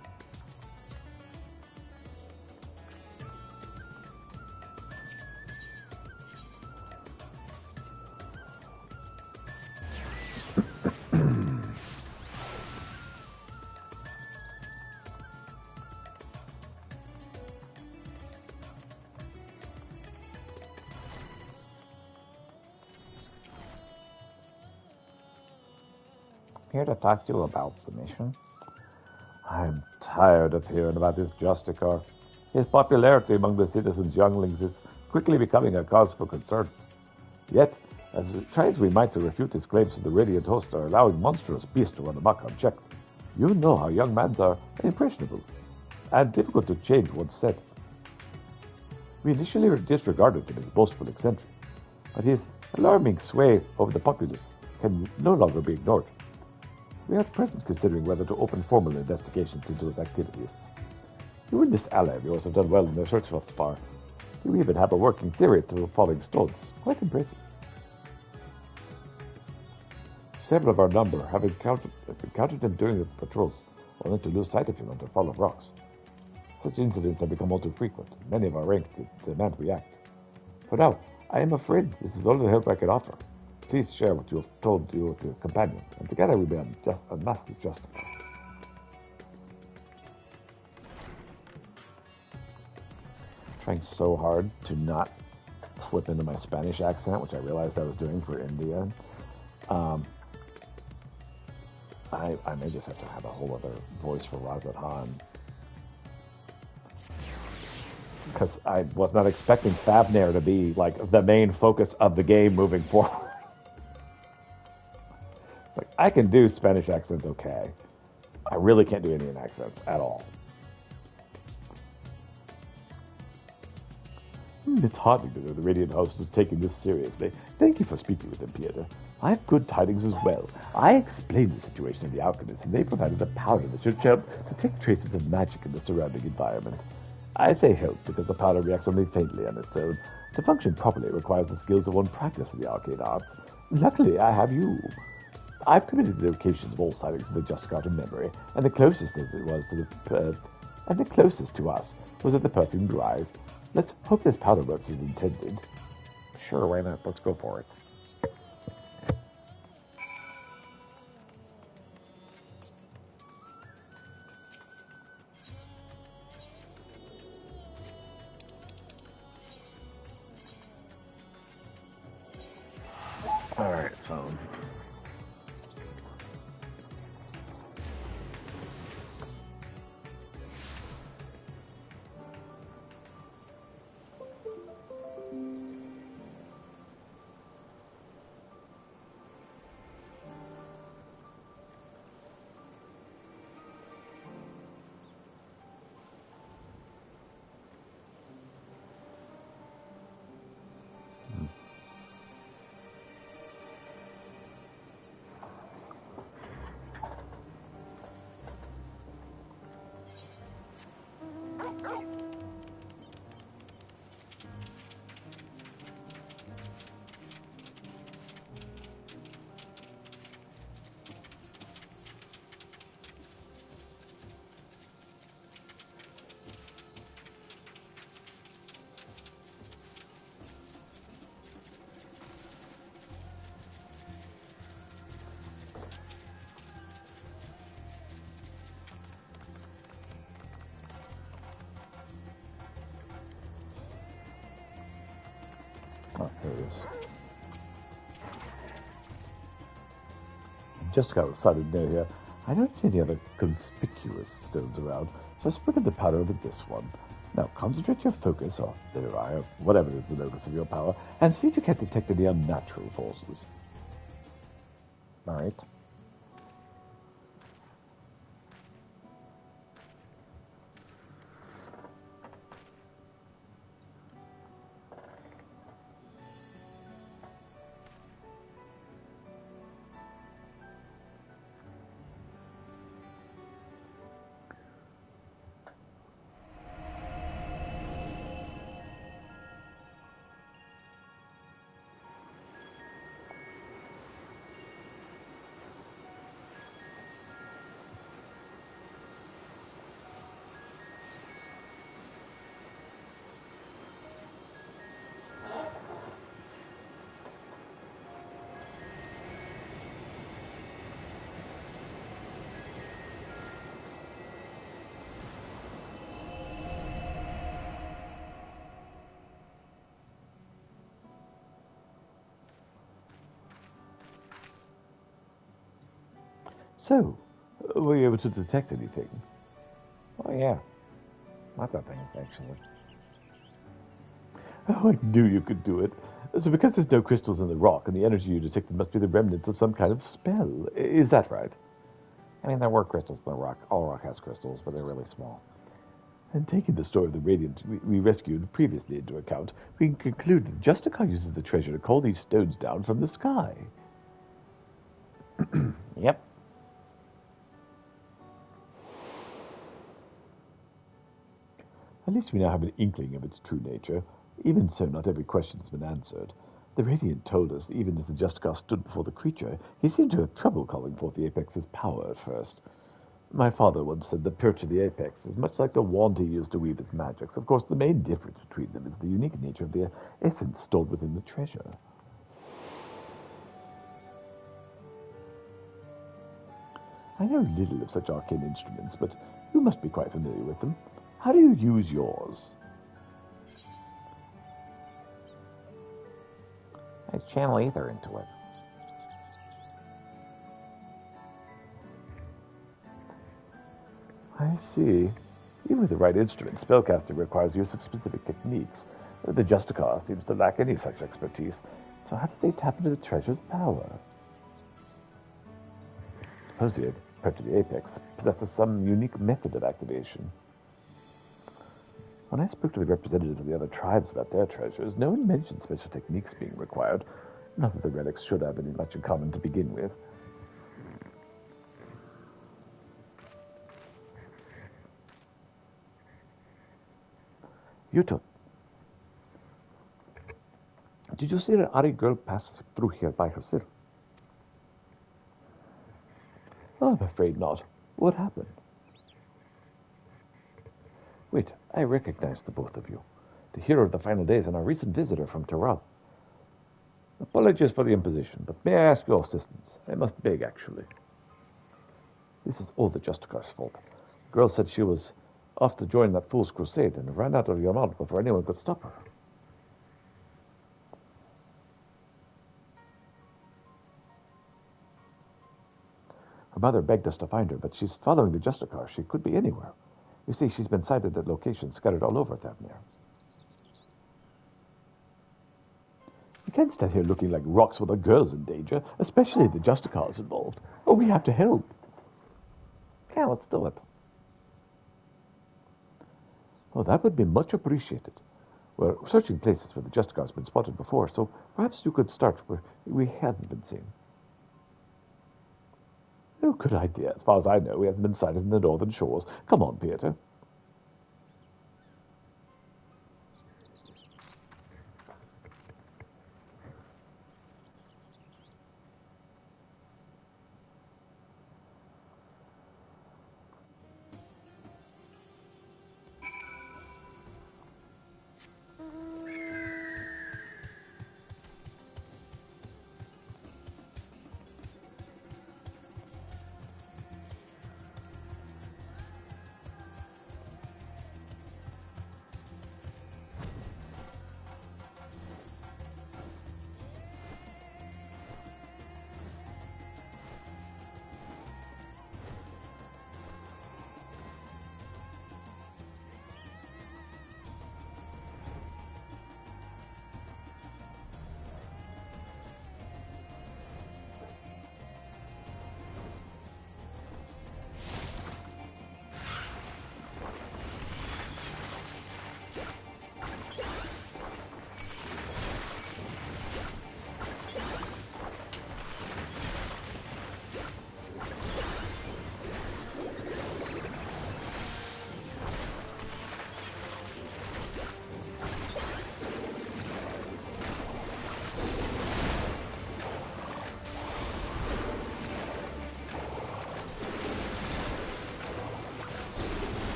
Here to talk to you about the mission. I'm tired of hearing about this Justicar. His popularity among the citizens' younglings is quickly becoming a cause for concern. Yet, as try as we might to refute his claims to the Radiant Host are allowing monstrous beasts to run amok unchecked. You know how young men are impressionable and difficult to change once set. We initially disregarded him as boastful eccentric, but his alarming sway over the populace can no longer be ignored. We are at present considering whether to open formal investigations into his activities. You and this ally of yours have done well in their search thus far. You even have a working theory to falling stones. Quite impressive. Several of our number have encountered him during the patrols, only to lose sight of him under fall of rocks. Such incidents have become all too frequent. Many of our rank demand we act. For now, I am afraid this is all the help I can offer. Please share what you have told your companion, and together we may unmask his justice. Trying so hard to not slip into my Spanish accent, which I realized I was doing for India. I may just have to have a whole other voice for Razat Han. Because I was not expecting Fabnair to be like the main focus of the game moving forward. Like, I can do Spanish accents okay. I really can't do Indian accents at all. It's heartening to know the Radiant Host is taking this seriously. Thank you for speaking with him, Pieter. I have good tidings as well. I explained the situation to the alchemists, and they provided a powder that should help detect traces of magic in the surrounding environment. I say help because the powder reacts only faintly on its own. To function properly, it requires the skills of one practiced in the arcane arts. Luckily, I have you. I've committed the locations of all sightings of the Justicar to memory, and the closest as it was to the closest to us was at the Perfumed Rise. Let's hope this powder works as intended. Sure, why not? Let's go for it. Alright, phone. Oh, there it is. Justicar was sighted near here. I don't see any other conspicuous stones around, so I sprinkled the powder over this one. Now concentrate your focus, or their eye, or whatever is the locus of your power, and see if you can detect any unnatural forces. All right. So, were you able to detect anything? Oh, yeah. Lots of things, actually. Oh, I knew you could do it. So because there's no crystals in the rock, and the energy you detected must be the remnant of some kind of spell. Is that right? I mean, there were crystals in the rock. All rock has crystals, but they're really small. And taking the story of the Radiant we rescued previously into account, we can conclude that Justicar uses the treasure to call these stones down from the sky. Yep. At least we now have an inkling of its true nature. Even so, not every question has been answered. The Radiant told us that even as the Justicar stood before the creature, he seemed to have trouble calling forth the Apex's power at first. My father once said the perch of the Apex is much like the wand he used to weave his magics. Of course, the main difference between them is the unique nature of the essence stored within the treasure. I know little of such arcane instruments, but you must be quite familiar with them. How do you use yours? I channel ether into it. I see. Even with the right instrument, spellcasting requires use of specific techniques. The Justicar seems to lack any such expertise. So how does he tap into the treasure's power? Suppose the perch of the Apex possesses some unique method of activation. When I spoke to the representatives of the other tribes about their treasures, no one mentioned special techniques being required. Not that the relics should have any much in common to begin with. Yuto, did you see an Ari girl pass through here by herself? Oh, I'm afraid not. What happened? Wait, I recognize the both of you. The hero of the final days and our recent visitor from Terral. Apologies for the imposition, but may I ask your assistance? I must beg, actually. This is all the Justicar's fault. The girl said she was off to join that fool's crusade and ran out of Yonad before anyone could stop her. Her mother begged us to find her, but she's following the Justicar. She could be anywhere. You see, she's been sighted at locations scattered all over Thavnir. We can't stand here looking like rocks with a girl's in danger, especially the Justicar's involved. Oh, we have to help. Yeah, let's do it. Oh, that would be much appreciated. We're searching places where the Justicar's been spotted before, so perhaps you could start where he hasn't been seen. Oh, good idea. As far as I know, he hasn't been sighted in the northern shores. Come on, Peter.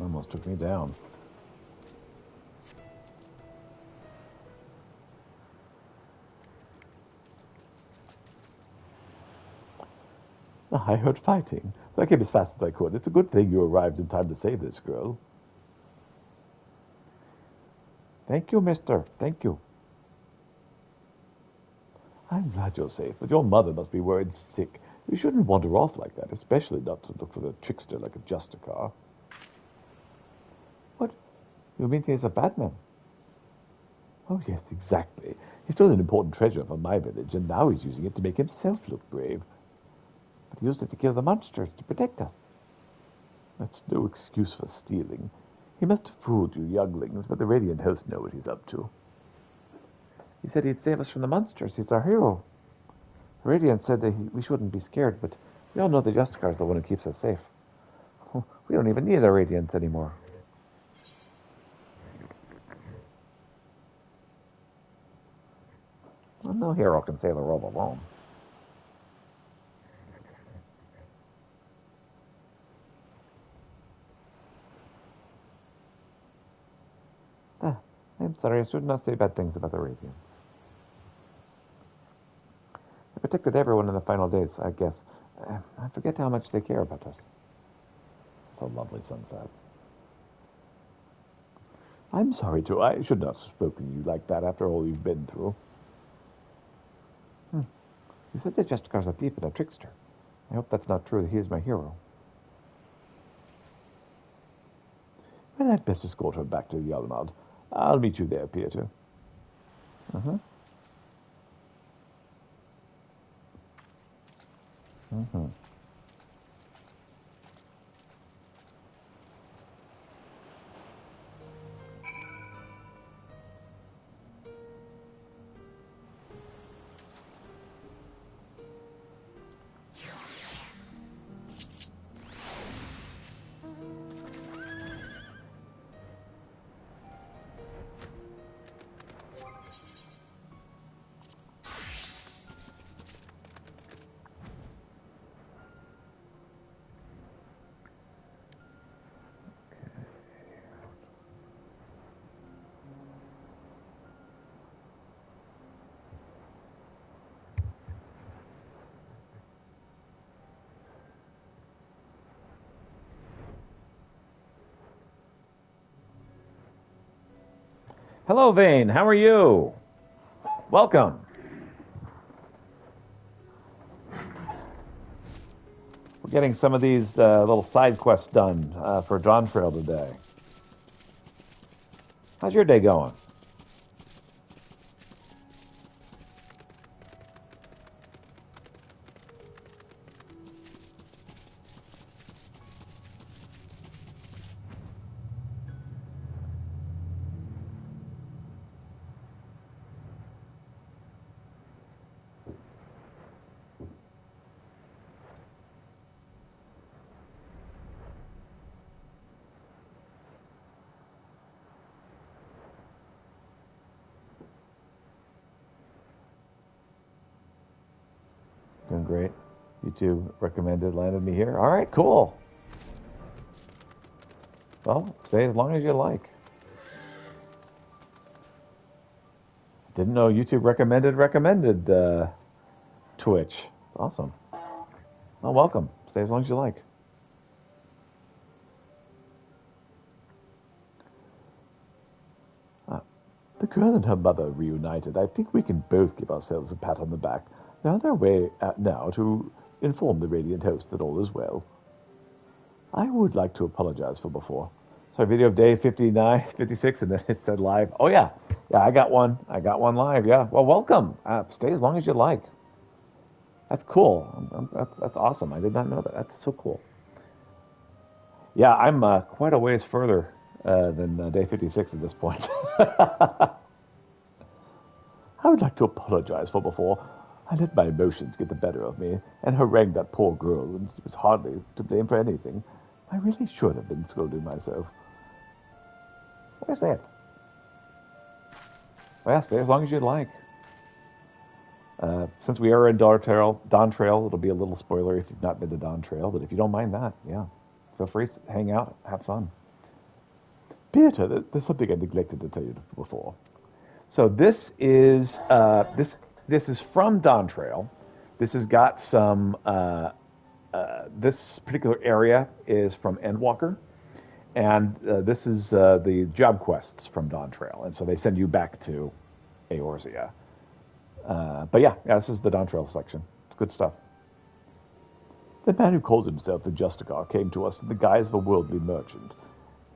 Almost took me down. I heard fighting. I came as fast as I could. It's a good thing you arrived in time to save this girl. Thank you, mister. Thank you. I'm glad you're safe, but your mother must be worried sick. You shouldn't wander off like that, especially not to look for the trickster like a Justicar. What? You mean he's a bad man? Oh, yes, exactly. He stole an important treasure from my village, and now he's using it to make himself look brave. But he used it to kill the monsters, to protect us. That's no excuse for stealing. He must have fooled you younglings, but the Radiant Host know what he's up to. He said he'd save us from the monsters. He's our hero. Radiant said that we shouldn't be scared, but we all know the Justicar's the one who keeps us safe. We don't even need a Radiant anymore. Well, no hero can save the world alone. I'm sorry, I should not say bad things about the Radiants. They protected everyone in the final days, I guess. I forget how much they care about us. It's a lovely sunset. I'm sorry, too. I should not have spoken to you like that after all you've been through. You said that Justicar's a thief and a trickster. I hope that's not true, that he is my hero. Well, I'd best escort her back to Yalmad. I'll meet you there, Peter. Mm-hmm. Mm-hmm. Hello, Vane. How are you? Welcome. We're getting some of these little side quests done for Dawntrail today. How's your day going? Doing great. You two recommended, landed me here. All right, cool. Well, stay as long as you like. Didn't know YouTube recommended Twitch. It's awesome. Oh, welcome. Stay as long as you like. The girl and her mother reunited. I think we can both give ourselves a pat on the back. They're on their way now to inform the Radiant Host that all is well. I would like to apologize for before. Sorry, video of day 59, 56, and then it said live. Oh, yeah. Yeah, I got one. I got one live, yeah. Well, welcome. Stay as long as you like. That's cool. That's awesome. I did not know that. That's so cool. Yeah, I'm quite a ways further than day 56 at this point. I would like to apologize for before. I let my emotions get the better of me and harangued that poor girl when she was hardly to blame for anything. I really should have been scolding myself. Where's that? Well, yeah, stay as long as you'd like. Since we are in Dawntrail, it'll be a little spoiler if you've not been to Dawntrail, but if you don't mind that, yeah. Feel free to hang out, have fun. Peter, there's something I neglected to tell you before. So this is this is from Dawntrail. This has got some. This particular area is from Endwalker, and this is the job quests from Dawntrail, and so they send you back to Eorzea. But yeah, this is the Dawntrail section. It's good stuff. The man who calls himself the Justicar came to us in the guise of a worldly merchant.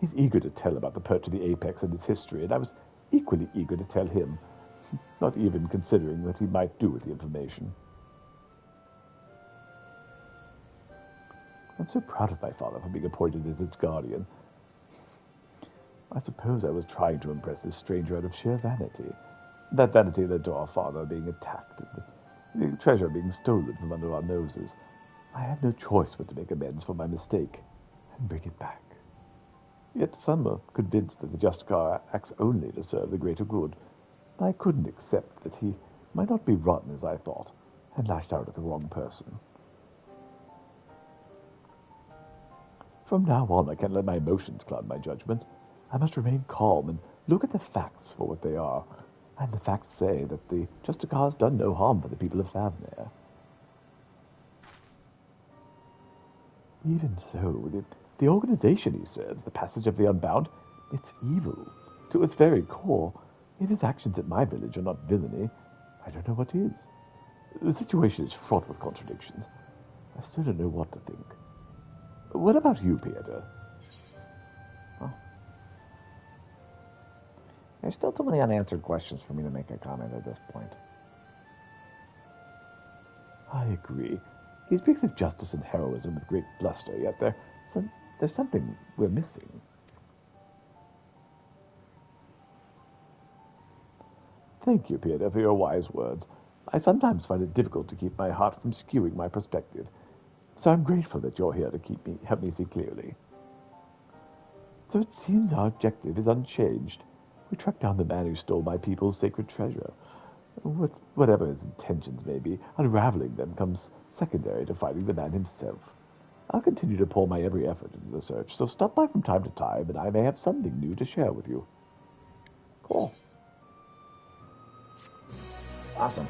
He's eager to tell about the Perch of the Apex and its history, and I was equally eager to tell him, not even considering what he might do with the information. I'm so proud of my father for being appointed as its guardian. I suppose I was trying to impress this stranger out of sheer vanity. That vanity led to our father being attacked and the treasure being stolen from under our noses. I had no choice but to make amends for my mistake and bring it back. Yet some are convinced that the Justicar acts only to serve the greater good. I couldn't accept that he might not be rotten as I thought, and lashed out at the wrong person. From now on, I can't let my emotions cloud my judgment. I must remain calm and look at the facts for what they are. And the facts say that the Justicar has done no harm for the people of Favnir. Even so, the organization he serves, the Passage of the Unbound, it's evil. To its very core, if his actions at my village are not villainy, I don't know what is. The situation is fraught with contradictions. I still don't know what to think. What about you, Peter? Oh. There's still too many unanswered questions for me to make a comment at this point. I agree. He speaks of justice and heroism with great bluster, yet there's something we're missing. Thank you, Peter, for your wise words. I sometimes find it difficult to keep my heart from skewing my perspective, so I'm grateful that you're here to help me see clearly. So it seems our objective is unchanged. We track down the man who stole my people's sacred treasure. Whatever his intentions may be, unraveling them comes secondary to finding the man himself. I'll continue to pour my every effort into the search, so stop by from time to time, and I may have something new to share with you. Cool. Awesome.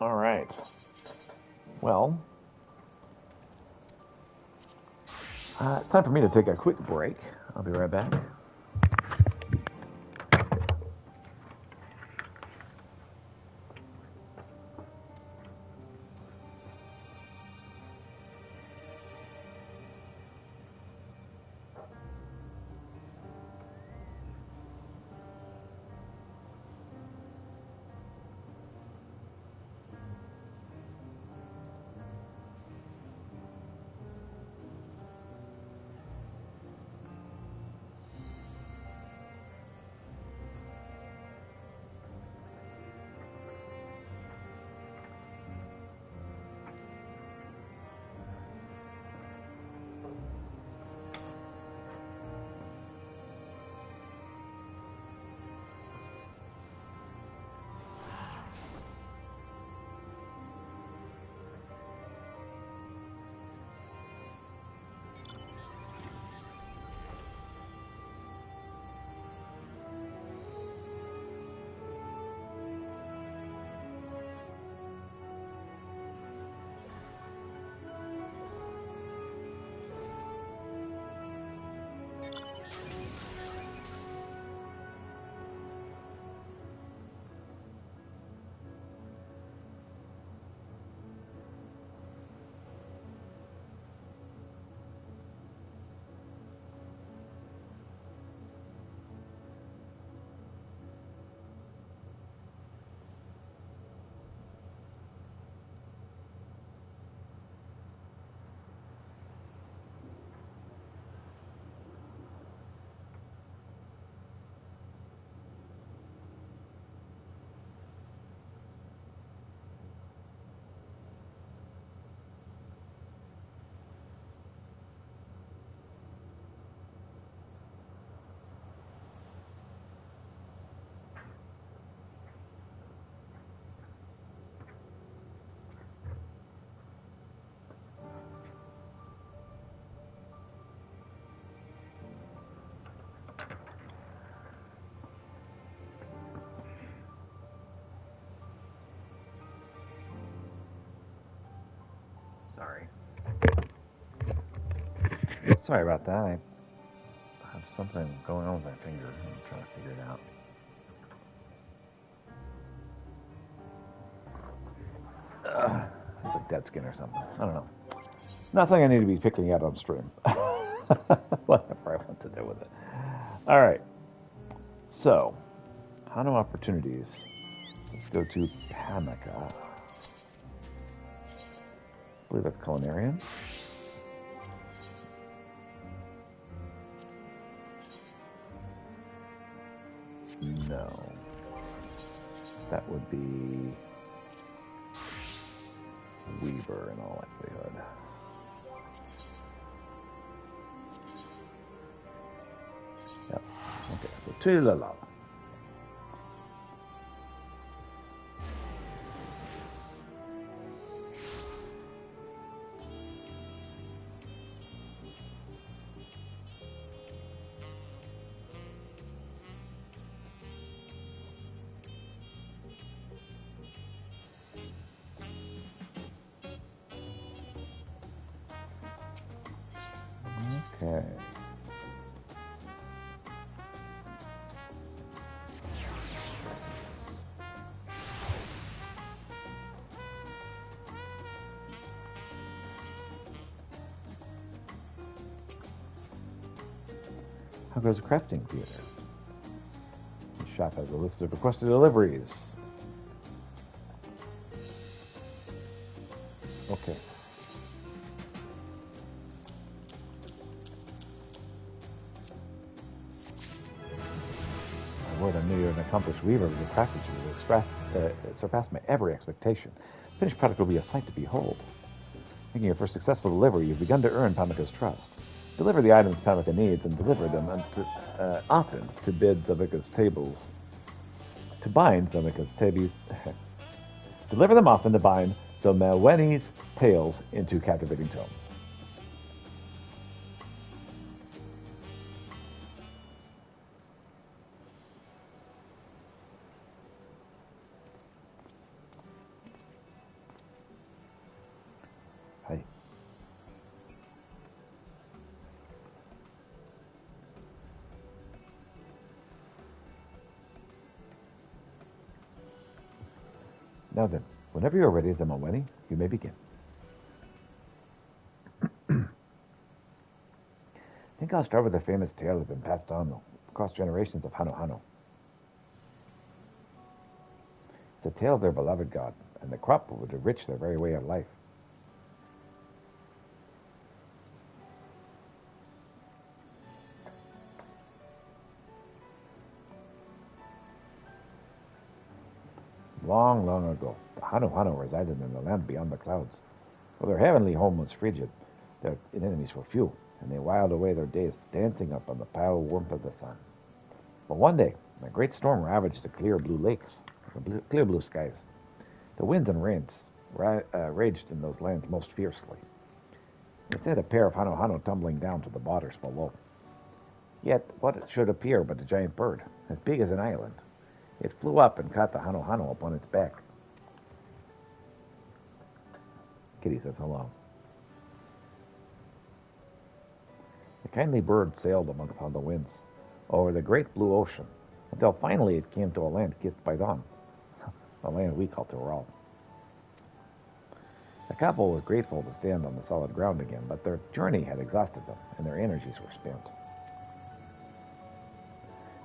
All right. Well, it's time for me to take a quick break. I'll be right back. Sorry about that. I have something going on with my finger. I'm trying to figure it out. It's like dead skin or something. I don't know. Nothing I need to be picking out on stream. Whatever I want to do with it. All right. So, Hano opportunities. Let's go to Pamica. I believe that's Culinarian. No. That would be Weaver in all likelihood. Yep. Okay, so Tulala. Okay. How goes the crafting theater? The shop has a list of requested deliveries. Okay. My word, I knew you were an accomplished weaver with your craftsmanship surpassed my every expectation. The finished product will be a sight to behold. Making your first successful delivery, you've begun to earn Pamica's trust. Deliver the items Pamica needs and deliver them often to bind Pamica's tables. Deliver them often to bind Zomelweni's tales into captivating tomes. Hi. Now then, whenever you're ready, Zomelweni, you may begin. I think I'll start with a famous tale that's been passed on across generations of Hano Hano. It's a tale of their beloved god, and the crop would enrich their very way of life. Long, long ago, the Hano Hano resided in the land beyond the clouds. Well, their heavenly home was frigid, their enemies were few, and they whiled away their days dancing up on the pale warmth of the sun. But one day, a great storm ravaged the clear blue lakes, clear blue skies. The winds and rains raged in those lands most fiercely. It sent a pair of Hano Hano tumbling down to the waters below. Yet, what should appear but a giant bird, as big as an island? It flew up and caught the Hano Hano upon its back. Kitty says hello. The kindly bird sailed upon the winds over the great blue ocean until finally it came to a land kissed by dawn, a land we call Toral. The couple was grateful to stand on the solid ground again, but their journey had exhausted them and their energies were spent.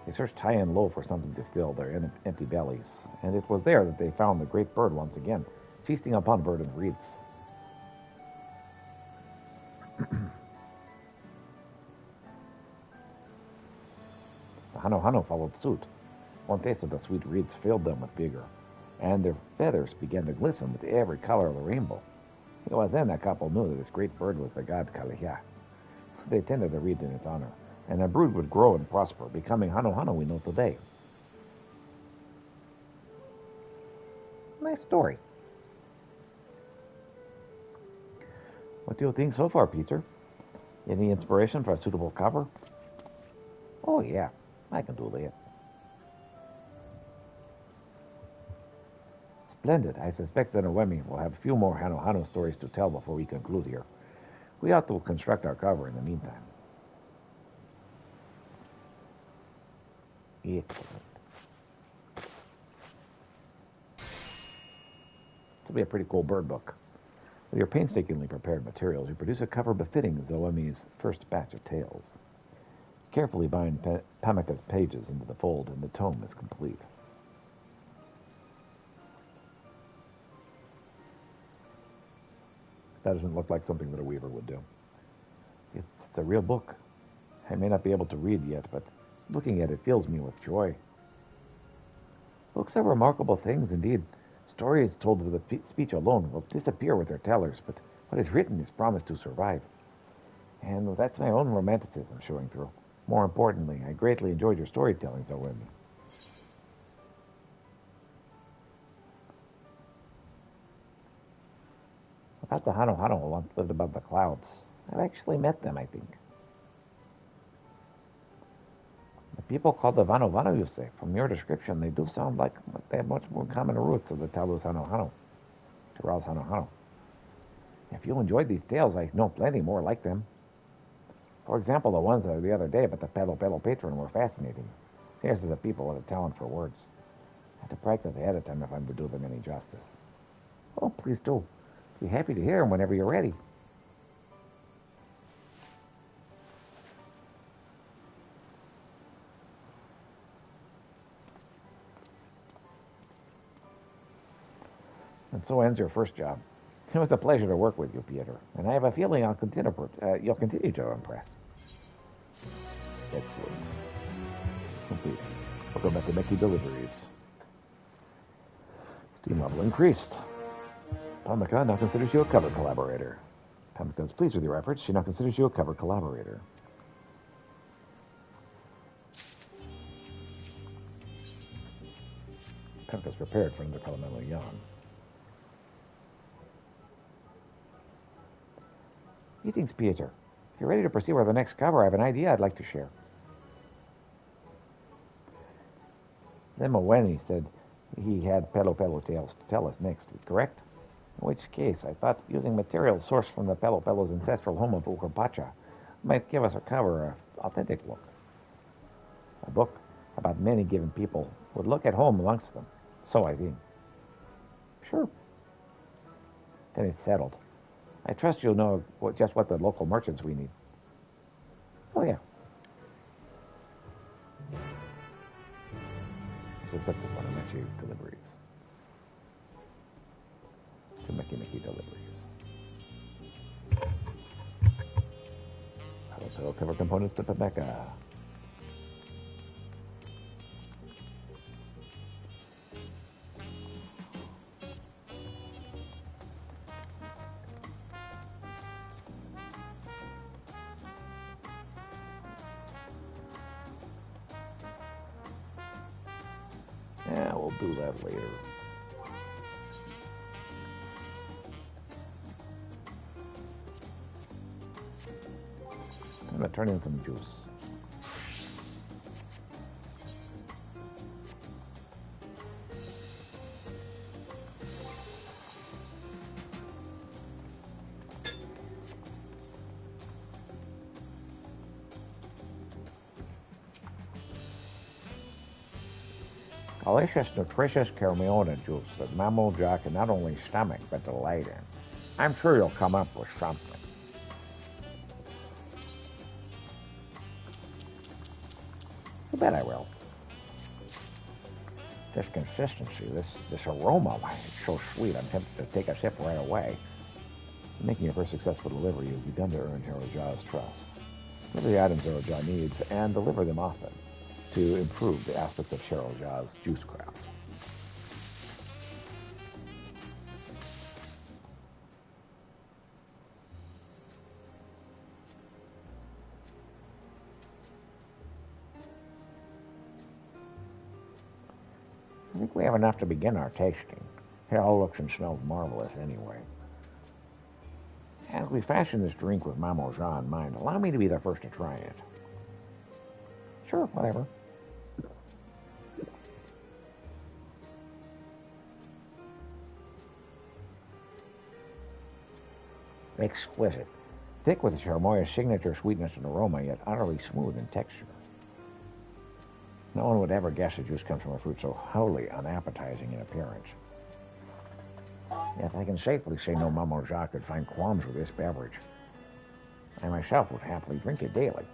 They searched high and low for something to fill their empty bellies, and it was there that they found the great bird once again, feasting upon verdant reeds. The Hano Hano followed suit. One taste of the sweet reeds filled them with vigor, and their feathers began to glisten with every color of the rainbow. It was then that couple knew that this great bird was the god Kalihya. They tended the reed in its honor, and their brood would grow and prosper, becoming Hano Hano we know today. Nice story. What do you think so far, Peter? Any inspiration for a suitable cover? Oh, yeah, I can do that. Splendid. I suspect that Noemi will have a few more Hano Hano stories to tell before we conclude here. We ought to construct our cover in the meantime. Excellent. This will be a pretty cool bird book. With your painstakingly prepared materials, you produce a cover befitting Zoemi's first batch of tales. Carefully bind Pamika's pages into the fold, and the tome is complete. That doesn't look like something that a weaver would do. It's a real book. I may not be able to read yet, but looking at it fills me with joy. Books are remarkable things indeed. Stories told with a speech alone will disappear with their tellers, but what is written is promised to survive. And that's my own romanticism showing through. More importantly, I greatly enjoyed your storytelling, Zoemi. About the Hano Hano who once lived above the clouds. I've actually met them, I think. The people called the Vano Vano, you say. From your description, they do sound like they have much more common roots of the Talus Hano Hano. Terrell's Hano Hano. If you enjoyed these tales, I know plenty more like them. For example, the ones the other day about the Pelo Pelo patron were fascinating. Here's to the people with a talent for words. I had to practice ahead of time if I'm to do them any justice. Oh, please do. Be happy to hear them whenever you're ready. And so ends your first job. It was a pleasure to work with you, Peter, and I have a feeling you'll continue to impress. Excellent. Complete. Welcome back to Mickey Deliveries. Steam level increased. Pamika now considers you a cover collaborator. Pamika is pleased with your efforts. She now considers you a cover collaborator. Pamika is prepared for another parliamentary yawn. Greetings, Peter. If you're ready to proceed with the next cover, I have an idea I'd like to share. Then Mawene said he had Pelo Pelo tales to tell us next week, correct? In which case, I thought using materials sourced from the Pelo Pelo's ancestral home of Ukapacha might give us a cover, an authentic look. A book about many given people would look at home amongst them. So I think. Sure. Then it's settled. I trust you'll know just what the local merchants we need. Oh, yeah. It's accepted one of Mickey Deliveries. To Mickey Deliveries. Hello, cover components to Pamika. Yeah, we'll do that later. I'm gonna turn in some juice. Delicious, nutritious Carmiona juice that Mammal Jack can not only stomach but delight in. I'm sure you'll come up with something. You bet I will. This consistency, this aroma, why, it's so sweet. I'm tempted to take a sip right away. Making a very successful delivery, you've begun to earn Hero Jaw's trust. Deliver the items Hero Jaw needs and deliver them often to improve the aspects of Cheryl Jaw's juice craft. I think we have enough to begin our tasting. It all looks and smells marvelous anyway. As we fashion this drink with Mamo Jean in mind, allow me to be the first to try it. Sure, whatever. Exquisite. Thick with Chermoya's signature sweetness and aroma, yet utterly smooth in texture. No one would ever guess the juice comes from a fruit so wholly unappetizing in appearance. Yet I can safely say no Maman Jacques could find qualms with this beverage. I myself would happily drink it daily.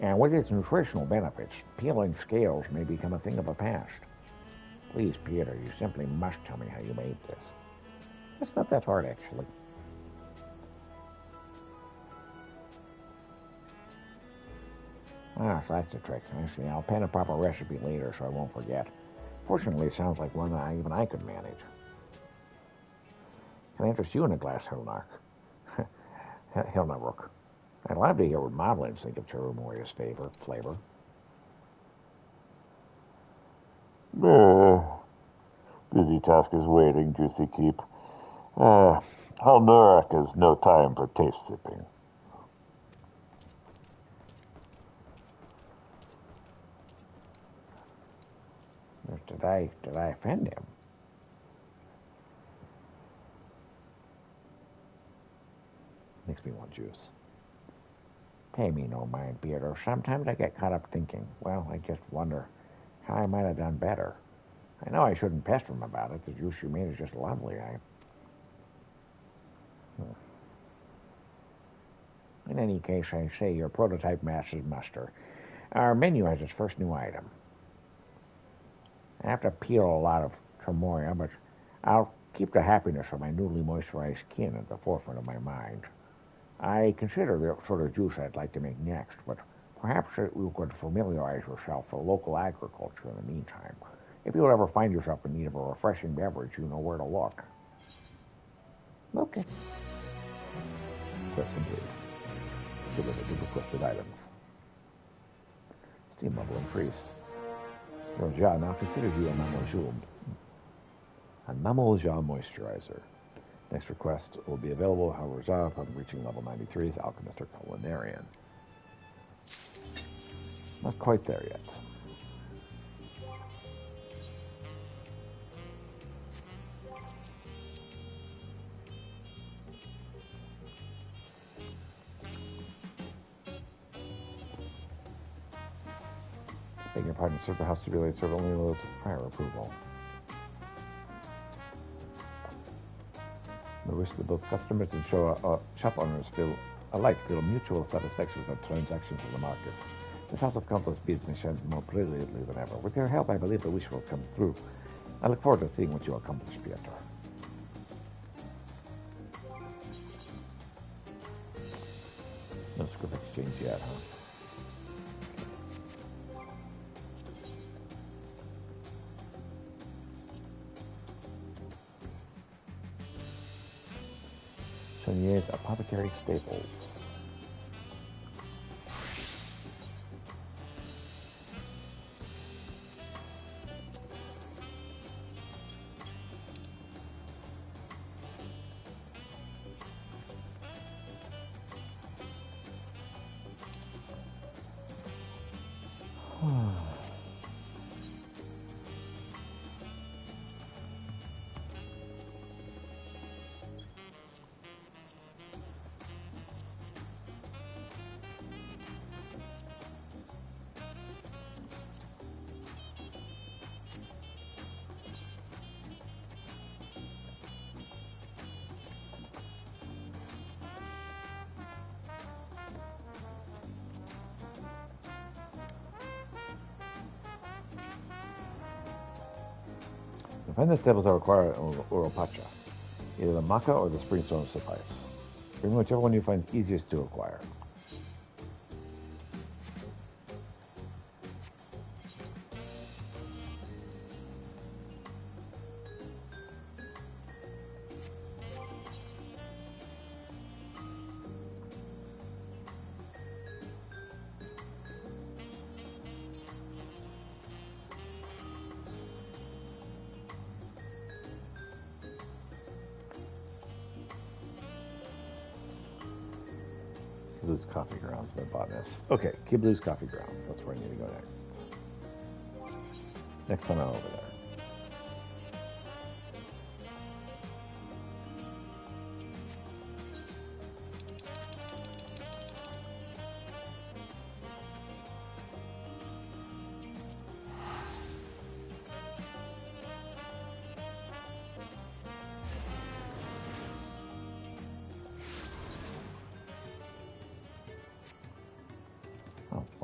And with its nutritional benefits, peeling scales may become a thing of the past. Please, Peter, you simply must tell me how you made this. It's not that hard, actually. Ah, so that's the trick. I see. I'll pen a proper recipe later so I won't forget. Fortunately, it sounds like one that even I could manage. Can I interest you in a glass, Hilnark? Hilnaruk? I'd love to hear what Moblins think of Cherumoria's flavor. Busy task is waiting, Juicy Keep. Halnurak has no time for taste sipping. Did I offend him? Makes me want juice. Pay me no mind, Peter. Sometimes I get caught up thinking, well, I just wonder how I might have done better. I know I shouldn't pester him about it. The juice you made is just lovely. In any case, I say your prototype masses muster. Our menu has its first new item. I have to peel a lot of Tremoria, but I'll keep the happiness of my newly moisturized skin at the forefront of my mind. I consider the sort of juice I'd like to make next, but perhaps you could familiarize yourself with local agriculture in the meantime. If you ever find yourself in need of a refreshing beverage, you know where to look. Okay. Quest complete. Delivered the requested items. Steam level increased. Your jaw now considers you a Mammals-Jaw moisturizer. Next request will be available, however, upon reaching level 93 as Alchemist or Culinarian. Not quite there yet. Beg your pardon, server has to relay server only loads with prior approval. We wish that both customers and shop owners feel mutual satisfaction with our transactions in the market. This House of Countless Beads may shine more brilliantly than ever. With your help, I believe the wish will come through. I look forward to seeing what you accomplish, Pietro. No script exchange yet, huh? Chonier's Apothecary Staples. To find the staples that require Uropacha, either the Maca or the Springstone suffice. Bring whichever one you find easiest to acquire. Blue's Coffee Grounds by Botanist. Okay, Kiblu's Coffee Grounds. That's where I need to go next. Next time I'm over there.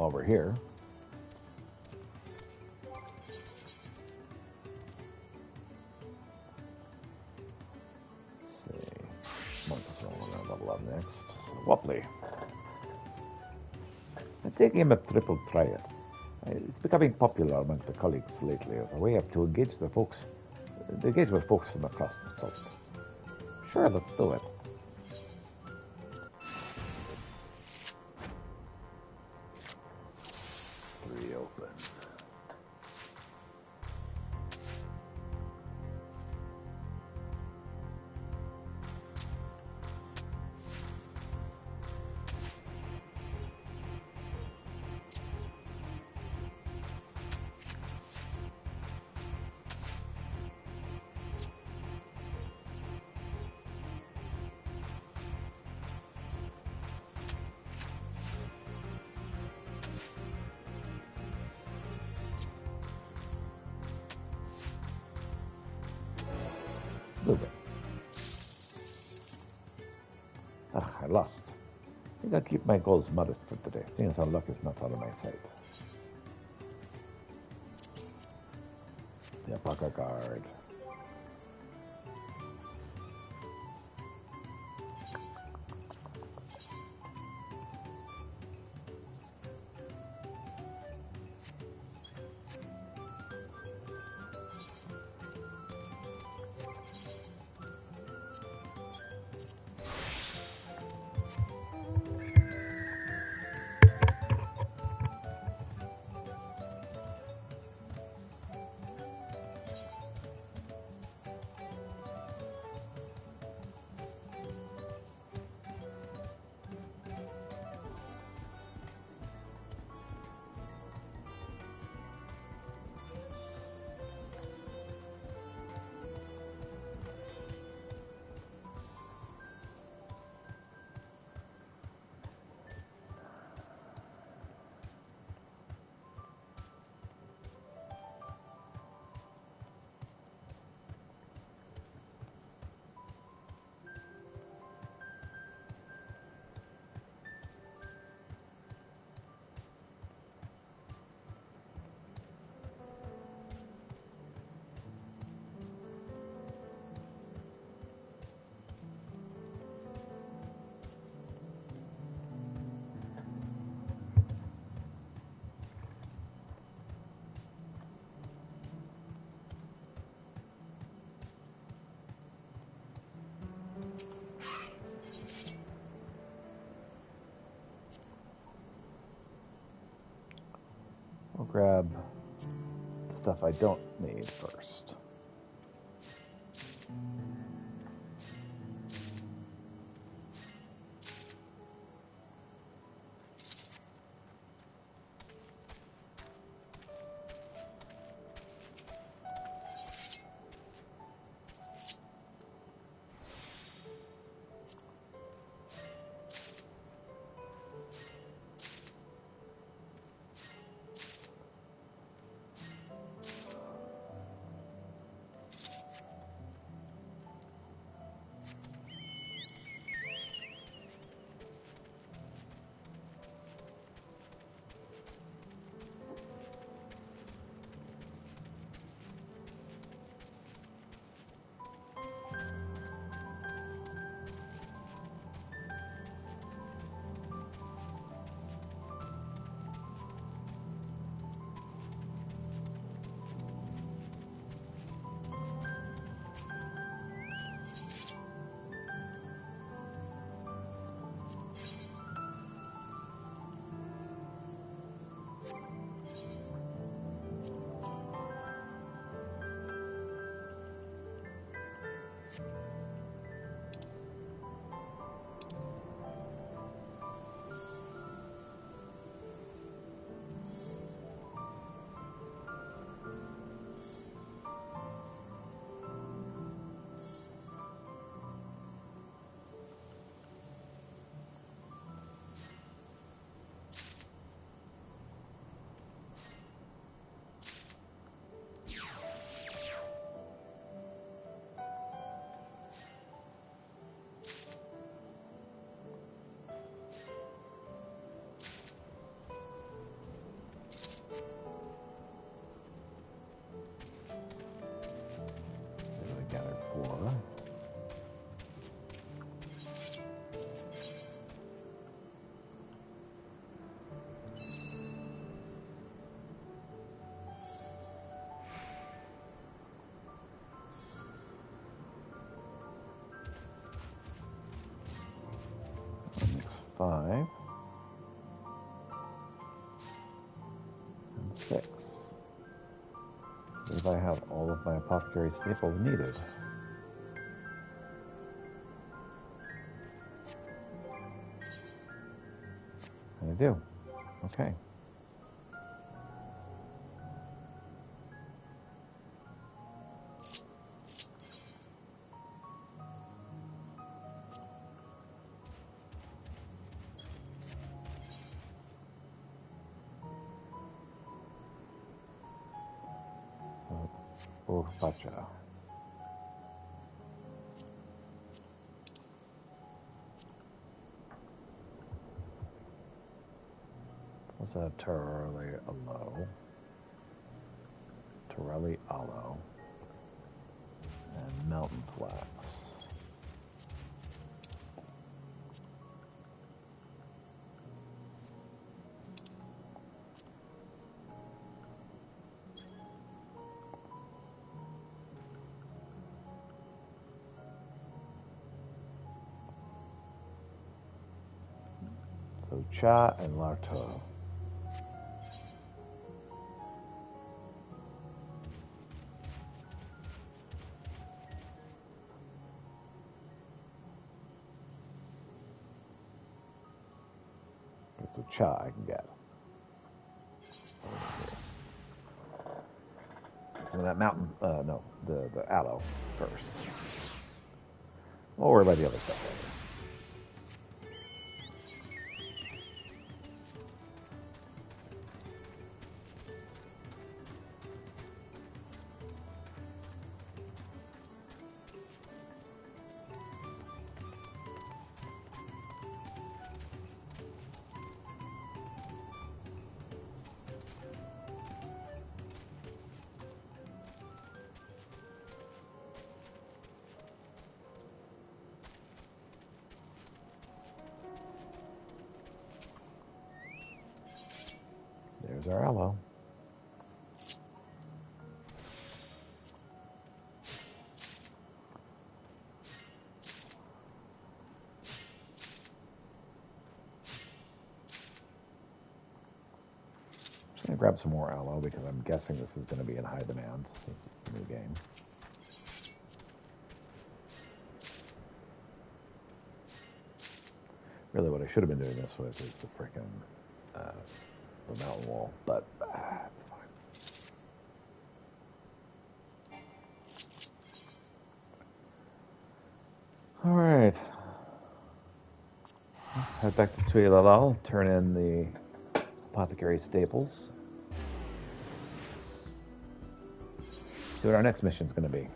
over here. Let's see. We're going to level up next. So, Wopley. Take him a triple triad. It's becoming popular amongst the colleagues lately as a way to engage with folks from across the salt. Sure, let's do it. Reopen. Blueberries. Ugh, I lost. I think I'll keep my goals modest for today, seeing as how luck is not out of my sight. The Alpaca Guard. I'll grab the stuff I don't need first. believe I have all of my apothecary staples needed. And I do. Okay. Urfacha. What's a Torelli Aloe? Torelli Aloe. And Mountain Flax. So Cha and Larto. So Cha I can get. Some of that mountain, no, the aloe first. We'll worry about the other stuff later. There's our aloe. Just gonna grab some more aloe because I'm guessing this is going to be in high demand since it's the new game. Really, what I should have been doing this with is the frickin' the mountain wall, but it's fine. All right. Head back to Tuilalal, turn in the apothecary staples. See what our next mission's going to be.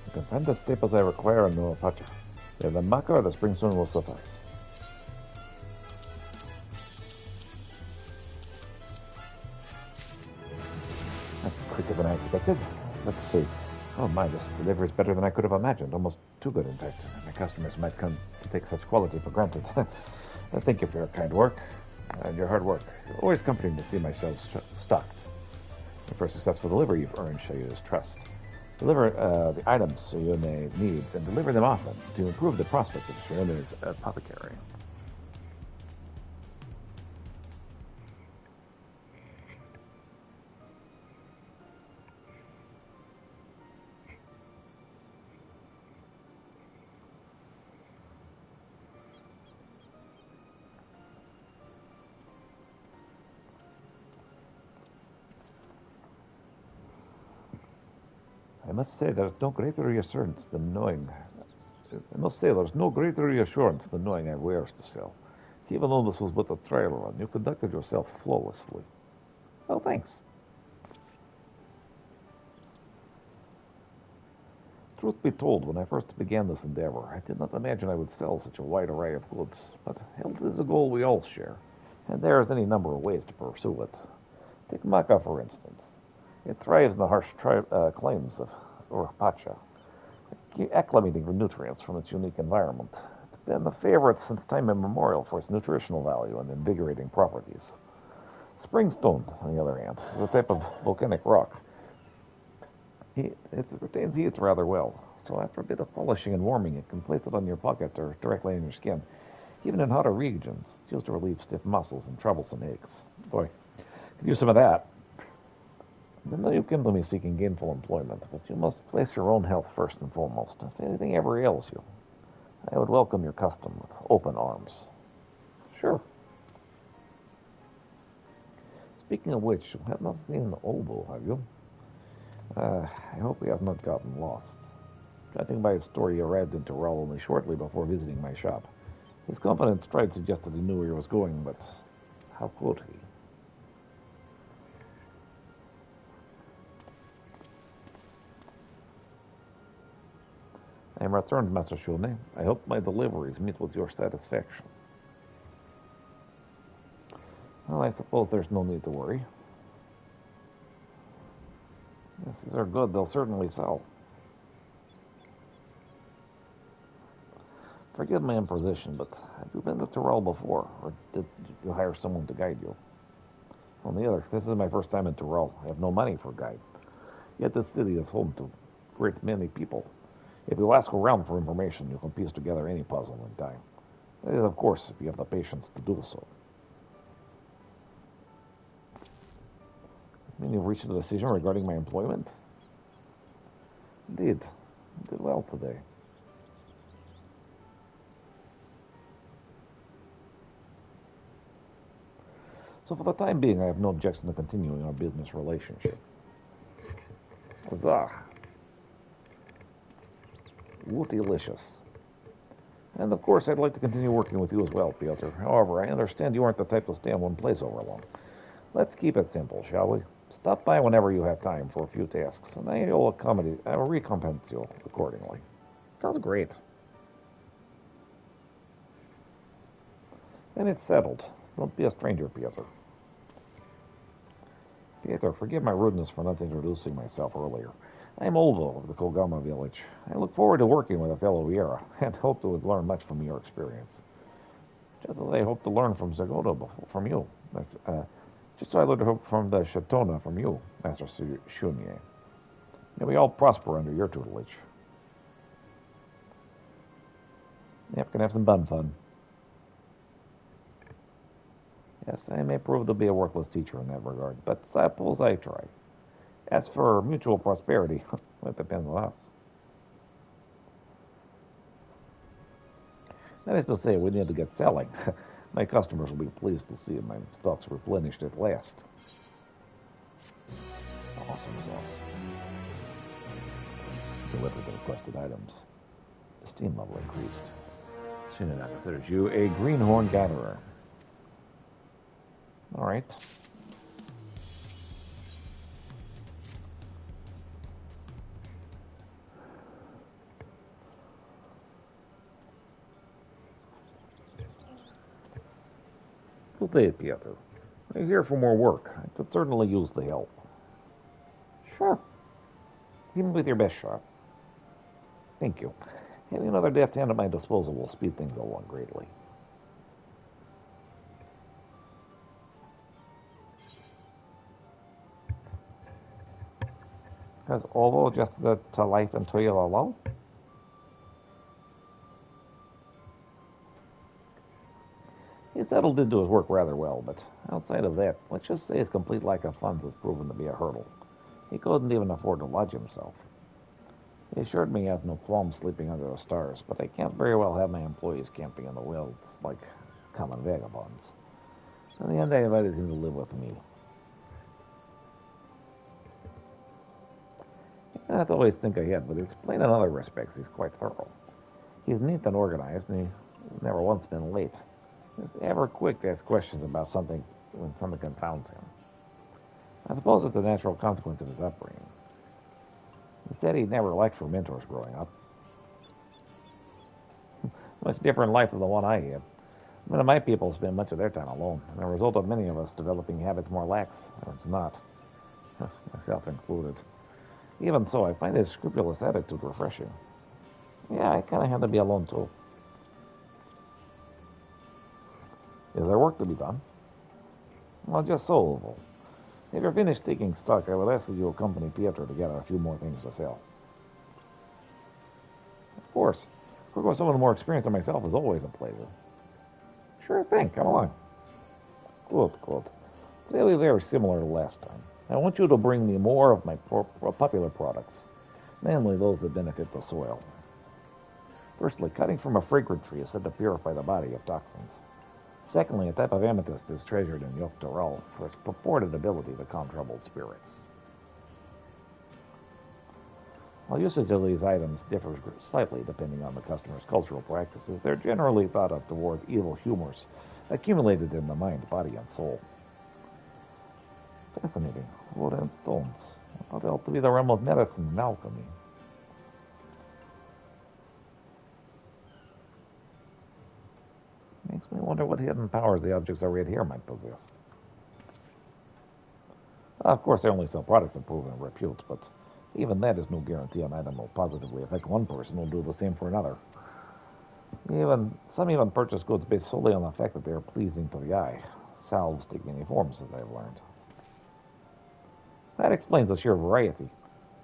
I can find the staples I require in Nuapacha. The maca or the spring stone will suffice. That's quicker than I expected. Let's see. Oh my, this delivery is better than I could have imagined. Almost too good, in fact. My customers might come to take such quality for granted. Thank you for your kind work and your hard work. It's always comforting to see my shelves stocked. And for a successful delivery, you've earned Shayu's trust. Deliver the items Shayune needs and deliver them often to improve the prospect of Shayune's apothecary. I must say there's no greater reassurance than knowing. I have wares to sell. Even though this was but a trial run, you conducted yourself flawlessly. Well, thanks. Truth be told, when I first began this endeavor, I did not imagine I would sell such a wide array of goods. But health is a goal we all share, and there is any number of ways to pursue it. Take maca, for instance. It thrives in the harsh climes of Urpacha, acclimating to nutrients from its unique environment. It's been the favorite since time immemorial for its nutritional value and invigorating properties. Springstone, on the other hand, is a type of volcanic rock. It retains heat rather well, so after a bit of polishing and warming, you can place it on your pocket or directly on your skin. Even in hotter regions, it's used to relieve stiff muscles and troublesome aches. Boy, could use some of that. I know you came to me seeking gainful employment, but you must place your own health first and foremost. If anything ever ails you, I would welcome your custom with open arms. Sure. Speaking of which, you have not seen Obo, have you? I hope he has not gotten lost. Judging by his story, he arrived in Tyrrell only shortly before visiting my shop. His confident stride suggested he knew where he was going, but how could he? I am returned, Master Shune. I hope my deliveries meet with your satisfaction. Well, I suppose there's no need to worry. Yes, these are good. They'll certainly sell. Forgive my imposition, but have you been to Tyrrell before, or did you hire someone to guide you? On the other, this is my first time in Tyrrell. I have no money for a guide. Yet this city is home to a great many people. If you ask around for information, you can piece together any puzzle in time. That is, of course, if you have the patience to do so. I mean, you've reached a decision regarding my employment? Indeed. You did well today. So for the time being, I have no objection to continuing our business relationship. Ugh. Delicious. And of course, I'd like to continue working with you as well, Piotr. However, I understand you aren't the type to stay in one place over long. Let's keep it simple, shall we? Stop by whenever you have time for a few tasks, and I will recompense you accordingly. Sounds great. And it's settled. Don't be a stranger, Piotr. Piotr, forgive my rudeness for not introducing myself earlier. I am Olvo of the Kogama village. I look forward to working with a fellow Viera, and hope to learn much from your experience. Just as I hope to learn from Zagoda from you. Just so I learned from the Shatona from you, Master Shunye. May we all prosper under your tutelage. Yep, can have some fun. Yes, I may prove to be a worthless teacher in that regard, but suppose I try. As for mutual prosperity, it depends on us. That is to say, we need to get selling. My customers will be pleased to see my stocks replenished at last. Awesome sauce. Deliver the requested items. Esteem level increased. Shinana considers you a greenhorn gatherer. All right. Good day, Piotr. I'm here for more work. I could certainly use the help. Sure. Even with your best shot. Thank you. Having another deft hand at my disposal will speed things along greatly. Has Ovo adjusted to life and Toil alone? He settled into his work rather well, but outside of that, let's just say his complete lack of funds has proven to be a hurdle. He couldn't even afford to lodge himself. He assured me he has no qualms sleeping under the stars, but I can't very well have my employees camping in the wilds like common vagabonds. In the end, I invited him to live with me. I don't always think ahead, but to explain in other respects, he's quite thorough. He's neat and organized, and he's never once been late. He's ever quick to ask questions about something when something confounds him. I suppose it's a natural consequence of his upbringing. He said he never liked for mentors growing up. Much different life than the one I had. Many of my people spend much of their time alone, and the result of many of us developing habits more lax than it's not. myself included. Even so, I find his scrupulous attitude refreshing. Yeah, I kind of had to be alone too. Is there work to be done? Well, just so, Oval. If you're finished taking stock, I would ask that you accompany Pietro to get a few more things to sell. Of course. Working with someone more experienced than myself is always a pleasure. Sure thing, come along. Good, good. Today will be very similar to last time. I want you to bring me more of my popular products, namely those that benefit the soil. Firstly, cutting from a fragrant tree is said to purify the body of toxins. Secondly, a type of amethyst is treasured in Dawntrail for its purported ability to calm troubled spirits. While usage of these items differs slightly depending on the customer's cultural practices, they're generally thought of toward evil humors accumulated in the mind, body, and soul. Fascinating. Wood and stones. I thought they ought to be the realm of medicine and alchemy. Makes me wonder what hidden powers the objects I read here might possess. Of course, they only sell products of proven repute, but even that is no guarantee an item will positively affect one person will do the same for another. Some even purchase goods based solely on the fact that they are pleasing to the eye. Salves take many forms, as I've learned. That explains the sheer variety.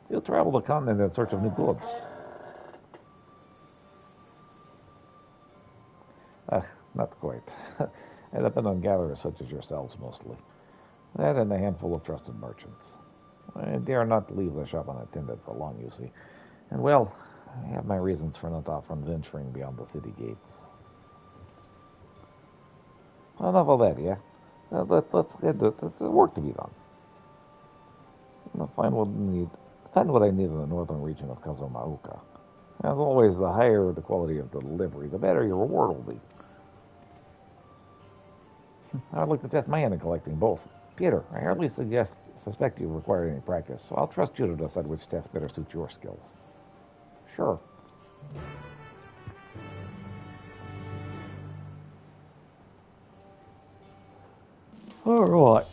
You'll travel the continent in search of new goods. Not quite. I depend on gatherers such as yourselves mostly. That and a handful of trusted merchants. I dare not leave the shop unattended for long, you see. And well, I have my reasons for not often venturing beyond the city gates. Well, enough of that, yeah? Let's get to it. There's work to be done. I'll find what I need in the northern region of Kazumauka. As always, the higher the quality of the delivery, the better your reward will be. I'd like to test my hand in collecting both. Peter, I hardly suspect you require any practice, so I'll trust you to decide which test better suits your skills. Sure. All right.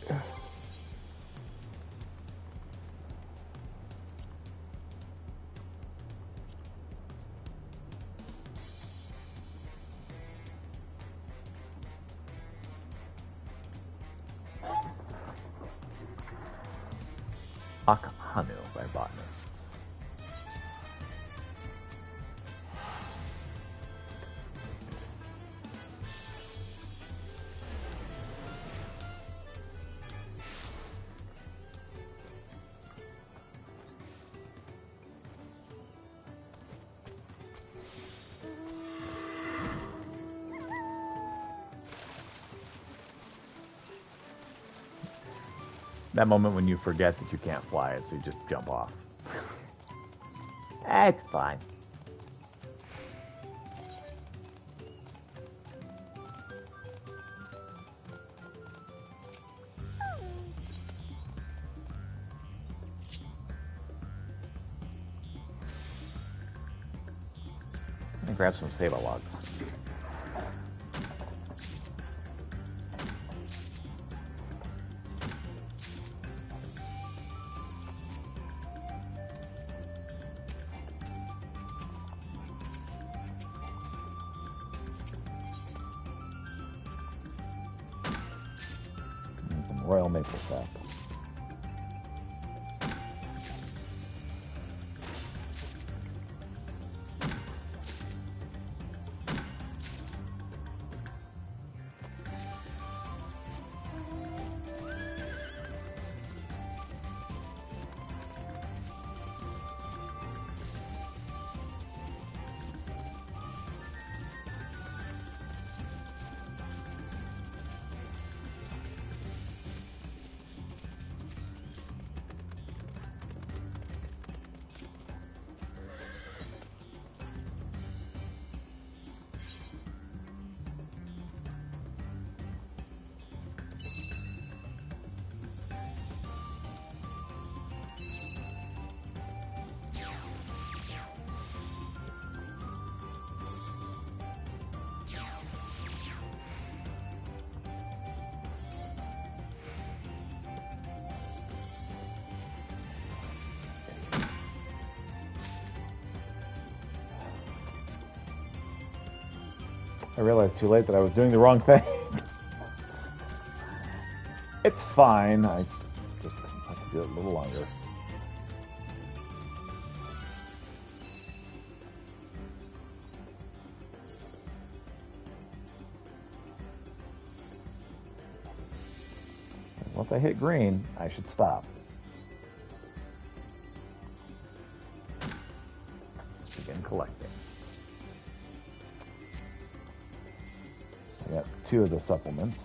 Hanu by botanists. That moment when you forget that you can't fly, so you just jump off. It's fine. And grab some Saba logs. And some royal maple sap. I realized too late that I was doing the wrong thing. It's fine. I just have to do it a little longer. Once I hit green, I should stop. Begin collecting. So I got 2 of the supplements.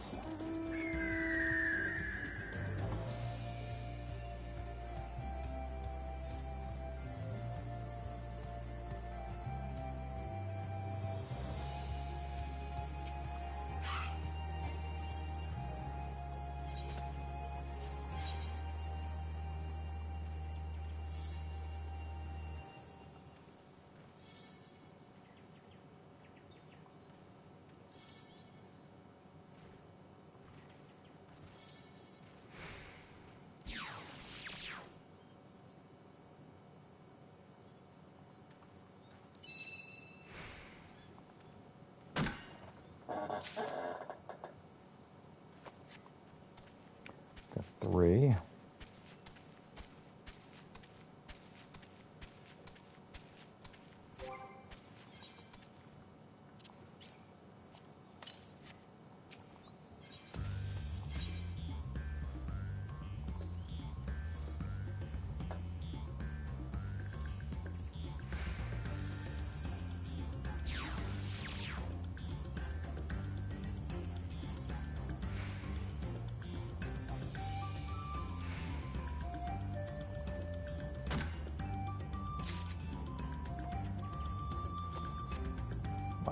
Got 3.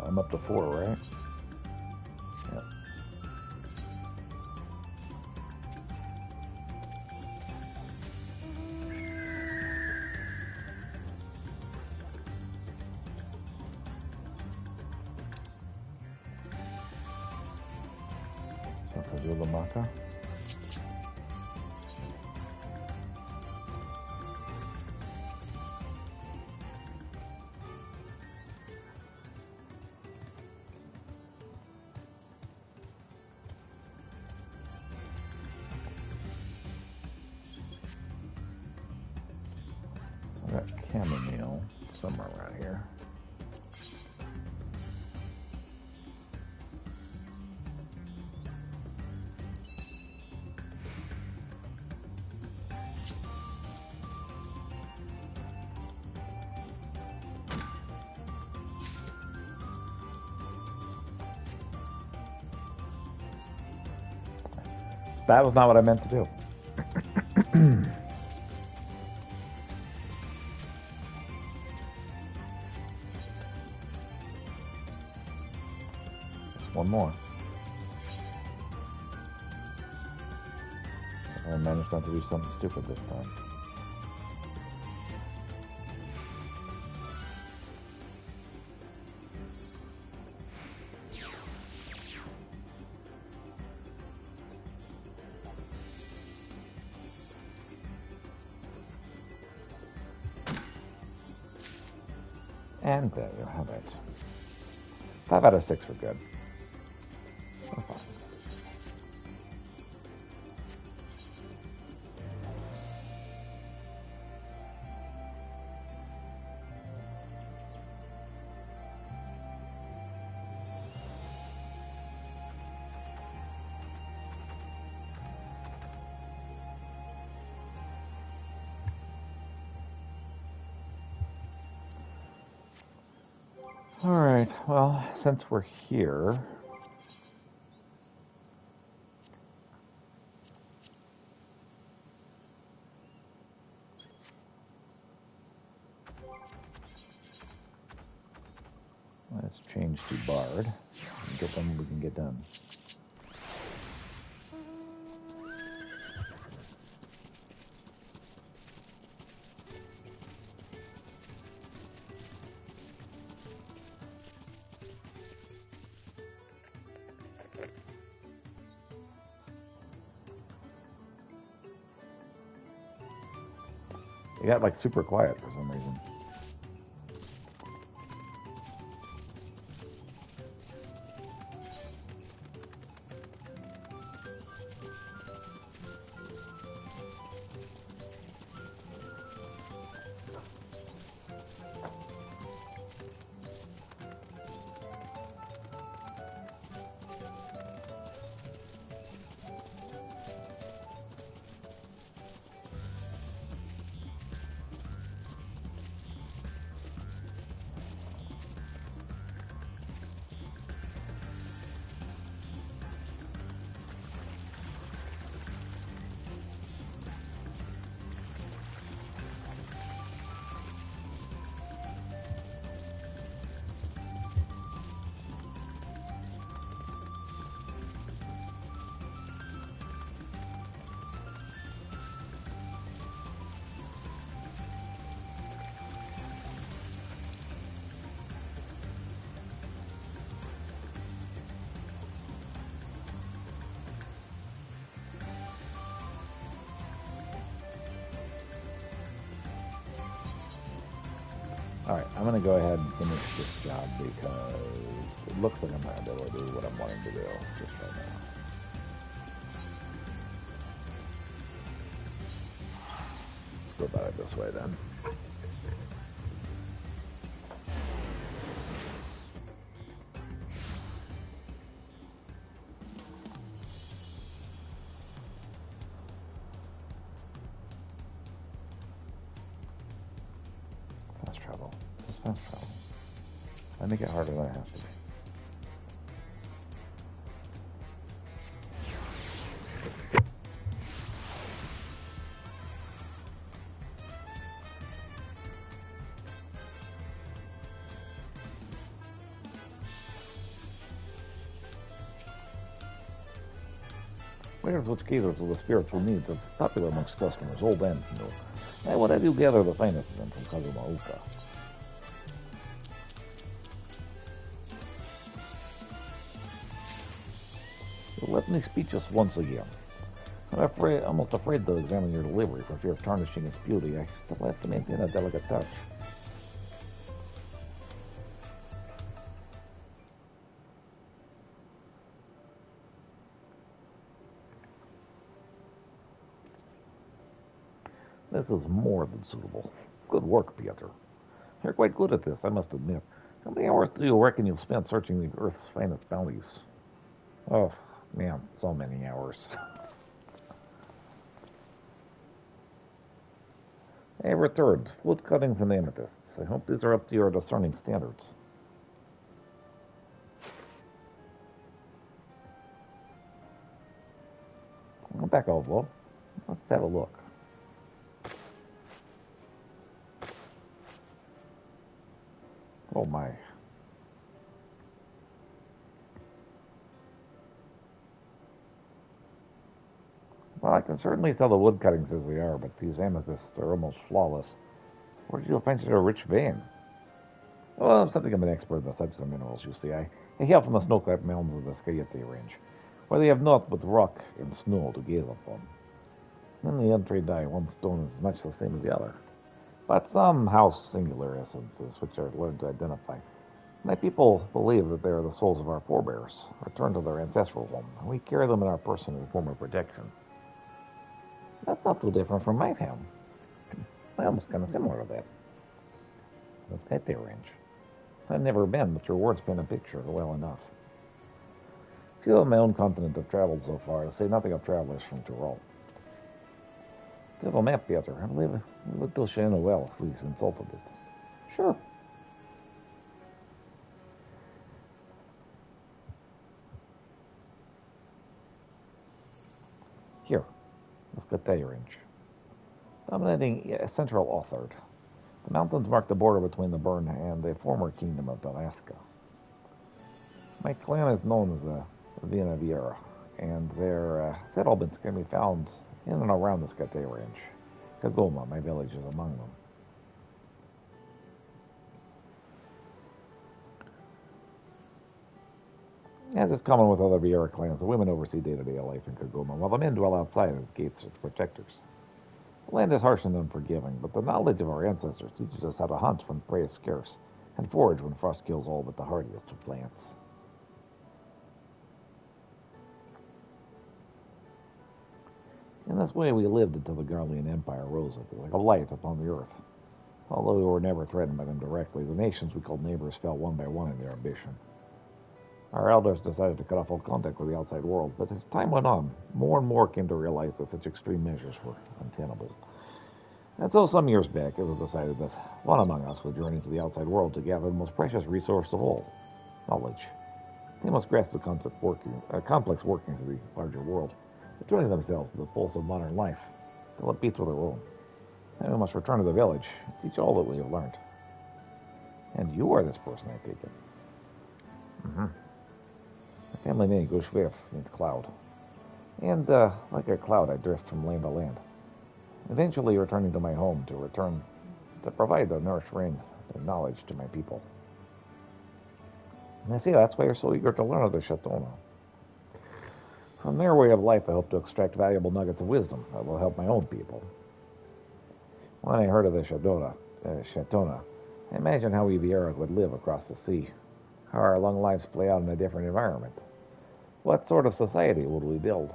I'm up to 4, right? Yep. Sakazula Maka. I got chamomile somewhere around here. That was not what I meant to do. One more. I managed not to do something stupid this time. And there you have it. 5 out of 6 were good. So far. All right, well, since we're here, let's change to Bard and get done what we can get done. It got like super quiet for some reason. Alright, I'm going to go ahead and finish this job because it looks like I'm going to be able to do what I'm wanting to do just right now. Let's go about it this way then. Fast travel. Just fast travel. I make it harder than it has to be. Wares which caters to the spiritual needs of popular amongst customers, old and new. I would have you gather the finest of them from Kazumauka. You left me speechless once again. I'm almost afraid to examine your delivery for fear of tarnishing its beauty. I still have to maintain a delicate touch. This is more than suitable. Good work, Piotr. You're quite good at this, I must admit. How many hours do you reckon you've spent searching the Earth's finest bounties? Oh, man, so many hours. I have returned. Wood cuttings and amethysts. I hope these are up to your discerning standards. Well, back elbow. Let's have a look. Oh my. Well, I can certainly sell the wood cuttings as they are, but these amethysts are almost flawless. Where did you find such a rich vein? Well, I'm something of an expert in the subject of minerals, you see. I hail from the snow-capped mountains of the Skayete range, where they have naught but rock and snow to gaze upon. In the untrained eye, one stone is much the same as the other. But some house singular essences which I've learned to identify. My people believe that they are the souls of our forebears, returned to their ancestral home, and we carry them in our person as a form of protection. That's not too different from my home. My home is kind of similar to that. The Skayete range. I've never been, but your words paint a picture well enough. Few of my own continent have traveled so far, to say nothing of travelers from Tyrol. Do you have a map, Piotr? I believe it would do Shana well if we consulted it. Sure. Here, the Skayete range. Dominating central Authard. The mountains mark the border between the Burn and the former kingdom of Alaska. My clan is known as the Viena Viera, and their settlements can be found in and around the Skayete range. Kagoma, my village, is among them. As is common with other Viera clans, the women oversee day-to-day life in Kagoma, while the men dwell outside as gates as protectors. The land is harsh and unforgiving, but the knowledge of our ancestors teaches us how to hunt when prey is scarce, and forage when frost kills all but the hardiest of plants. In this way we lived until the Garlean Empire rose up like a light upon the earth. Although we were never threatened by them directly, the nations we called neighbors fell one by one in their ambition. Our elders decided to cut off all contact with the outside world, but as time went on, more and more came to realize that such extreme measures were untenable. And so some years back, it was decided that one among us would journey to the outside world to gather the most precious resource of all, knowledge. They must grasp the complex workings of the larger world, returning themselves to the pulse of modern life, till it beats with their own. Then we must return to the village, and teach all that we have learned. And you are this person, I take it. Mm-hmm. My family name, Gushvif, means cloud. And, like a cloud, I drift from land to land, eventually returning to my home to provide the nourished rain and knowledge to my people. And I see that's why you're so eager to learn of the Shatona. From their way of life, I hope to extract valuable nuggets of wisdom that will help my own people. When I heard of the Shatona, Imagine how we Viera would live across the sea. How our long lives play out in a different environment. What sort of society would we build?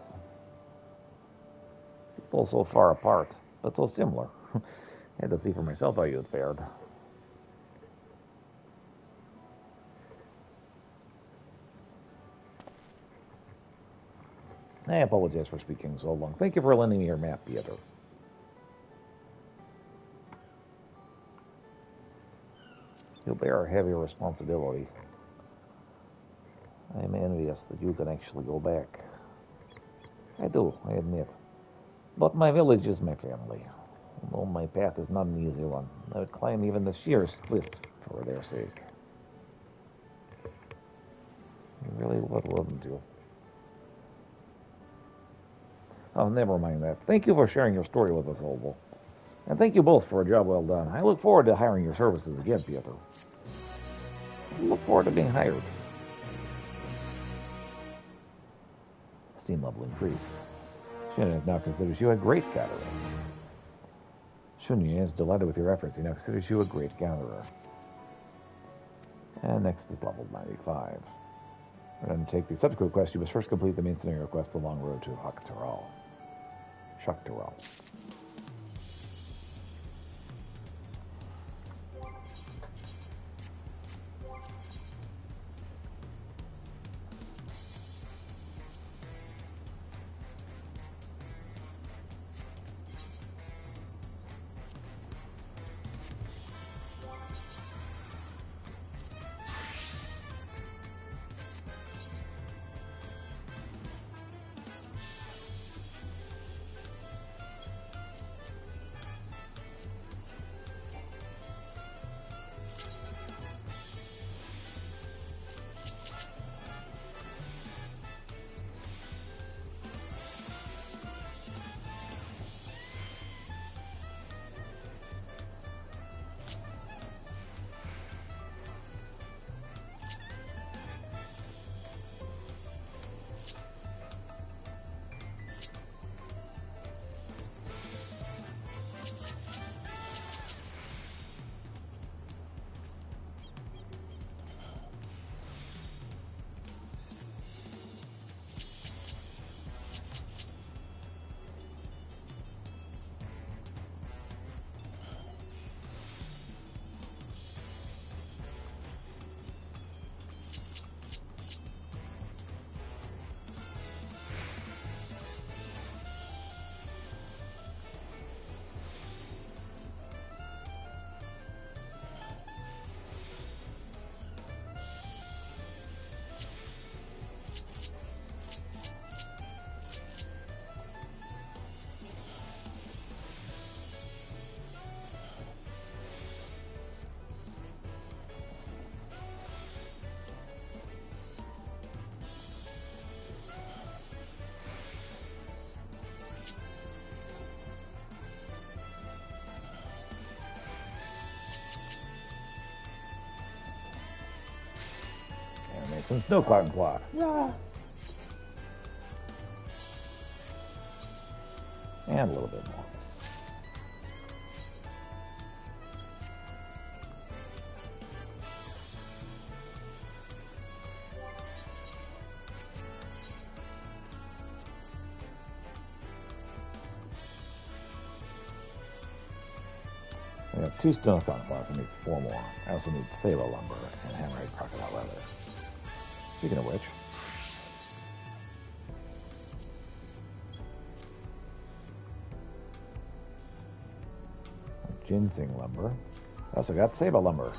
People so far apart, but so similar. I had to see for myself how you had fared. I apologize for speaking so long. Thank you for lending me your map, Pietro. You'll bear a heavy responsibility. I am envious that you can actually go back. I do, I admit. But my village is my family. Although my path is not an easy one, I would climb even the sheerest cliff for their sake. You really would, wouldn't you? Oh, never mind that. Thank you for sharing your story with us, Oval. And thank you both for a job well done. I look forward to hiring your services again, Pietro. I look forward to being hired. Steam level increased. Shannon now considers you a great gatherer. Shunya is delighted with your efforts. He now considers you a great gatherer. And next is level 95. We're going to take the subsequent quest. You must first complete the main scenario quest, The Long Road to Haktaral. Shaktaral. Some snow cloud and plot. Yeah. And a little bit more. I have 2 stone cotton cloth. I need 4 more. I also need sailor lumber and hammerhead crocodile leather. Speaking of which, ginseng lumber. I also got saber lumber.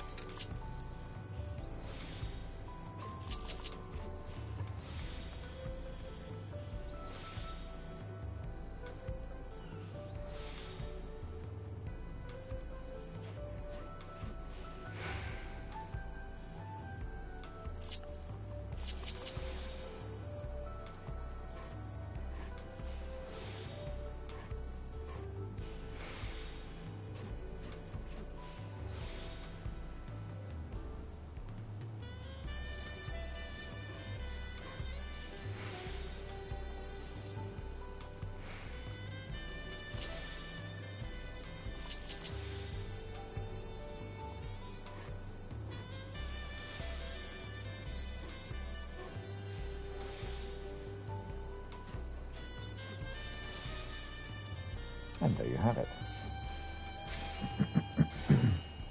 And there you have it.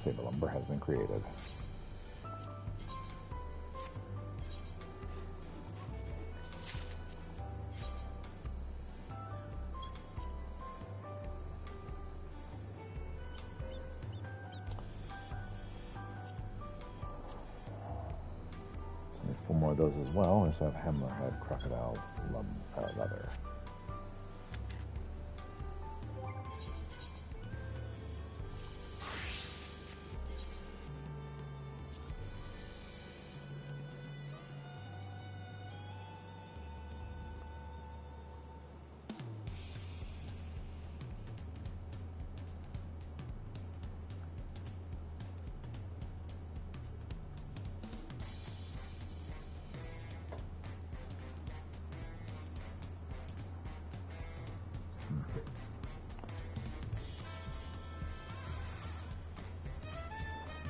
Sable lumber has been created. So 4 more of those as well. We also have hammerhead crocodile leather.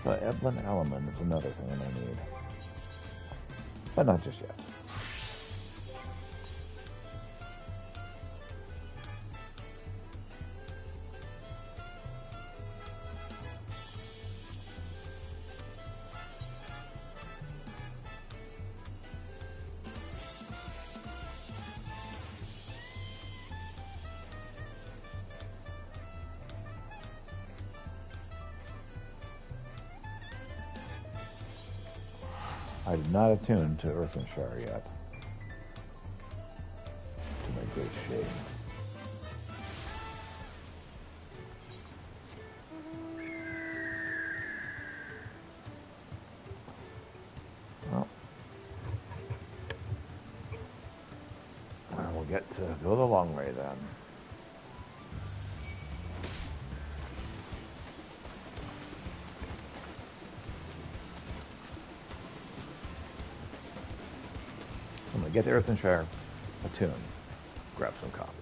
So Evelyn Alaman is another thing that I need. But not just yet. I did not attune to Earthenshire yet. To my great shame. Well, we'll get to go the long way then. I'm going to get to Earthenshire, attune, grab some coffee.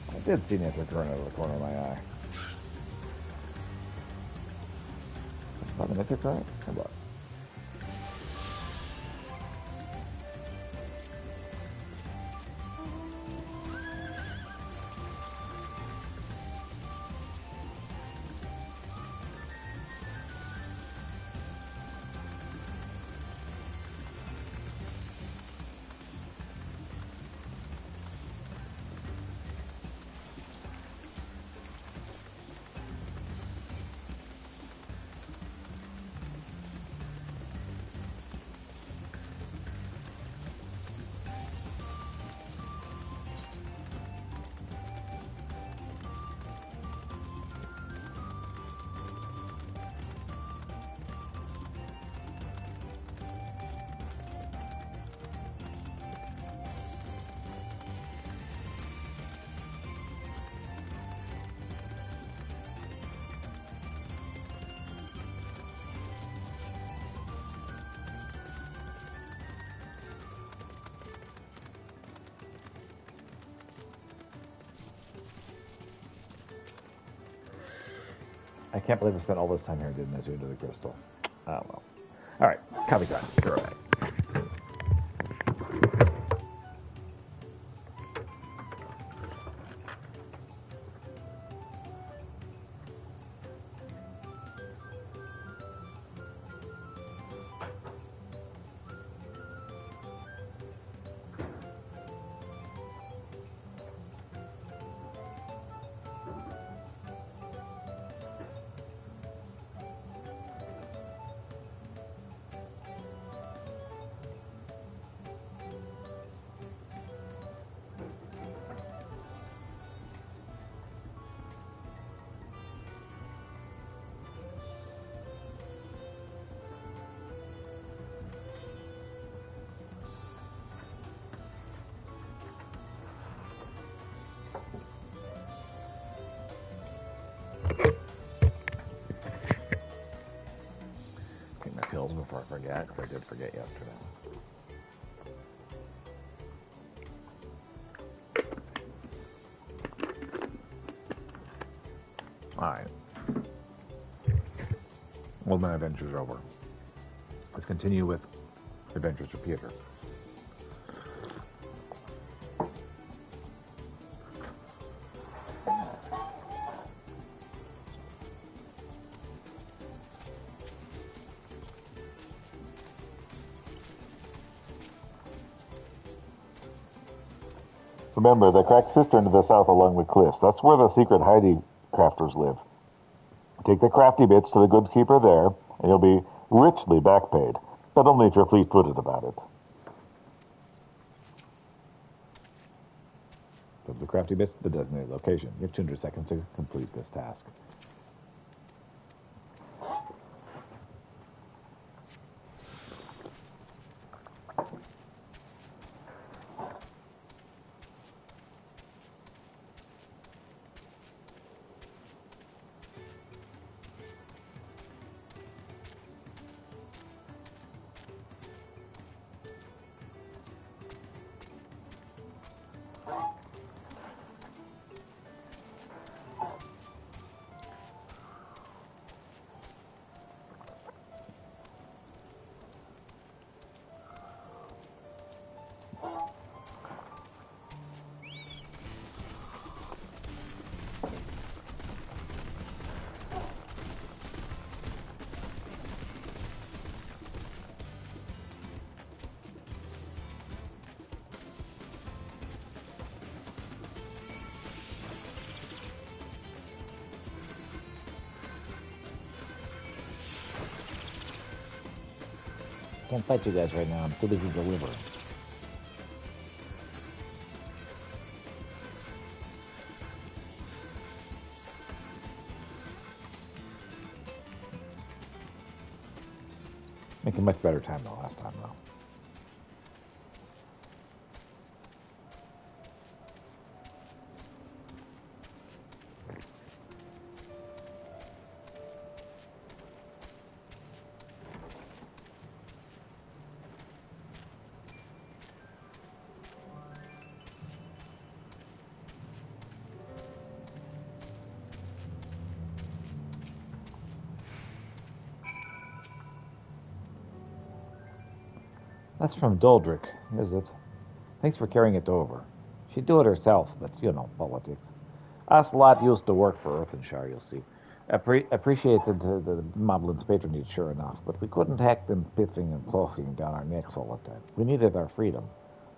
I did see Nancy Curran out of the corner of my eye. Is that the Nancy Curran? Or what? I can't believe I spent all this time here and didn't attune to the crystal. Ah, well. All right, coffee time. Be right back. before I forget, because I did forget yesterday. Alright. Well, my adventure's over. Let's continue with Adventures of Peter. Remember, the cracked cistern to the south along the cliffs. That's where the secret hidey crafters live. Take the crafty bits to the good keeper there, and you'll be richly backpaid. But only if you're fleet-footed about it. Put the crafty bits to the designated location. You have 200 seconds to complete this task. Can't fight you guys right now. I'm too busy delivering. Making much better time than last time, though. That's from Doldrick, is it? Thanks for carrying it over. She'd do it herself, but, you know, politics. Us lot used to work for Earthenshire, you'll see. Appreciated the Moblin's patronage, sure enough, but we couldn't hack them piffing and ploughing down our necks all the time. We needed our freedom.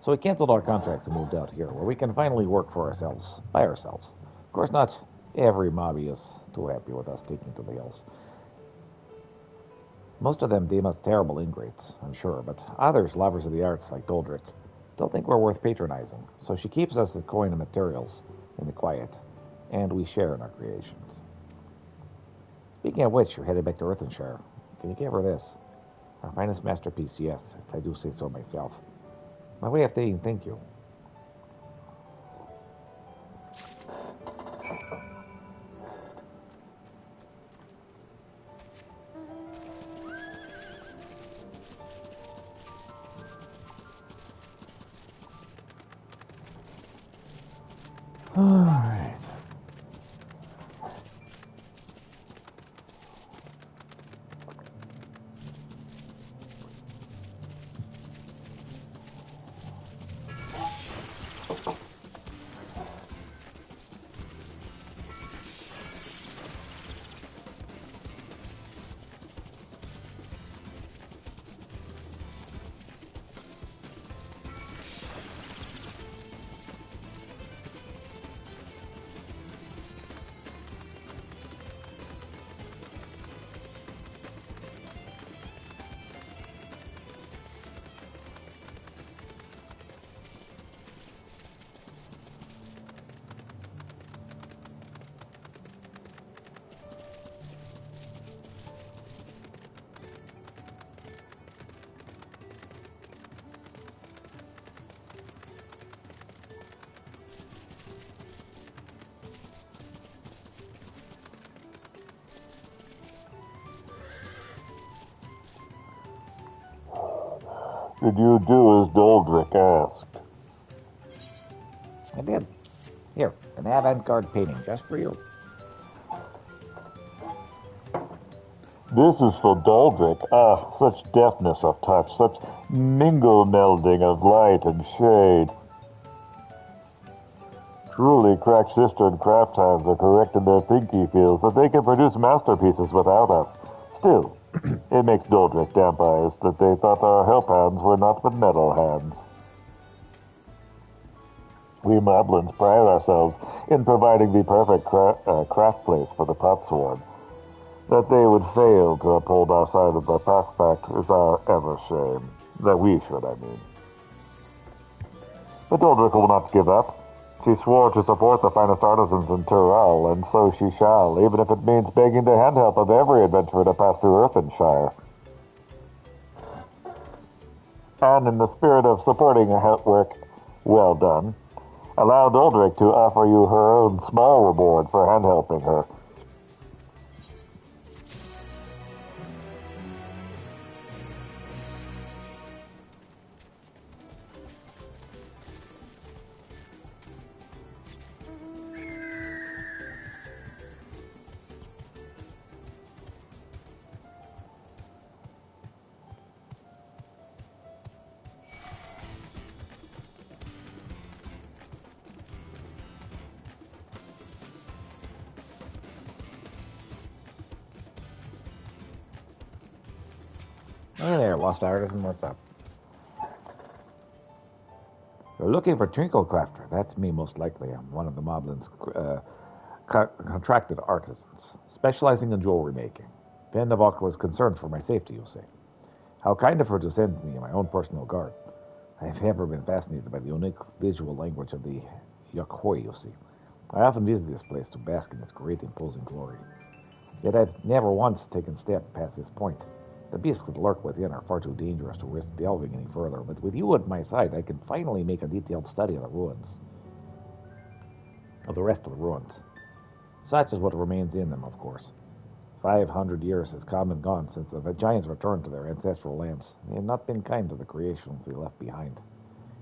So we canceled our contracts and moved out here, where we can finally work for ourselves, by ourselves. Of course, not every mobby is too happy with us taking to the hills. Most of them deem us terrible ingrates, I'm sure, but others, lovers of the arts like Doldrick, still think we're worth patronizing, so she keeps us a coin of materials in the quiet, and we share in our creations. Speaking of which, you're headed back to Earthenshire. Can you give her this? Our finest masterpiece, yes, if I do say so myself. My way of saying thank you. All right. Did you do as Doldrick asked? I did. Here, an avant-garde painting just for you. This is for Doldrick. Ah, such deftness of touch, such mingle-melding of light and shade. Truly, crack-sistered craft hands are correct in their think he feels that they can produce masterpieces without us. Still, it makes Doldrick damp-eyed that they thought our help hands were not but metal hands. We Moblins pride ourselves in providing the perfect craft place for the potsword. That they would fail to uphold our side of the pact is our ever shame. That we should, I mean. But Doldrick will not give up. She swore to support the finest artisans in Tyrrell, and so she shall, even if it means begging the hand-help of every adventurer to pass through Earthenshire. And in the spirit of supporting work well done, allow Doldrick to offer you her own small reward for hand-helping her. Hey there, Lost Artisan, what's up? You're looking for Trinklecrafter. That's me, most likely. I'm one of the Moblin's contracted artisans, specializing in jewelry making. Van de Vocal is concerned for my safety, you see. How kind of her to send me my own personal guard. I have ever been fascinated by the unique visual language of the Yokoi, you see. I often visit this place to bask in its great imposing glory. Yet I've never once taken step past this point. The beasts that lurk within are far too dangerous to risk delving any further, but with you at my side, I can finally make a detailed study of the ruins. Of the rest of the ruins. Such is what remains in them, of course. 500 years has come and gone since the giants returned to their ancestral lands. They have not been kind to the creations they left behind.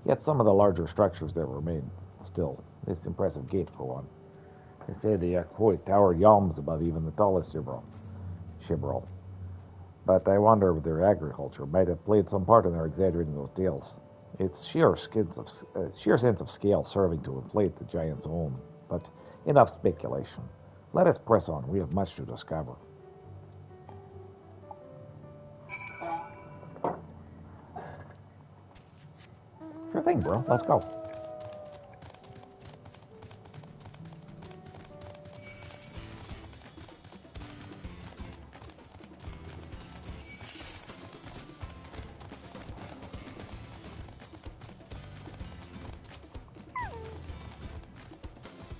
Yet some of the larger structures there remain. Still, this impressive gate, for one. They say the Yokoi tower yawns above even the tallest Shibral. But I wonder if their agriculture might have played some part in their exaggerating those tales. It's sheer sense of scale serving to inflate the giant's own. But enough speculation. Let us press on. We have much to discover. Sure thing, bro. Let's go.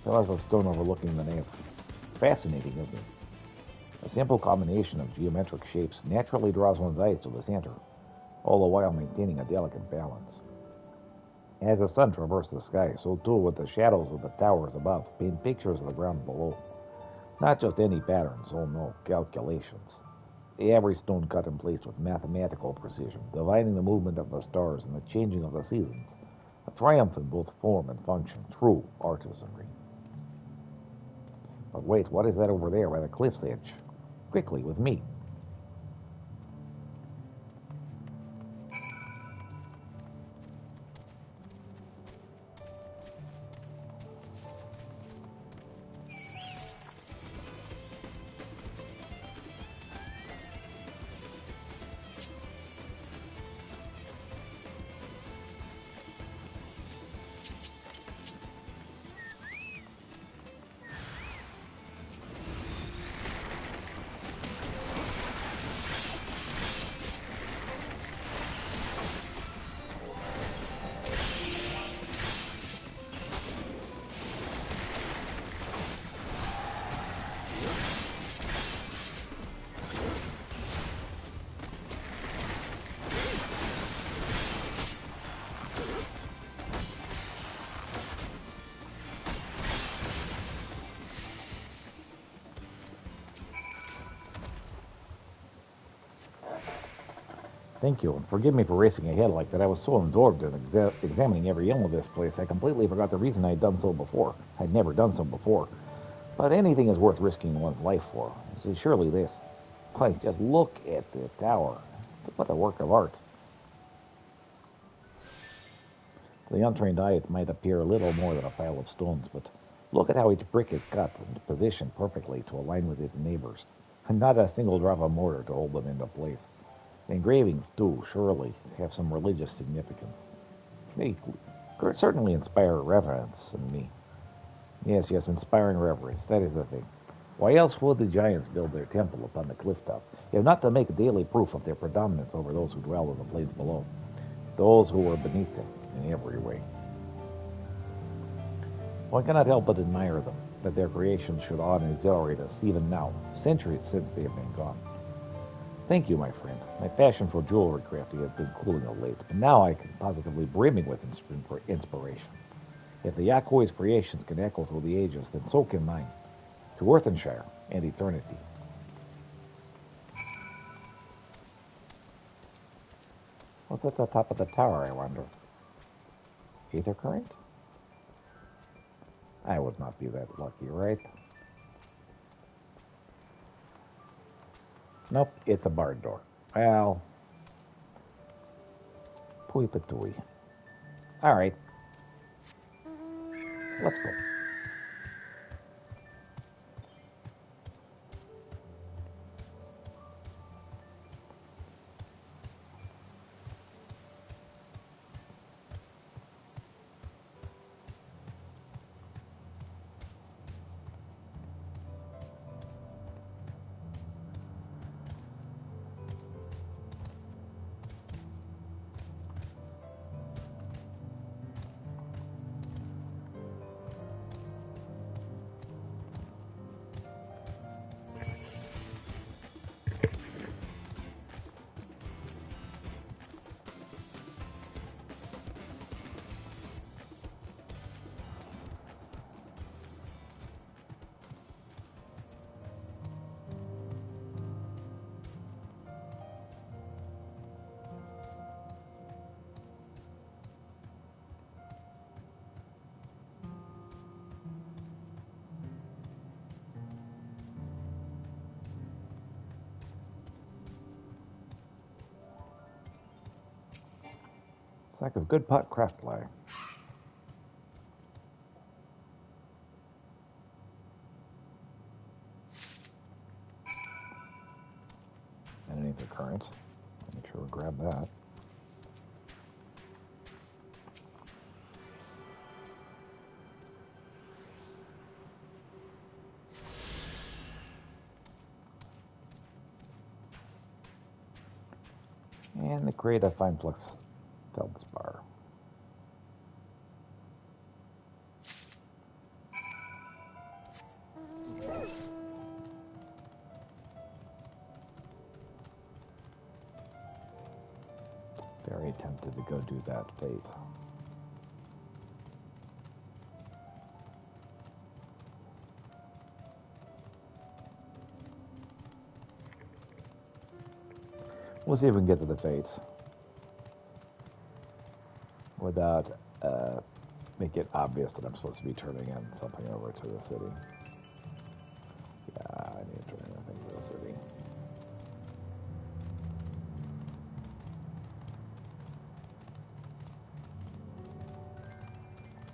Pillars of stone overlooking the nave. Fascinating, isn't it? A simple combination of geometric shapes naturally draws one's eyes to the center, all the while maintaining a delicate balance. As the sun traverses the sky, so too would the shadows of the towers above paint pictures of the ground below. Not just any patterns, oh no, calculations. Every stone cut and placed with mathematical precision, divining the movement of the stars and the changing of the seasons. A triumph in both form and function, true artisanry. But wait, what is that over there by the cliff's edge? Quickly, with me. Thank you, and forgive me for racing ahead like that. I was so absorbed in examining every inch of this place, I completely forgot the reason I'd done so before. I'd never done so before. But anything is worth risking one's life for. So surely this. Why, just look at the tower. What a work of art. To the untrained eye, it might appear a little more than a pile of stones, but look at how each brick is cut and positioned perfectly to align with its neighbors, and not a single drop of mortar to hold them into place. The engravings, too, surely have some religious significance. They certainly inspire reverence in me. Yes, inspiring reverence, that is the thing. Why else would the giants build their temple upon the cliff top, if not to make daily proof of their predominance over those who dwell in the plains below, those who were beneath them in every way? One cannot help but admire them, that their creations should awe and exhilarate us even now, centuries since they have been gone. Thank you, my friend. My passion for jewelry crafting has been cooling of late, but now I can positively brimming with inspiration. If the Yakoi's creations can echo through the ages, then so can mine, to Earthenshire and eternity. What's at the top of the tower, I wonder? Ether current? I would not be that lucky, right? Nope, it's a barred door. Well, pui patui. All right, let's go. It's like a good pot craft ply. And an ether current. Make sure we grab that. And the create a fine flux feldspar. Very tempted to go do that fate. We'll see if we can get to the fate without make it obvious that I'm supposed to be turning in something over to the city. Yeah, I need to turn in a thing to the city.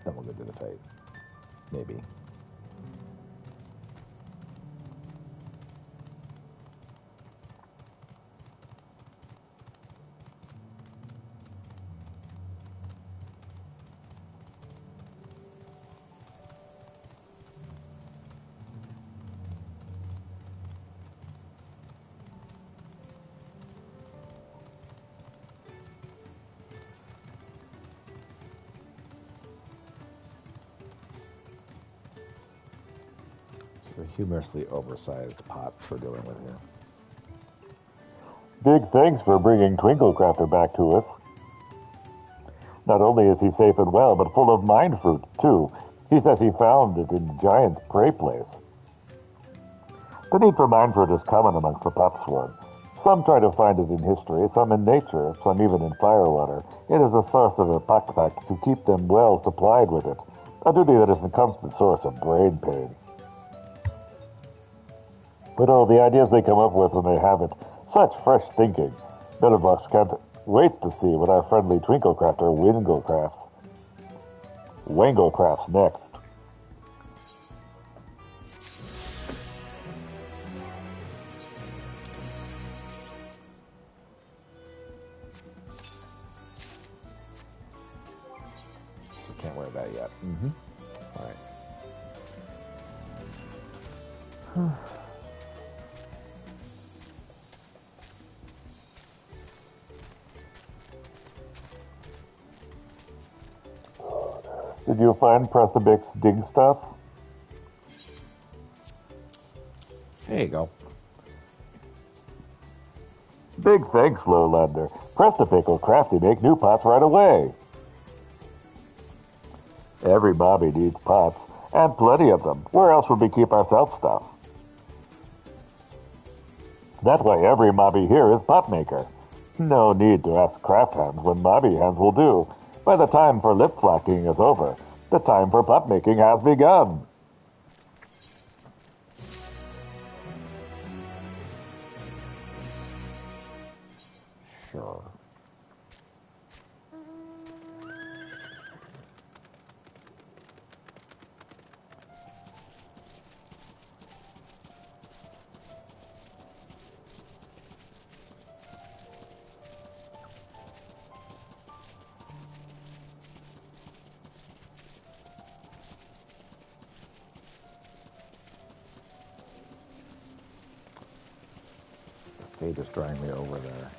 Then we'll go do the fate. Maybe. The humorously oversized pots we're dealing with here. Big thanks for bringing Twinklecrafter back to us. Not only is he safe and well, but full of mind fruit, too. He says he found it in Giant's prey place. The need for mind fruit is common amongst the pot swarm. Some try to find it in history, some in nature, some even in firewater. It is a source of epakpak to keep them well supplied with it, a duty that is a constant source of brain pain. But oh, the ideas they come up with when they have it, such fresh thinking. None of us can't wait to see what our friendly Twinklecrafter Wanglecrafts next. Can't wear that yet. All right. Did you find Prestabic's dig stuff? There you go. Big thanks, Lowlander. Prestabic will crafty make new pots right away. Every Bobby needs pots, and plenty of them. Where else would we keep our self stuff? That way every mobby here is pot maker. No need to ask craft hands when mobby hands will do. By the time for lip flacking is over, the time for pot making has begun. Sure. Fate is drawing me over there.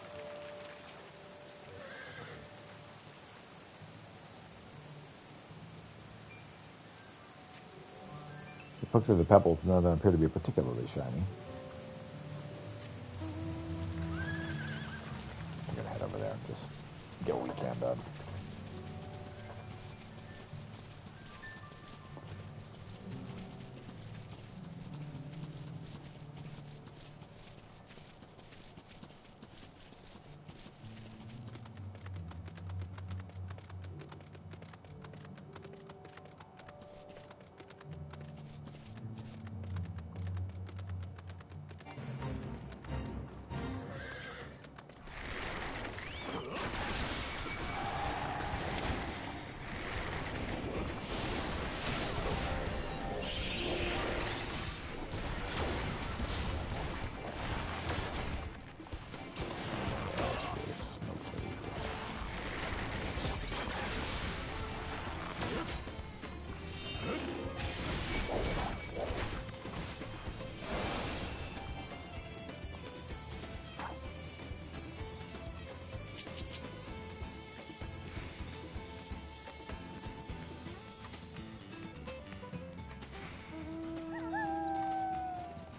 The looks of the pebbles, none of them appear to be particularly shiny. I'm gonna head over there and just get what we can done.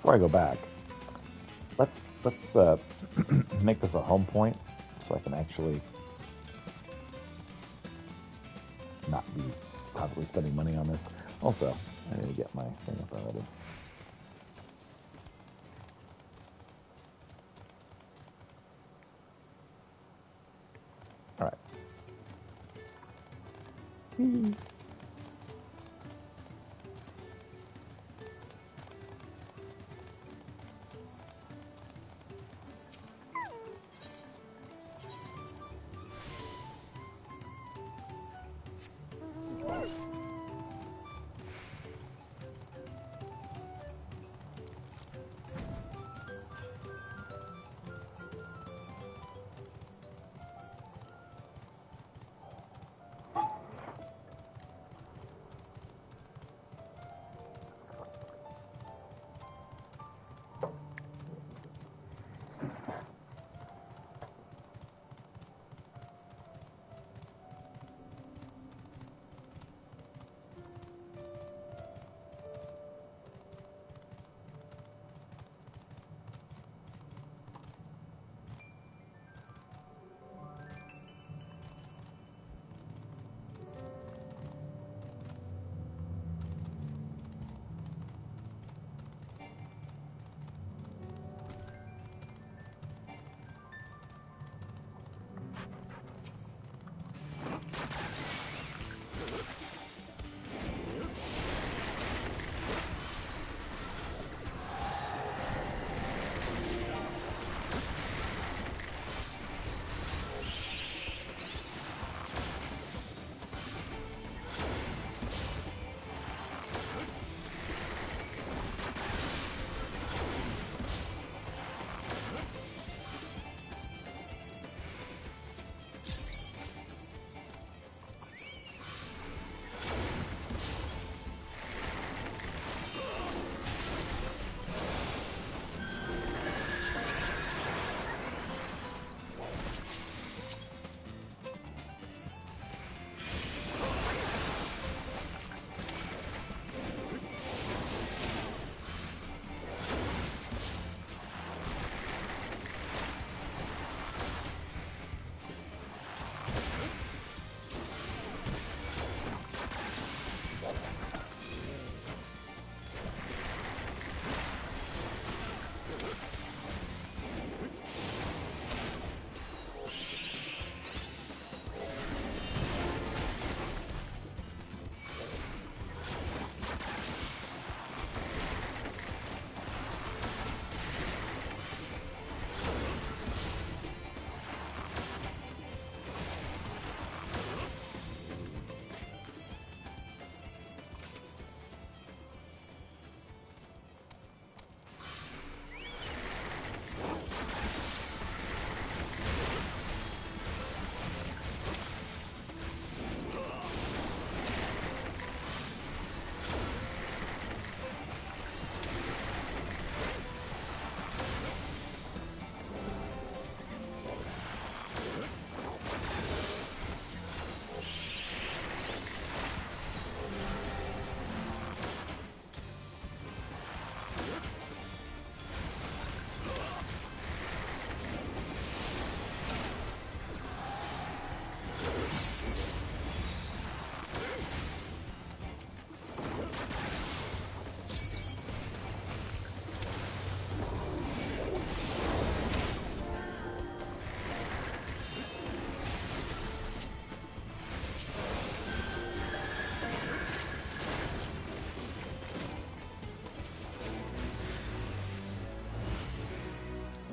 Before I go back, let's make this a home point so I can actually not be constantly spending money on this. Also, I need to get my thing up already. All right.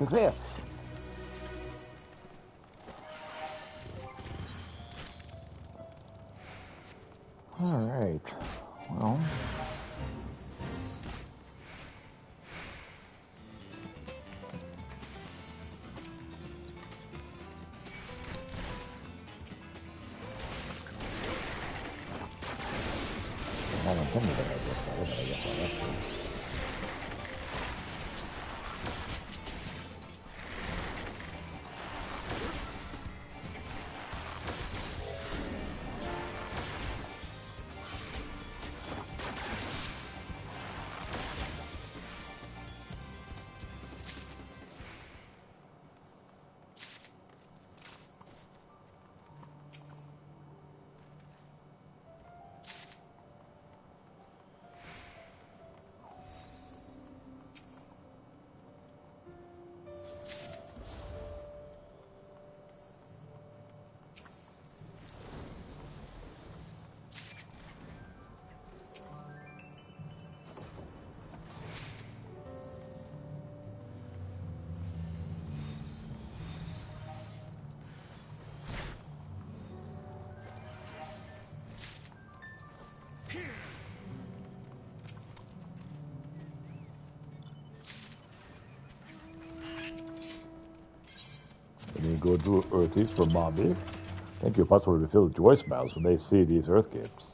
is this? All right. Well. I'm not intending to make this better, but I guess I'll have to. Any good Earthies for Mobby? Thank you, possibly to fill joy smiles when they see these Earth gifts.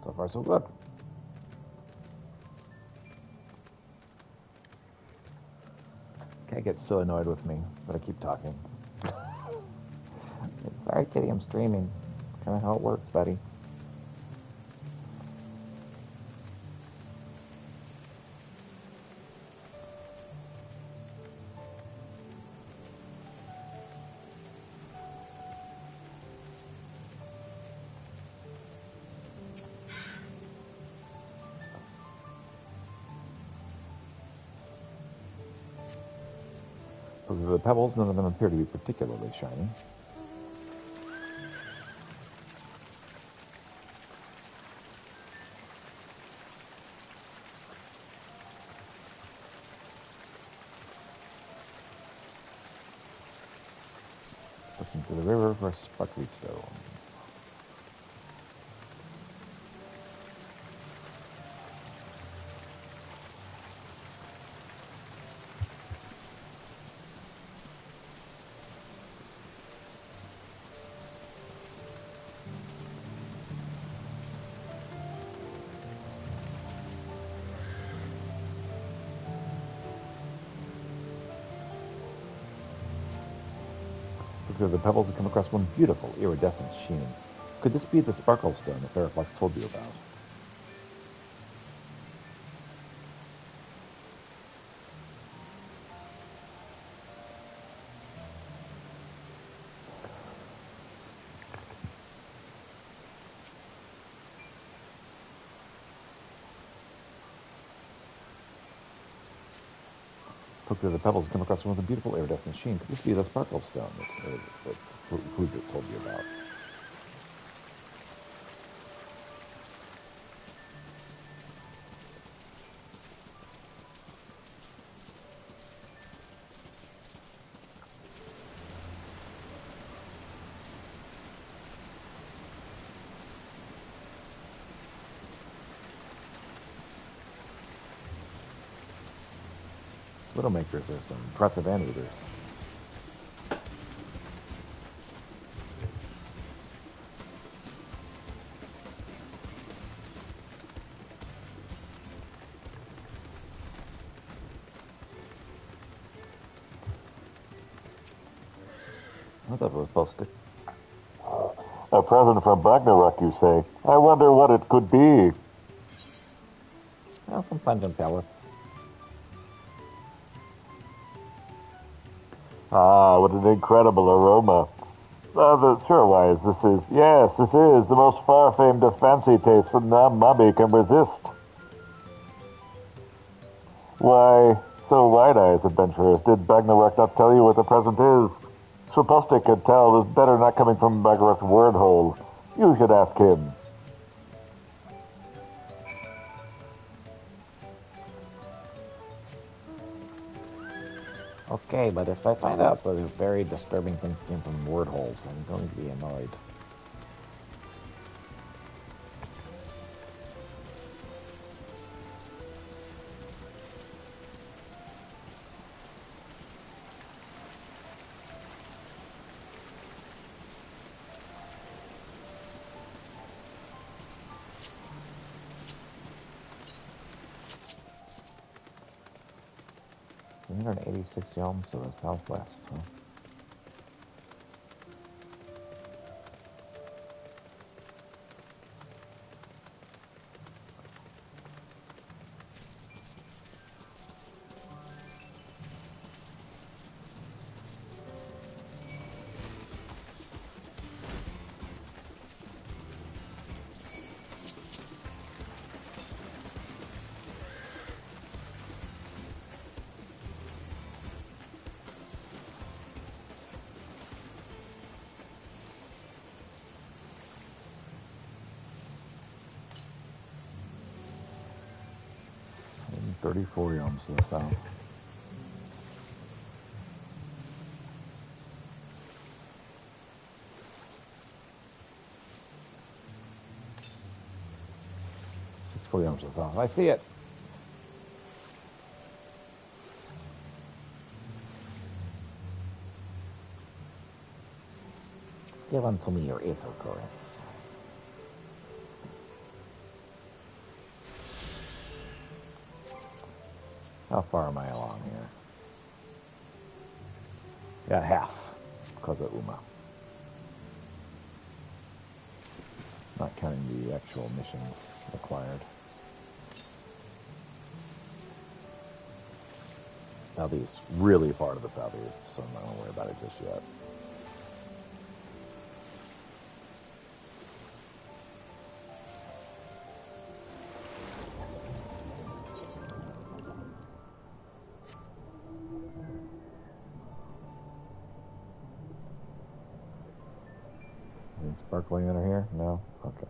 So far, so good. Cat gets so annoyed with me, but I keep talking. Sorry, Kitty, I'm streaming. Kind of how it works, buddy. Because of the pebbles, none of them appear to be particularly shiny. Looking to the river for sparkly stones. Because the pebbles have come across one beautiful iridescent sheen. Could this be the sparkle stone that FFXIV told you about? Because the pebbles have come across one with a beautiful iridescent sheen. Could this be the sparkle stone that Fujit told you about? Widowmakers are some impressive anteaters. I thought it was Bostic. A present from Ragnarok, you say? I wonder what it could be. Well, some pungent pellets. Ah, what an incredible aroma. Sure, wise, this is the most far-famed of fancy tastes that no mummy can resist. Why, so wide-eyes, adventurers, did Ragnarok not tell you what the present is? Schwapustik could tell it was better not coming from Ragnarok's word hole. You should ask him. Okay, but if I find out that very disturbing things came from word holes, I'm going to be annoyed. One hundred 86 yalms to the southwest, huh? And 34 yalms to the south. Yalms to the south. I see it. Give unto me your ether currents. How far am I along here? Got half, because of Uma. Not counting the actual missions required. Southeast, really far to the southeast, so I'm not going to worry about it just yet. Anything sparkling under here? No? Okay.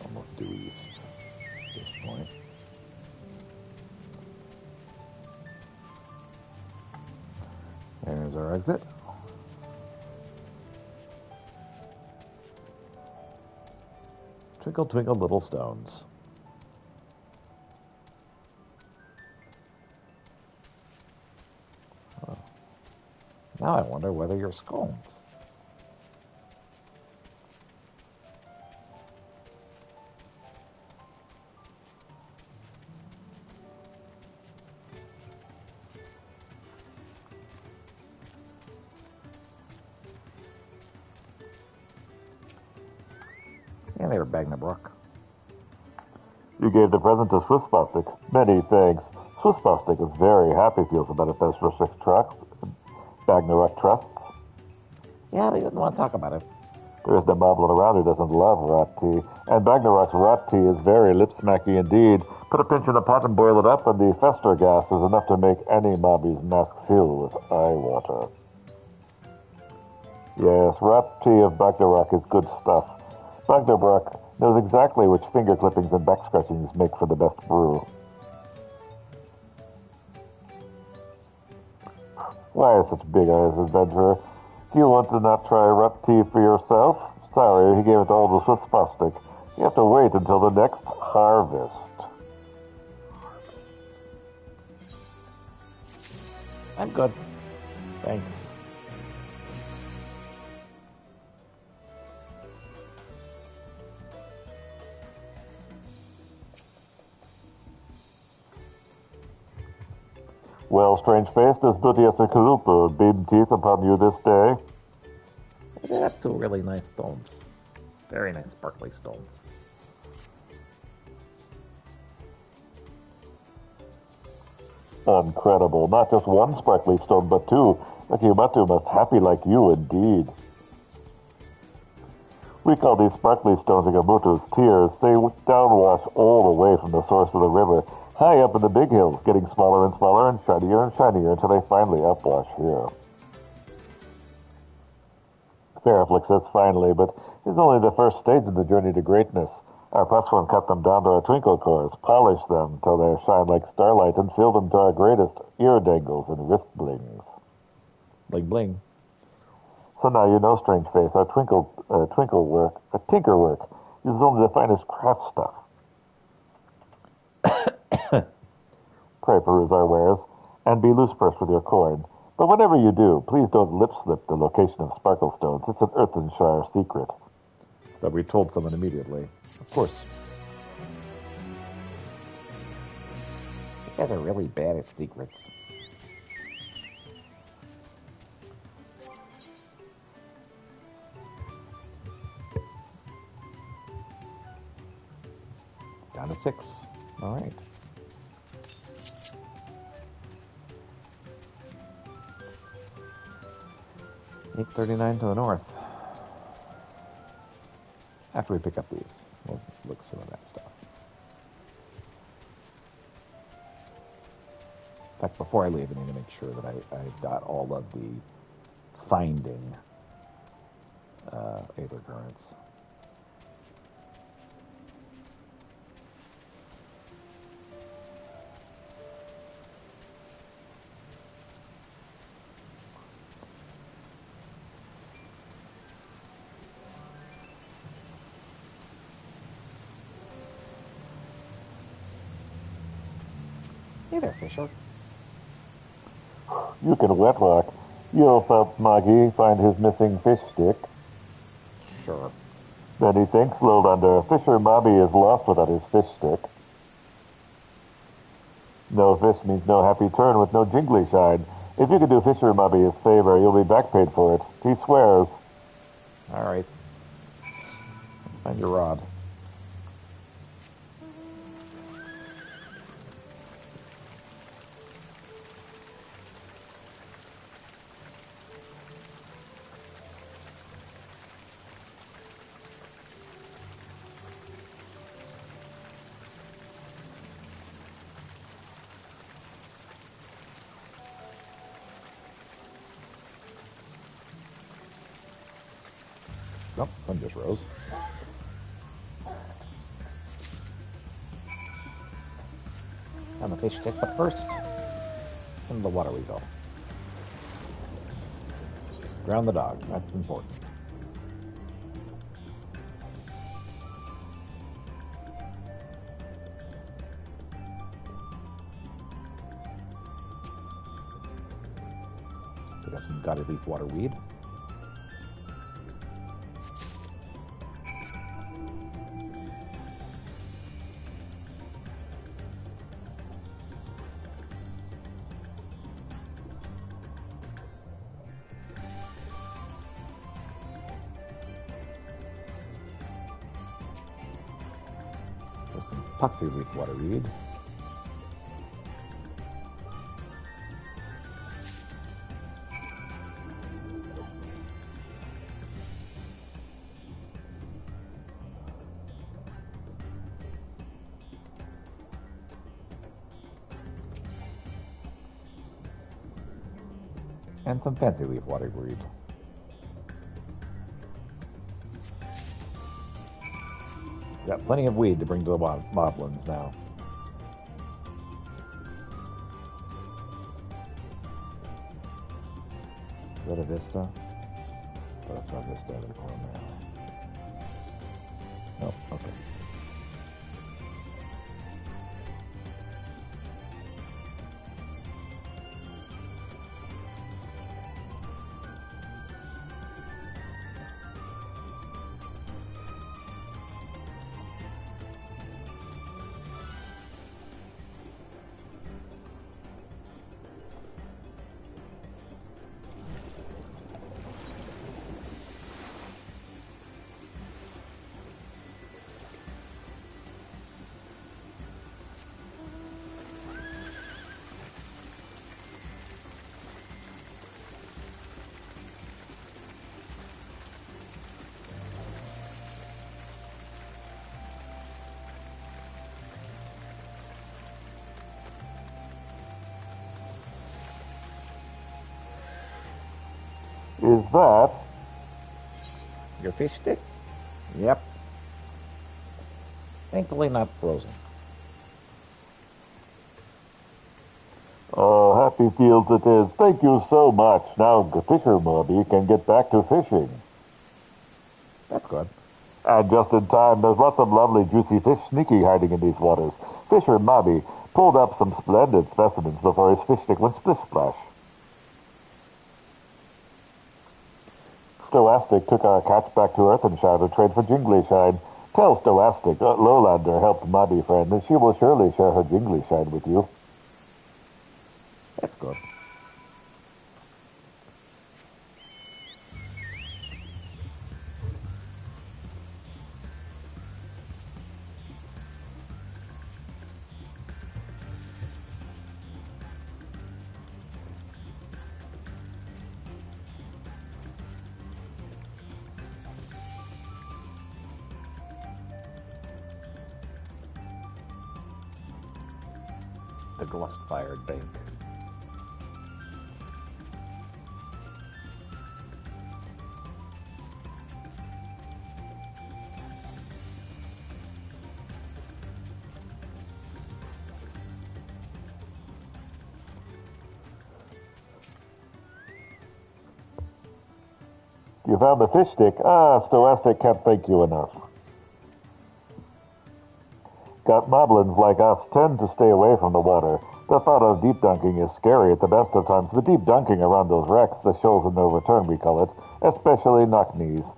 Almost due east at this point. There's our exit. Twinkle, twinkle, little stones. Oh. Now I wonder whether you're scones. And they were Bagnabrook. You gave the present to Swissbostic. Many thanks. Swissbostic is very happy feels about it best trucks. Ragnarok trusts. Yeah, but he doesn't want to talk about it. There is no moblin around who doesn't love rat tea. And Ragnarok's rat tea is very lip-smacky indeed. Put a pinch in a pot and boil it up, and the fester gas is enough to make any mobby's mask fill with eye water. Yes, rat tea of Ragnarok is good stuff. Ragnarok knows exactly which finger clippings and back scratchings make for the best brew. Why such big eyes, adventurer? Do you want to not try rut tea for yourself? Sorry, he gave it all to Swiss Spastic. You have to wait until the next harvest. I'm good. Thanks. Well, strange-faced, does Butias and Kalupa beam teeth upon you this day? They have two really nice stones. Very nice sparkly stones. Incredible. Not just one sparkly stone, but two. Akimatu must happy like you indeed. We call these sparkly stones Akamutu's tears. They downwash all the way from the source of the river, high up in the big hills, getting smaller and smaller and shinier until they finally upwash here. Faraflix says finally, but it's only the first stage in the journey to greatness. Our platform cut them down to our twinkle cores, polish them till they shine like starlight, and fill them to our greatest ear dangles and wrist blings. Like bling. So now you know, strange face, our tinker work uses only the finest craft stuff. Pray peruse our wares, and be loose-pursed with your coin. But whenever you do, please don't lip-slip the location of sparkle stones. It's an Earthenshire secret. But we told someone immediately. Of course. You guys are really bad at secrets. Down to 6. All right. $8.39 to the north. After we pick up these, we'll look at some of that stuff. In fact, before I leave, I need to make sure that I dot all of the finding Aether Currents. Hey there, Fisher. You can wetlock. You'll help Maggie find his missing fish stick. Sure. Then he thinks, Lil Under, Fisher Mobby is lost without his fish stick. No fish means no happy turn with no jingly shine. If you could do Fisher Mobby his favor, you'll be back paid for it. He swears. All right. Let's find your rod. Oh, sun just rose. On the fish stick, but first, into the water we go. Drown the dog. That's important. We got some gaudy leaf water weed. Puxy leaf water weed. And some fancy leaf water weed. Got plenty of weed to bring to the moblins now. that a Vista? But I saw Vista over the corner of my eye. Nope, okay. Is that? Your fish stick? Yep. Thankfully not frozen. Oh, happy fields it is. Thank you so much. Now the fisher Mobby can get back to fishing. That's good. And just in time, there's lots of lovely juicy fish sneaky hiding in these waters. Fisher Mobby pulled up some splendid specimens before his fish stick went splish-splash. Stoastic took our catch back to Earthenshire to trade for Jingly Shine. Tell Stoastic Lowlander helped Mobby friend, and she will surely share her Jingly Shine with you. That's good. The ghost-fired bank. You found the fish stick? Ah, Stoastic can't thank you enough. Gut moblins like us tend to stay away from the water. The thought of deep dunking is scary at the best of times, but deep dunking around those wrecks, the shoals of no return we call it, especially knock-knees.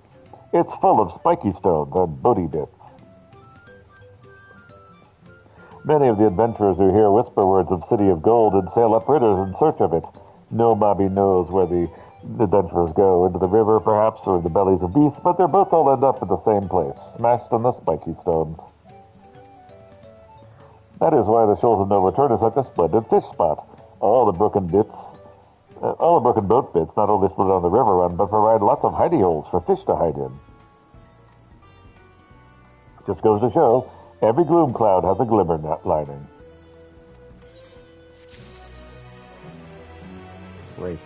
It's full of spiky stones and booty bits. Many of the adventurers who hear whisper words of City of Gold and sail up rivers in search of it. No Mobby knows where the adventurers go, into the river perhaps, or the bellies of beasts, but their boats all end up at the same place, smashed on the spiky stones. That is why the Shoals of No Return is such a splendid fish spot. All the broken boat bits not only slid on the river run, but provide lots of hidey holes for fish to hide in. Just goes to show, every gloom cloud has a glimmer lining. Great.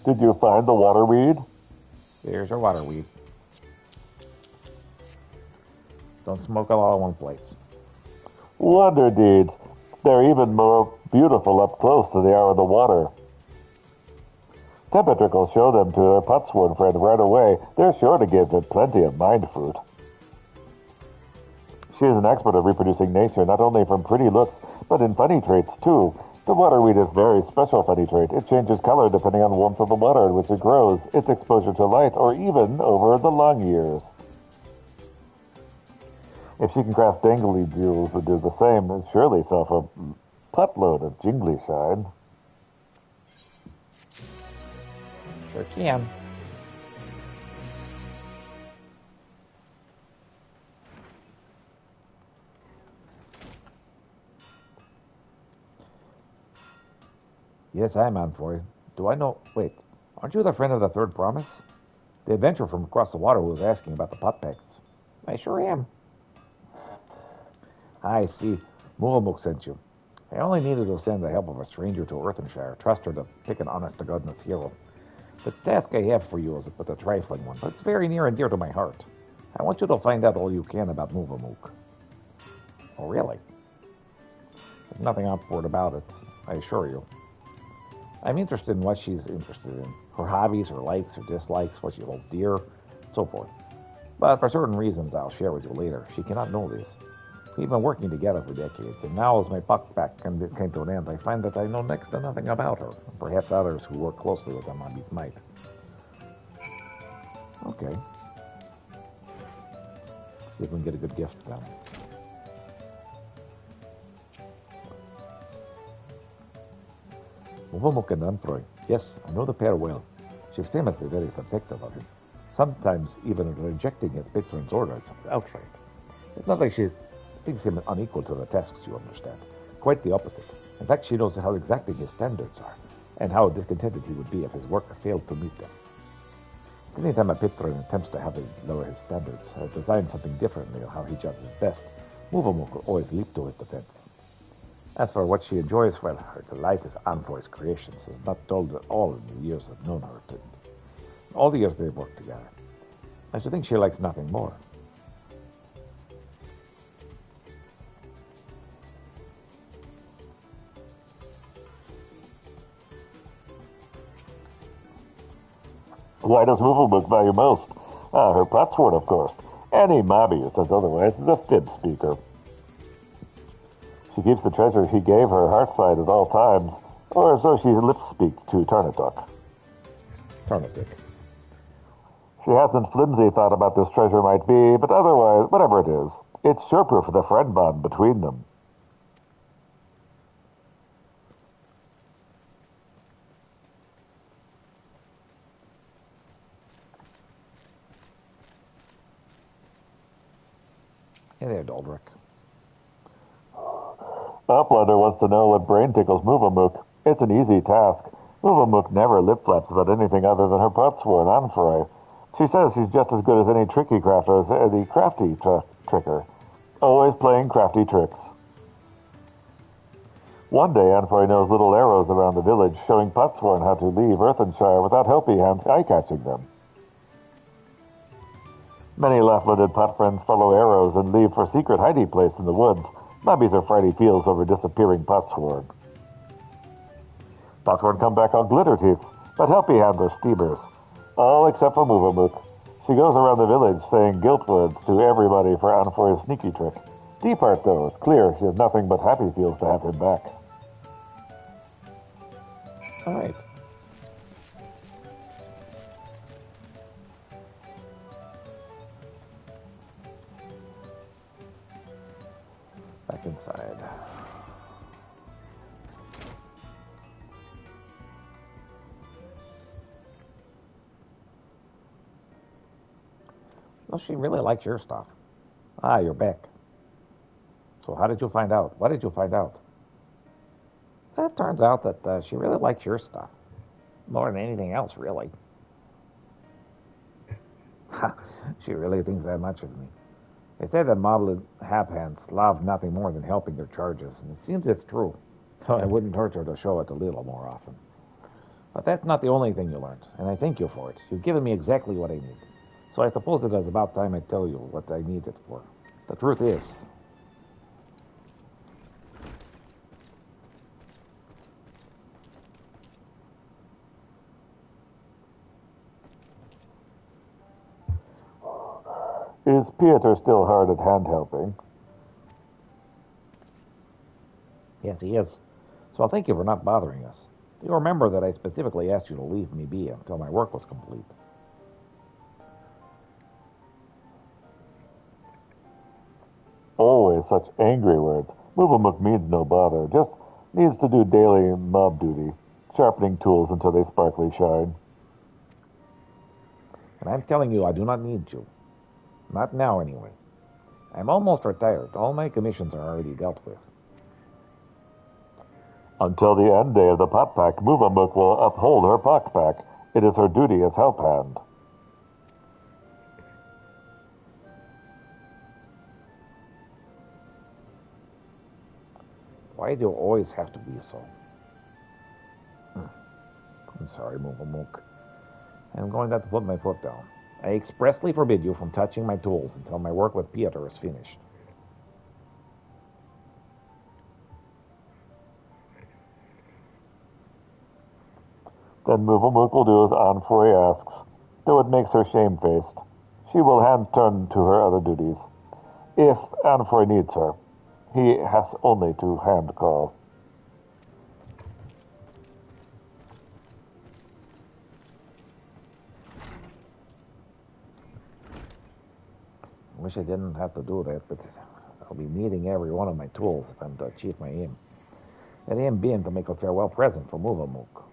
Did you find the waterweed? There's your waterweed. Don't smoke it all in one place. Wonder deeds. They're even more beautiful up close than they are in the water. Temperature will show them to their Putsworn friend right away. They're sure to give it plenty of mind fruit. She is an expert at reproducing nature, not only from pretty looks, but in funny traits too. The waterweed is a very special funny trait. It changes color depending on the warmth of the water in which it grows, its exposure to light, or even over the long years. If she can craft dangly jewels that do the same, then surely sell for a buttload of jingly shine. Sure can. Yes, I'm on for you. Do I know... Wait, aren't you the friend of the Third Promise? The adventurer from across the water who was asking about the pot packs. I sure am. I see. Mulamuk sent you. I only needed to send the help of a stranger to Earthenshire. Trust her to pick an honest-to-goodness hero. The task I have for you is but a trifling one, but it's very near and dear to my heart. I want you to find out all you can about Mulamuk. Oh, really? There's nothing awkward about it, I assure you. I'm interested in what she's interested in. Her hobbies, her likes, her dislikes, what she holds dear, so forth. But for certain reasons I'll share with you later, she cannot know this. We've been working together for decades, and now as my buck back came to an end, I find that I know next to nothing about her. Perhaps others who work closely with them might. Okay. See if we can get a good gift then. Movamuk and Dawntrail. Yes, I know the pair well. She's famously very protective of him, sometimes even rejecting his patron's orders outright. It's not like she thinks him unequal to the tasks, you understand. Quite the opposite. In fact, she knows how exacting his standards are, and how discontented he would be if his work failed to meet them. Anytime a patron attempts to have him lower his standards, or design something differently or how he judges best, Movamuk will always leap to his defense. As for what she enjoys, well, her delight is Anfoy's creations, as not told at all in the years I've known her. All the years they've worked together. I should think she likes nothing more. Why does Movamuk value most? Her password, of course. Any mobby who says otherwise is a fib speaker. She keeps the treasure he gave her heartside at all times, or so she lip-speaks to Tarnatuk. Tarnatuk. She hasn't flimsy thought about this treasure might be, but otherwise, whatever it is, it's sure proof of the friend bond between them. Hey there, Doldrick. Uplander wants to know what brain tickles Movamuk. It's an easy task. Movamuk never lip-flaps about anything other than her potsword Anfoy. She says she's just as good as any tricky crafter as any crafty tricker. Always playing crafty tricks. One day, Anfoy knows little arrows around the village, showing Potsworn how to leave Earthenshire without Helpy Hands eye-catching them. Many laugh-loaded pot friends follow arrows and leave for secret hiding place in the woods. Nubbies are Friday feels over disappearing Potsworn. Potsworn come back on glitter teeth, but Helpy Hands are steamers. All except for Movamuk. She goes around the village saying guilt words to everybody for Anfoy's sneaky trick. Deep heart, though, is clear she has nothing but happy feels to have him back. All right. Back inside. Well, she really likes your stuff. Ah, you're back. So how did you find out? What did you find out? It turns out that she really likes your stuff. More than anything else, really. She really thinks that much of me. They say that moblin hap-hands love nothing more than helping their charges, and it seems it's true. So it wouldn't hurt her to show it a little more often. But that's not the only thing you learned, and I thank you for it. You've given me exactly what I need. So I suppose it is about time I tell you what I need it for. The truth is, Is Pieter still hard at hand-helping? yes, he is. So I'll thank you for not bothering us. Do you remember that I specifically asked you to leave me be until my work was complete? Always such angry words. Movamuk means no bother, just needs to do daily mob duty, sharpening tools until they sparkly shine. And I'm telling you, I do not need you. Not now, anyway. I'm almost retired. All my commissions are already dealt with. Until the end day of the pot pack, Movamuk will uphold her pot pack. It is her duty as help hand. Why do you always have to be so? I'm sorry, Movamuk. I'm going to have to put my foot down. I expressly forbid you from touching my tools until my work with Pieter is finished. Then Mook will do as Anfoy asks, though it makes her shamefaced. She will hand turn to her other duties. If Anfoy needs her, he has only to hand call. I wish I didn't have to do that, but I'll be needing every one of my tools if I'm to achieve my aim. That aim being to make a farewell present for Mook.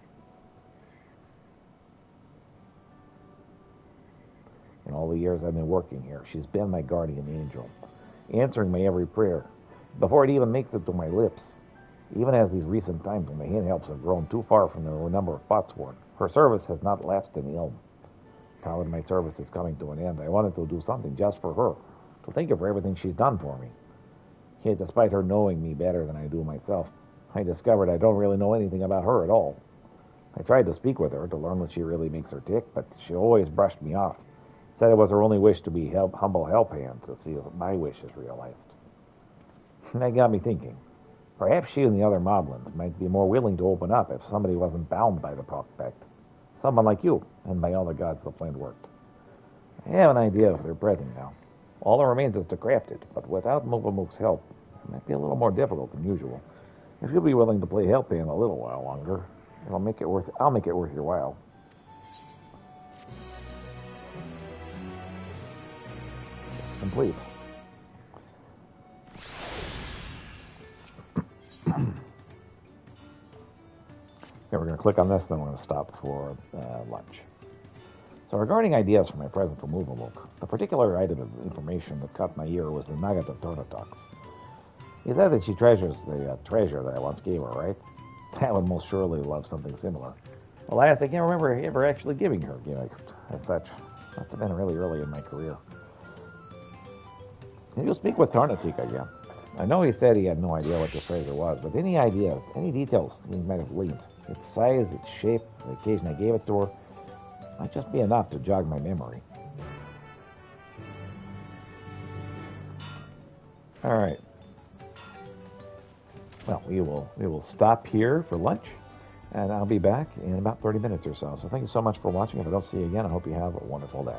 In all the years I've been working here, she's been my guardian angel, answering my every prayer, before it even makes it to my lips. Even as these recent times when my hand helps have grown too far from the number of pots worn, her service has not lapsed in ill. Now that my service is coming to an end, I wanted to do something just for her, to thank her for everything she's done for me. Yet, despite her knowing me better than I do myself, I discovered I don't really know anything about her at all. I tried to speak with her to learn what she really makes her tick, but she always brushed me off, said it was her only wish to be humble help hand to see if my wish is realized. And that got me thinking. Perhaps she and the other Moblins might be more willing to open up if somebody wasn't bound by the prospect. Someone like you, and by all the gods the plan worked. I have an idea of their present now. All that remains is to craft it, but without Mook's help, it might be a little more difficult than usual. If you'll be willing to play help hand a little while longer, I'll make it worth your while. Complete. Okay, we're going to click on this, then we're going to stop for lunch. So regarding ideas for my present for Mook, the particular item of information that caught my ear was the nugget of Tornatox. He said that she treasures the treasure that I once gave her, right? I would most surely love something similar. Alas, I can't remember ever actually giving her a gimmick as such. Must have been really early in my career. You'll speak with Tornatik again. I know he said he had no idea what this treasure was, but any idea, any details he might have gleaned, its size, its shape, the occasion I gave it to her, might just be enough to jog my memory. All right. Well, we will stop here for lunch, and I'll be back in about 30 minutes or so. So thank you so much for watching. If I don't see you again, I hope you have a wonderful day.